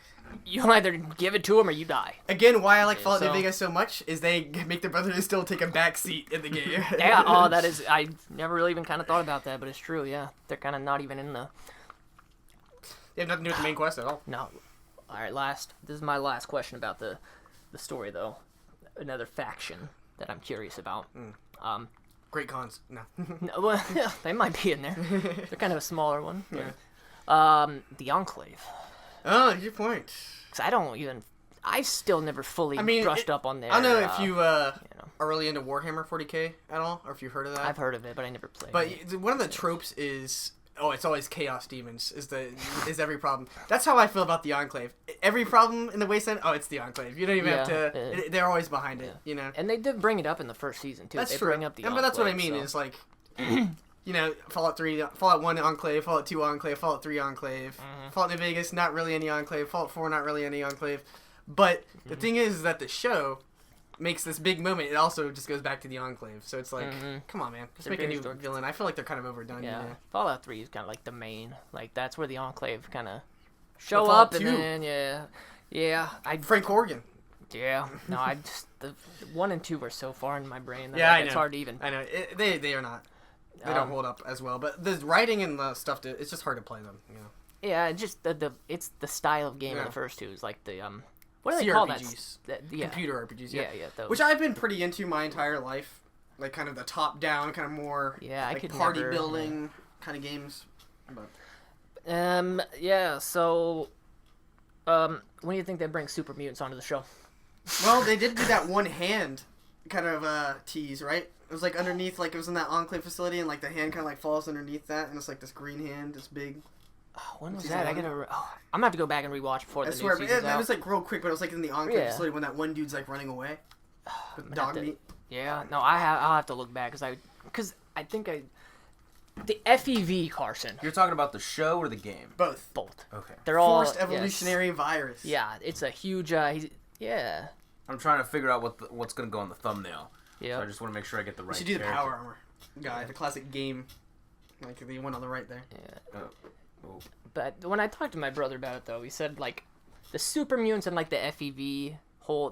you'll either give it to them or you die. Again, why I like Fallout New so- Vegas so much is they make their brother still take a back seat in the game. Yeah, oh, that is, I never really even kind of thought about that, but it's true, yeah. They're kind of not even in the, They have nothing to do with the main quest at all. no. Alright, this is my last question about the story, though. Another faction that I'm curious about. Great cons. No. No, well, they might be in there. They're kind of a smaller one. Yeah. The Enclave. Oh, good point. Because I still never fully brushed up on their... I don't know if you know. are really into Warhammer 40k at all, or if you've heard of that. I've heard of it, but I never played But it. one of the tropes is... Oh, it's always Chaos Demons is every problem. That's how I feel about the Enclave. Every problem in the Wasteland, oh, it's the Enclave. You don't even have to... They're always behind it, you know? And they did bring it up in the first season, too. That's they true. bring up the But that's what I Enclave, mean, so. is like... You know, Fallout 3, Fallout 1 Enclave, Fallout 2 Enclave, Fallout 3 Enclave, Fallout New Vegas, not really any Enclave, Fallout 4, not really any Enclave. But the thing is that the show makes this big moment. It also just goes back to the Enclave. So it's like, come on, man. Let's They're make a very new historic. villain. I feel like they're kind of overdone. Yeah. You know? Fallout 3 is kind of like the main. Like, that's where the Enclave kind of show Fallout up, and 2. then, yeah. Frank Horgan. Yeah. No, the 1 and 2 were so far in my brain that Yeah, I it's know. hard to even... I know. They are not. They don't hold up as well. But the writing and the stuff, it's just hard to play them. You know? Yeah, just it's the style of game in Yeah. the first two is like the what do they call that? CRPGs. Yeah. Computer RPGs, Yeah, those. Which I've been pretty into my entire life. Like, kind of the top-down, kind of more Yeah, I like could party never, building kind of games. But yeah, so when do you think they bring super mutants onto the show? well, they did do that one hand kind of tease, right? It was like underneath, like it was in that Enclave facility, and like the hand kind of like falls underneath that, and it's like this green hand, this big. Oh, when was Season that? one? I'm gonna have to go back and rewatch before I the swear, new but season's it out. was like real quick, but it was like in the Enclave Yeah. facility when that one dude's like running away with gonna dog have to- meat. Yeah, no, I'll have to look back because I think the FEV Carson, You're talking about the show or the game? Both. both. Okay. They're all Forced evolutionary virus. Yeah, it's a huge. Yeah. I'm trying to figure out what's going to go on the thumbnail. Yeah. So I just want to make sure I get the right You should do the character. power armor guy, the classic game, like the one on the right there. Yeah. Oh. But when I talked to my brother about it, though, he said, like, the super mutants and, like, the FEV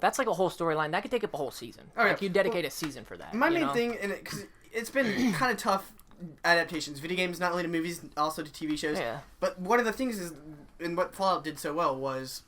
that's, like, a whole storyline. That could take up a whole season. Oh, yeah. Like, you dedicate a season for that. My you main know? thing, because it's been kind of tough adaptations, video games, not only to movies, also to TV shows. Yeah. But one of the things is, and what Fallout did so well was,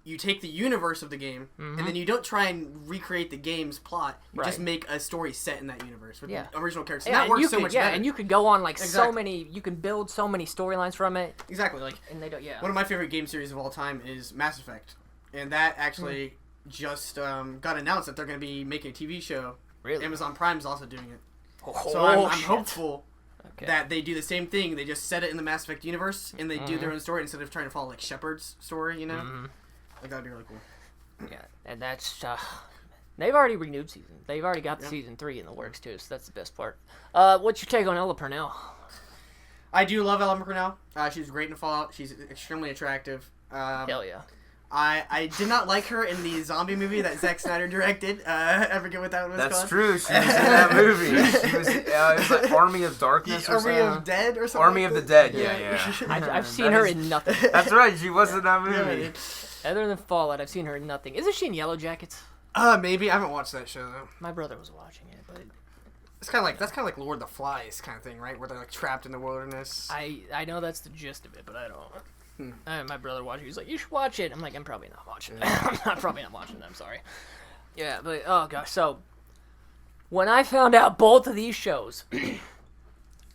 you take the universe of the game, and then you don't try and recreate the game's plot. You just Right. make a story set in that universe with Yeah. the original characters. And Yeah, that and works you so could, much yeah, better. and you could go on, like, so Exactly. many... You can build so many storylines from it, Exactly. Like, and they don't... Yeah. one of my favorite game series of all time is Mass Effect. And that actually just got announced that they're going to be making a TV show. Really? Amazon Prime's also doing it. Oh, So I'm shit. hopeful Okay. that they do the same thing. They just set it in the Mass Effect universe, and they do their own story instead of trying to follow like Shepard's story. You know, like that'd be really cool. Yeah, and that's... they've already renewed season. They've already got the season 3 in the works, too, so that's the best part. What's your take on Ella Purnell? I do love Ellen Purnell. She's great in Fallout. She's extremely attractive. Hell yeah. I did not like her in the zombie movie that Zack Snyder directed. I forget what that was called. That's true. She was in that movie. She was. It was like Army of Darkness or Army something. of Dead or something. Army like of the that. Dead. Yeah. I've seen That her is- in nothing. That's right. She was in that Yeah, movie. dude. Other than Fallout, I've seen her in nothing. Isn't she in Yellow Jackets? Maybe I haven't watched that show though. My brother was watching it, but It's kind of like that's kind of like Lord of the Flies kind of thing, right? Where they're like trapped in the wilderness. I know that's the gist of it, but I don't. My brother watched it. He's like, "You should watch it." I'm like, "I'm probably not watching it. I'm probably not watching it. I'm sorry." Yeah, but oh gosh. So when I found out both of these shows,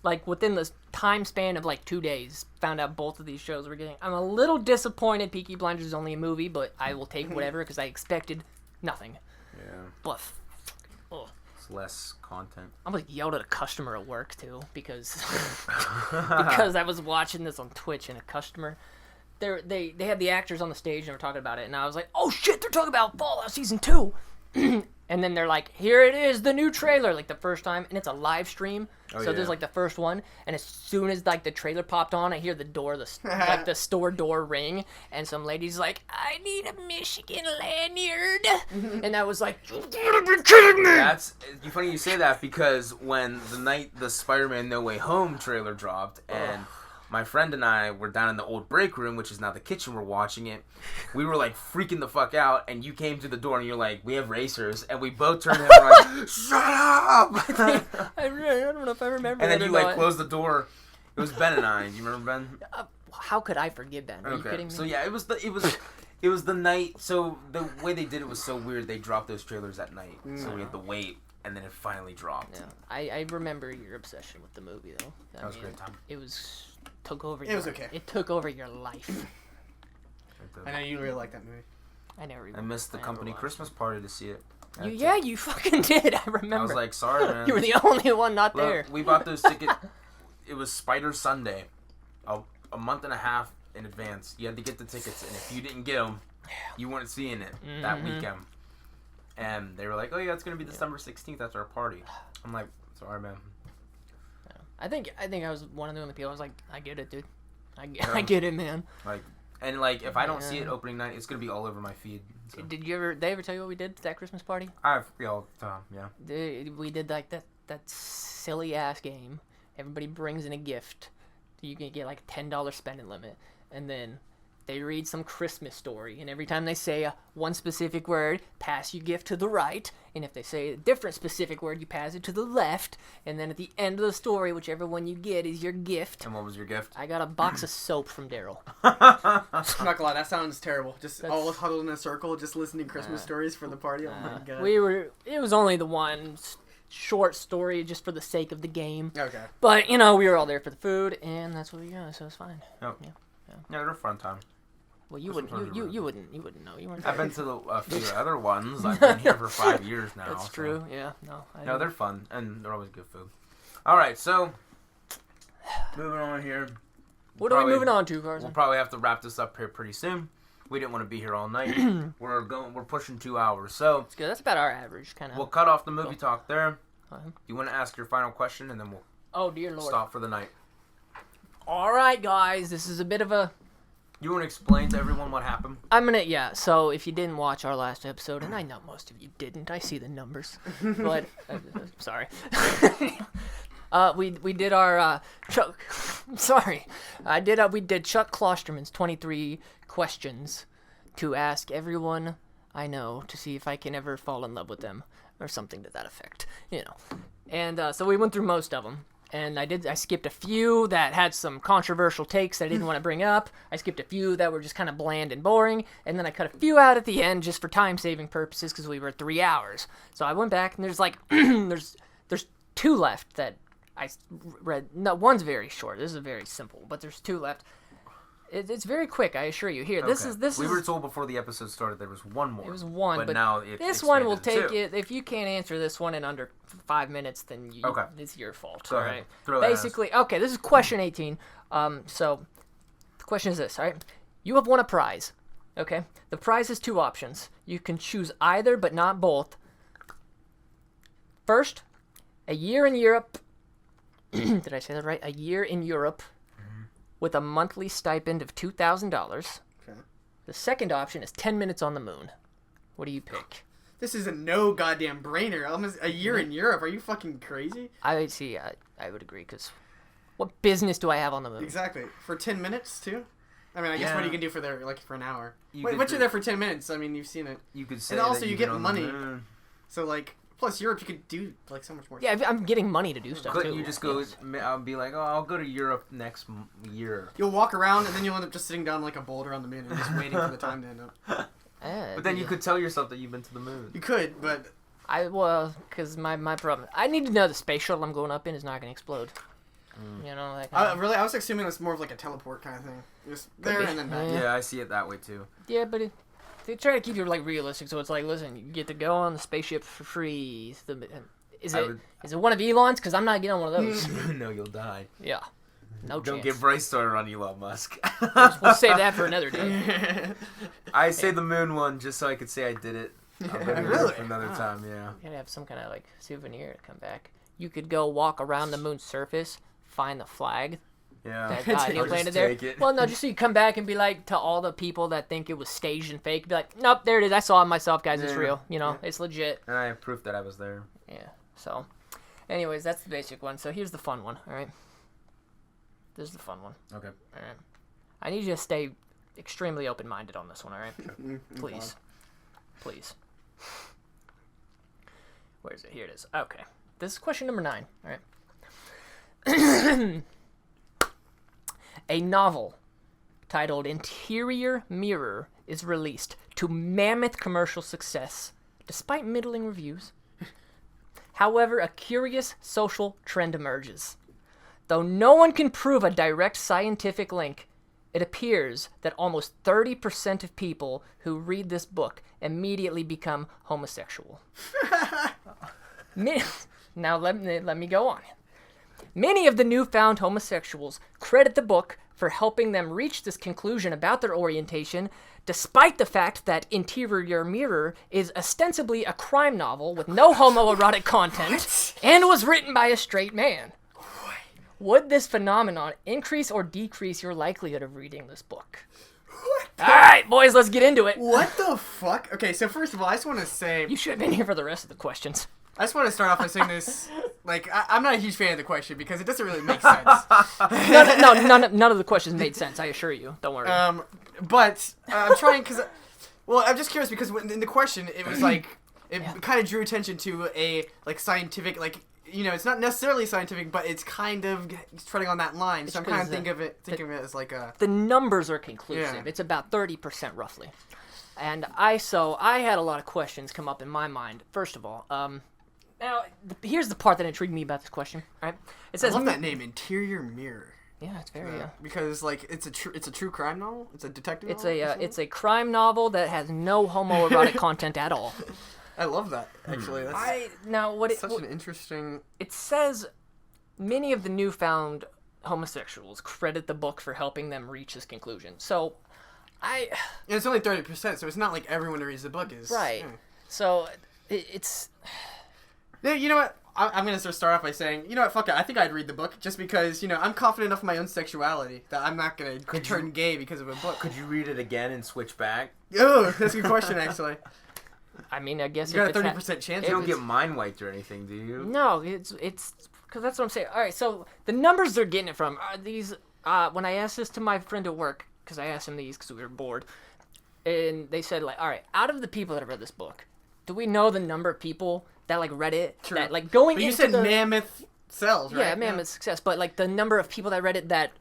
like within the time span of like 2 days, found out both of these shows were getting. I'm a little disappointed. Peaky Blinders is only a movie, but I will take whatever because I expected nothing. Yeah. But oh. It's less content. I almost yelled at a customer at work too because because I was watching this on Twitch and a customer they had the actors on the stage and they were talking about it and I was like, oh shit, they're talking about Fallout Season 2. And then they're like, here it is, the new trailer, like the first time, and it's a live stream. Oh, so yeah. there's like the first one, and as soon as like the trailer popped on, I hear the door, like the store door ring, and some lady's like, I need a Michigan lanyard, and I was like, you gotta be kidding me! That's funny you say that because when the Spider-Man No Way Home trailer dropped and my friend and I were down in the old break room, which is now the kitchen. We're watching it. We were like freaking the fuck out, and you came to the door and you're like, "We have racers," and we both turned and were like, "Shut up!" I don't know if I remember. And then that you or like not. closed the door. It was Ben and I. Do you remember Ben? How could I forgive that? Are you kidding me? So yeah, it was the night. So the way they did it was so weird. They dropped those trailers at night, so we had to wait, and then it finally dropped. Yeah. I remember your obsession with the movie though. That was a great time. It took over. It was okay. It took over your life. I know you really like that movie. I missed the company Christmas party to see it. You fucking did. I remember. I was like, sorry, man. You were the only one not there. We bought those tickets. It was Spider Sunday, a month and a half in advance. You had to get the tickets, and if you didn't get them, you weren't seeing it that weekend. And they were like, "Oh yeah, it's gonna be December 16th. That's our party." I'm like, "Sorry, man." I think I was one of the only people. I was like, I get it, dude. I get it, man. If I don't see it opening night, it's gonna be all over my feed. So. Did they ever tell you what we did at that Christmas party? I've all the time, yeah. We did like that silly ass game. Everybody brings in a gift. You can get like a $10 spending limit, and then they read some Christmas story, and every time they say one specific word, pass your gift to the right, and if they say a different specific word, you pass it to the left, and then at the end of the story, whichever one you get is your gift. And what was your gift? I got a box of soap from Daryl. I'm not gonna lie, that sounds terrible. All huddled in a circle, just listening Christmas stories for the party. Oh my god. It was only the one short story just for the sake of the game. Okay. But, we were all there for the food, and that's what we got, so it's fine. Oh. Yeah, they're a fun time. Well, you wouldn't know. You weren't there. I've been to a few other ones. I've been here for 5 years now. That's true, yeah. No, they're fun, and they're always good food. All right, so moving on here. What are we moving on to, Karsen? We'll probably have to wrap this up here pretty soon. We didn't want to be here all night. We're pushing 2 hours, so that's good. That's about our average, kind of. We'll cut off the movie talk there. You want to ask your final question, and then we'll stop for the night. All right, guys, this is a bit of a. You want to explain to everyone what happened? So if you didn't watch our last episode, and I know most of you didn't, I see the numbers, but sorry. We did our Chuck. Sorry, we did Chuck Klosterman's 23 questions to ask everyone I know to see if I can ever fall in love with them or something to that effect, And so we went through most of them. And I skipped a few that had some controversial takes that I didn't want to bring up. I skipped a few that were just kind of bland and boring. And then I cut a few out at the end just for time-saving purposes because we were at 3 hours. So I went back, and there's like, there's 2 left that I read. No, one's very short. This is very simple, but there's 2 left. It's very quick, I assure you. Here, this is. We were told before the episode started there was one more. It was one, but now this one will take it. If you can't answer this one in under 5 minutes, then it's your fault. Go ahead. Throw Basically, okay, this is question 18. So the question is this, all right? You have won a prize. Okay, the prize has 2 options. You can choose either, but not both. First, a year in Europe. Did I say that right? A year in Europe. With a monthly stipend of $2,000. Okay. The second option is 10 minutes on the moon. What do you pick? This is a no goddamn brainer. Almost a year in Europe. Are you fucking crazy? I would agree, because what business do I have on the moon? Exactly. For 10 minutes, too? I mean, I guess what you can do for for an hour. You're there for 10 minutes. I mean, you've seen it. You could say and also that you get money. So, plus Europe, you could do, so much more stuff. Yeah, I'm getting money to do stuff, Couldn't you just go, I'll be like, I'll go to Europe next year. You'll walk around, and then you'll end up just sitting down like a boulder on the moon and just waiting for the time to end up. But then you could tell yourself that you've been to the moon. You could, but... because my problem... I need to know the space shuttle I'm going up in is not going to explode. That kind I was assuming it was more of like a teleport kind of thing. Just there and then back. Yeah, I see it that way, too. Yeah, but they try to keep it realistic, so it's like, listen, you get to go on the spaceship for free. Is it one of Elon's? Because I'm not getting on one of those. No, you'll die. Yeah, no chance. Don't get Bryce started on Elon Musk. We'll save that for another day. I say the moon one just so I could say I did it. Really? For another time, yeah. You gotta have some kind of souvenir to come back. You could go walk around the moon's surface, find the flag. Yeah. That landed there. Well, no, just so you come back and be like, to all the people that think it was staged and fake, be like, nope, there it is. I saw it myself, guys. It's real. It's legit. And I have proof that I was there. Yeah. So, anyways, that's the basic one. So here's the fun one. All right. This is the fun one. Okay. All right. I need you to stay extremely open-minded on this one, all right? Please. Please. Where is it? Here it is. Okay. This is question number 9, all right? A novel titled Interior Mirror is released to mammoth commercial success, despite middling reviews. However, a curious social trend emerges. Though no one can prove a direct scientific link, it appears that almost 30% of people who read this book immediately become homosexual. Now let me go on. Many of the newfound homosexuals credit the book for helping them reach this conclusion about their orientation, despite the fact that Interior Mirror is ostensibly a crime novel with no homoerotic content and was written by a straight man. Would this phenomenon increase or decrease your likelihood of reading this book? All right, boys, let's get into it. What the fuck? Okay, so first of all, I just want to say... You should have been here for the rest of the questions. I just want to start off by saying this. Like, I'm not a huge fan of the question because it doesn't really make sense. None of the questions made sense, I assure you. Don't worry. But I'm trying because... Well, I'm just curious because in the question, it was like... It kind of drew attention to a, like, scientific, like... You know, it's not necessarily scientific, but it's kind of treading on that line. So I'm kind of thinking of it as like a... The numbers are conclusive. Yeah. It's about 30% roughly. And I had a lot of questions come up in my mind. First of all, now here's the part that intrigued me about this question. Right? It says I love that name, Interior Mirror. Yeah, it's very. Because like it's a true crime novel. It's a detective. It's a crime novel that has no homoerotic content at all. I love that. Actually, that's such an interesting. It says many of the newfound homosexuals credit the book for helping them reach this conclusion. So, And it's only 30%, so it's not like everyone who reads the book is right. Yeah. So it's. Yeah, you know what? I'm gonna start off by saying, you know what? Fuck it. I think I'd read the book just because I'm confident enough in my own sexuality that I'm not gonna turn gay because of a book. Could you read it again and switch back? Oh, that's a good question, actually. I mean, I guess you got a 30% chance. You don't get mind wiped or anything, do you? No, it's because that's what I'm saying. All right, so the numbers they're getting it from are these. When I asked this to my friend at work, because I asked him these because we were bored, and they said like, all right, out of the people that have read this book, do we know the number of people that like read it? True. That like going. But you said mammoth cells, right? Yeah, mammoth success, but like the number of people that read it that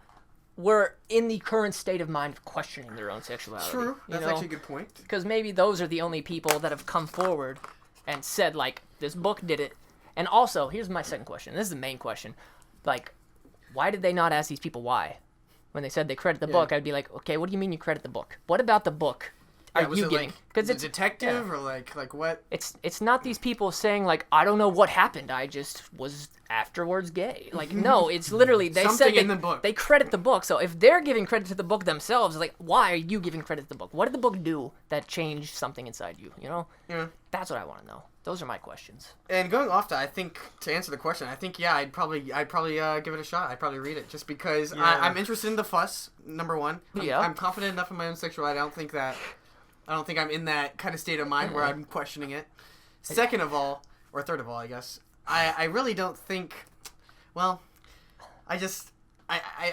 were in the current state of mind of questioning their own sexuality. True. That's actually a good point. Because maybe those are the only people that have come forward and said, like, this book did it. And also, here's my second question. This is the main question. Like, why did they not ask these people why? When they said they credit the book, I'd be like, okay, what do you mean you credit the book? What about the book are you giving? Because it's detective or like what? It's not these people saying like, I don't know what happened. I just was afterwards gay. Like, no, it's literally they Something said in the book. They credit the book. So if they're giving credit to the book themselves, like, why are you giving credit to the book? What did the book do that changed something inside you? You know? Yeah. That's what I want to know. Those are my questions. And going off that, I think to answer the question, I think I'd probably give it a shot. I'd probably read it just because I'm interested in the fuss. Number one, I'm confident enough in my own sexuality. I don't think I'm in that kind of state of mind where I'm questioning it. Second of all, or third of all, I guess, I really don't think. Well, I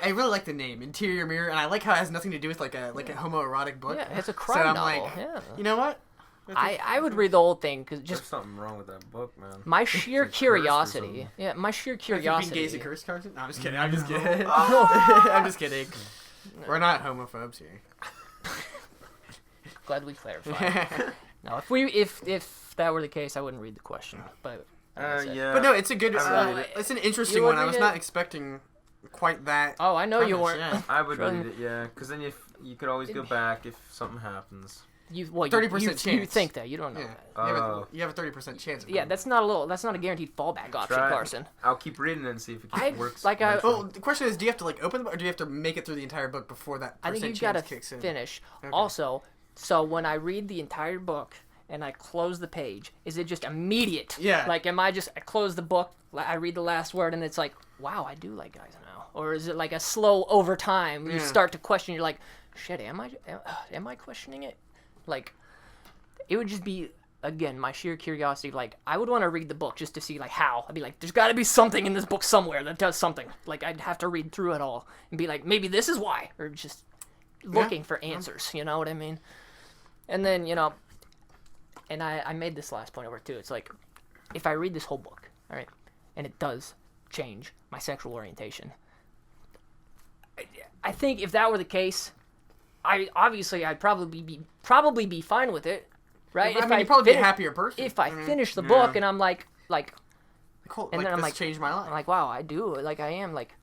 really like the name Interior Mirror, and I like how it has nothing to do with like a homoerotic book. Yeah, it's a crime novel. Like, you know what? I would read the whole thing because just there's something wrong with that book, man. My sheer curiosity. Yeah, my sheer curiosity. Being gay is a curse, Karsen? No, I'm just kidding. I'm just kidding. I'm just kidding. We're not homophobes here. Glad we clarified. No, if that were the case, I wouldn't read the question. But yeah. But no, it's a good. It's an interesting one. I was not expecting quite that. Oh, I know you weren't. Yeah. I would read it, yeah, because then you could always go back if something happens. 30% chance. You think that you don't know that. You have a 30% chance. Yeah, that's not a guaranteed fallback option, Karsen. I'll keep reading it and see if it works. Well, the question is, do you have to like open the book, or do you have to make it through the entire book before that percent chance kicks in? I think you gotta finish. Okay. Also, so when I read the entire book and I close the page, is it just immediate? Yeah. Like, I close the book, I read the last word, and it's like, wow, I do like guys now. Or is it like a slow over time? You start to question. You're like, shit, am I questioning it? Like, it would just be again, my sheer curiosity, like, I would want to read the book just to see, like, how. I'd be like, there's got to be something in this book somewhere that does something. Like, I'd have to read through it all and be like, maybe this is why. Or just looking for answers, you know what I mean? And then, you know, and I made this last point over, too. It's like, if I read this whole book, all right, and it does change my sexual orientation, I think if that were the case, I'd probably be fine with it. Right? I mean, you'd probably be a happier person. If I finish the book and I'm like, cool. And then I'm like, changed my life. I'm like, wow, I do. Like, I am, like,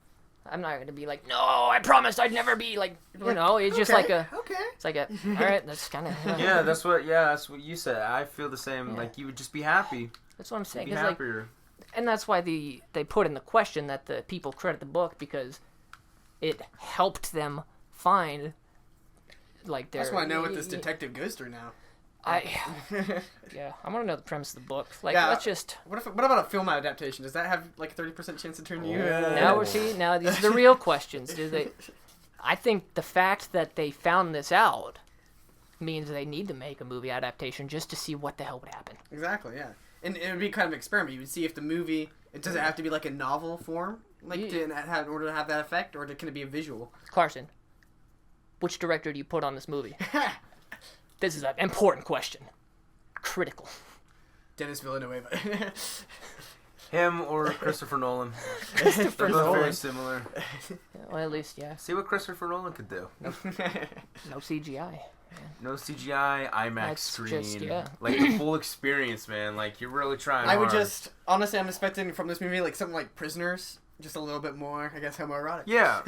I'm not going to be like, no, I promised I'd never be, like, you know, it's just like a, it's like a, all right, that's kind of. Yeah, that's what you said. I feel the same. Yeah. Like, you would just be happy. That's what I'm saying. Be happier. Like, and that's why they put in the question that the people credit the book, because it helped them find, like, their. That's why I know what this detective goes through now. Yeah, I want to know the premise of the book. Like, let's just. What about a film adaptation? Does that have like a 30% chance to turn you? Now these are the real questions. Do they? I think the fact that they found this out means they need to make a movie adaptation just to see what the hell would happen. Exactly. Yeah, and it would be kind of an experiment. You would see if the movie does it have to be like a novel form, like in order to have that effect, or can it be a visual? Carson, which director do you put on this movie? This is an important question. Critical. Dennis Villeneuve. Him or Christopher Nolan. Christopher They're both Nolan. very similar. Well, at least, yeah. See what Christopher Nolan could do. No CGI. Man. No CGI, IMAX That's screen. just, yeah. Like, the full experience, man. Like, you're really trying hard. Honestly, I'm expecting from this movie, like, something like Prisoners. Just a little bit more, I guess, homoerotic. Yeah.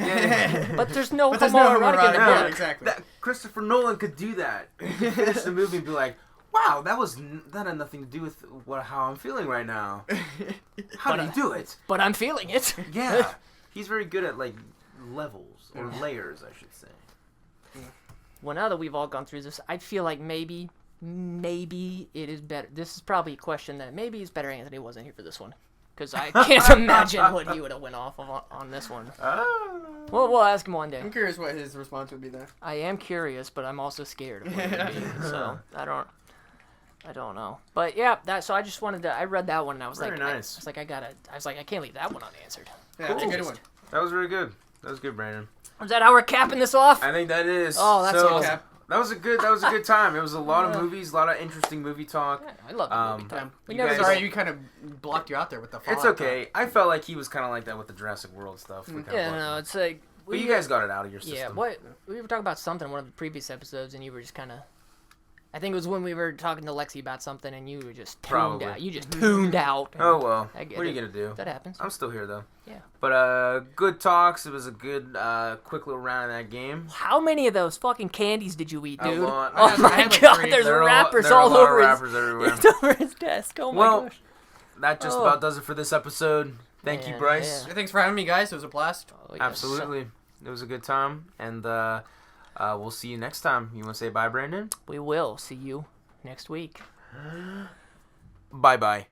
But there's no homoerotic in the book. Exactly. Christopher Nolan could do that. He could finish the movie and be like, wow, that had nothing to do with how I'm feeling right now. How do you do it? But I'm feeling it. Yeah. He's very good at, like, levels, or layers, I should say. Well, now that we've all gone through this, I feel like maybe it is better. This is probably a question that maybe it's better Anthony wasn't here for this one. Because I can't imagine what he would have went off of on this one. Well, we'll ask him one day. I'm curious what his response would be there. I am curious, but I'm also scared of what it would be. So I don't know. But yeah, so I just wanted to. I read that one and I was very like, nice. I was like, I can't leave that one unanswered. Yeah, cool. that's a good one. That was very good. That was good, Brandon. Is that how we're capping this off? I think that is. Oh, that's awesome. That was a good time. It was a lot of movies, a lot of interesting movie talk. Yeah, I love the movie talk. Sorry, you kind of blocked you out there with the Fallout. It's okay. I felt like he was kind of like that with the Jurassic World stuff. It's like. But you guys got it out of your system. Yeah, we were talking about something in one of the previous episodes, and you were just kind of. I think it was when we were talking to Lexi about something, and you were just tuned out. You just tuned out. Oh well, what are you gonna do? That happens. I'm still here though. Yeah. But good talks. It was a good, quick little round in that game. How many of those fucking candies did you eat, dude? Oh my god, there's wrappers all over his desk. Oh my gosh. That just about does it for this episode. Thank you, Bryce. Yeah. Thanks for having me, guys. It was a blast. Oh, yes. Absolutely. It was a good time, and we'll see you next time. You want to say bye, Brandon? We will see you next week. Bye-bye.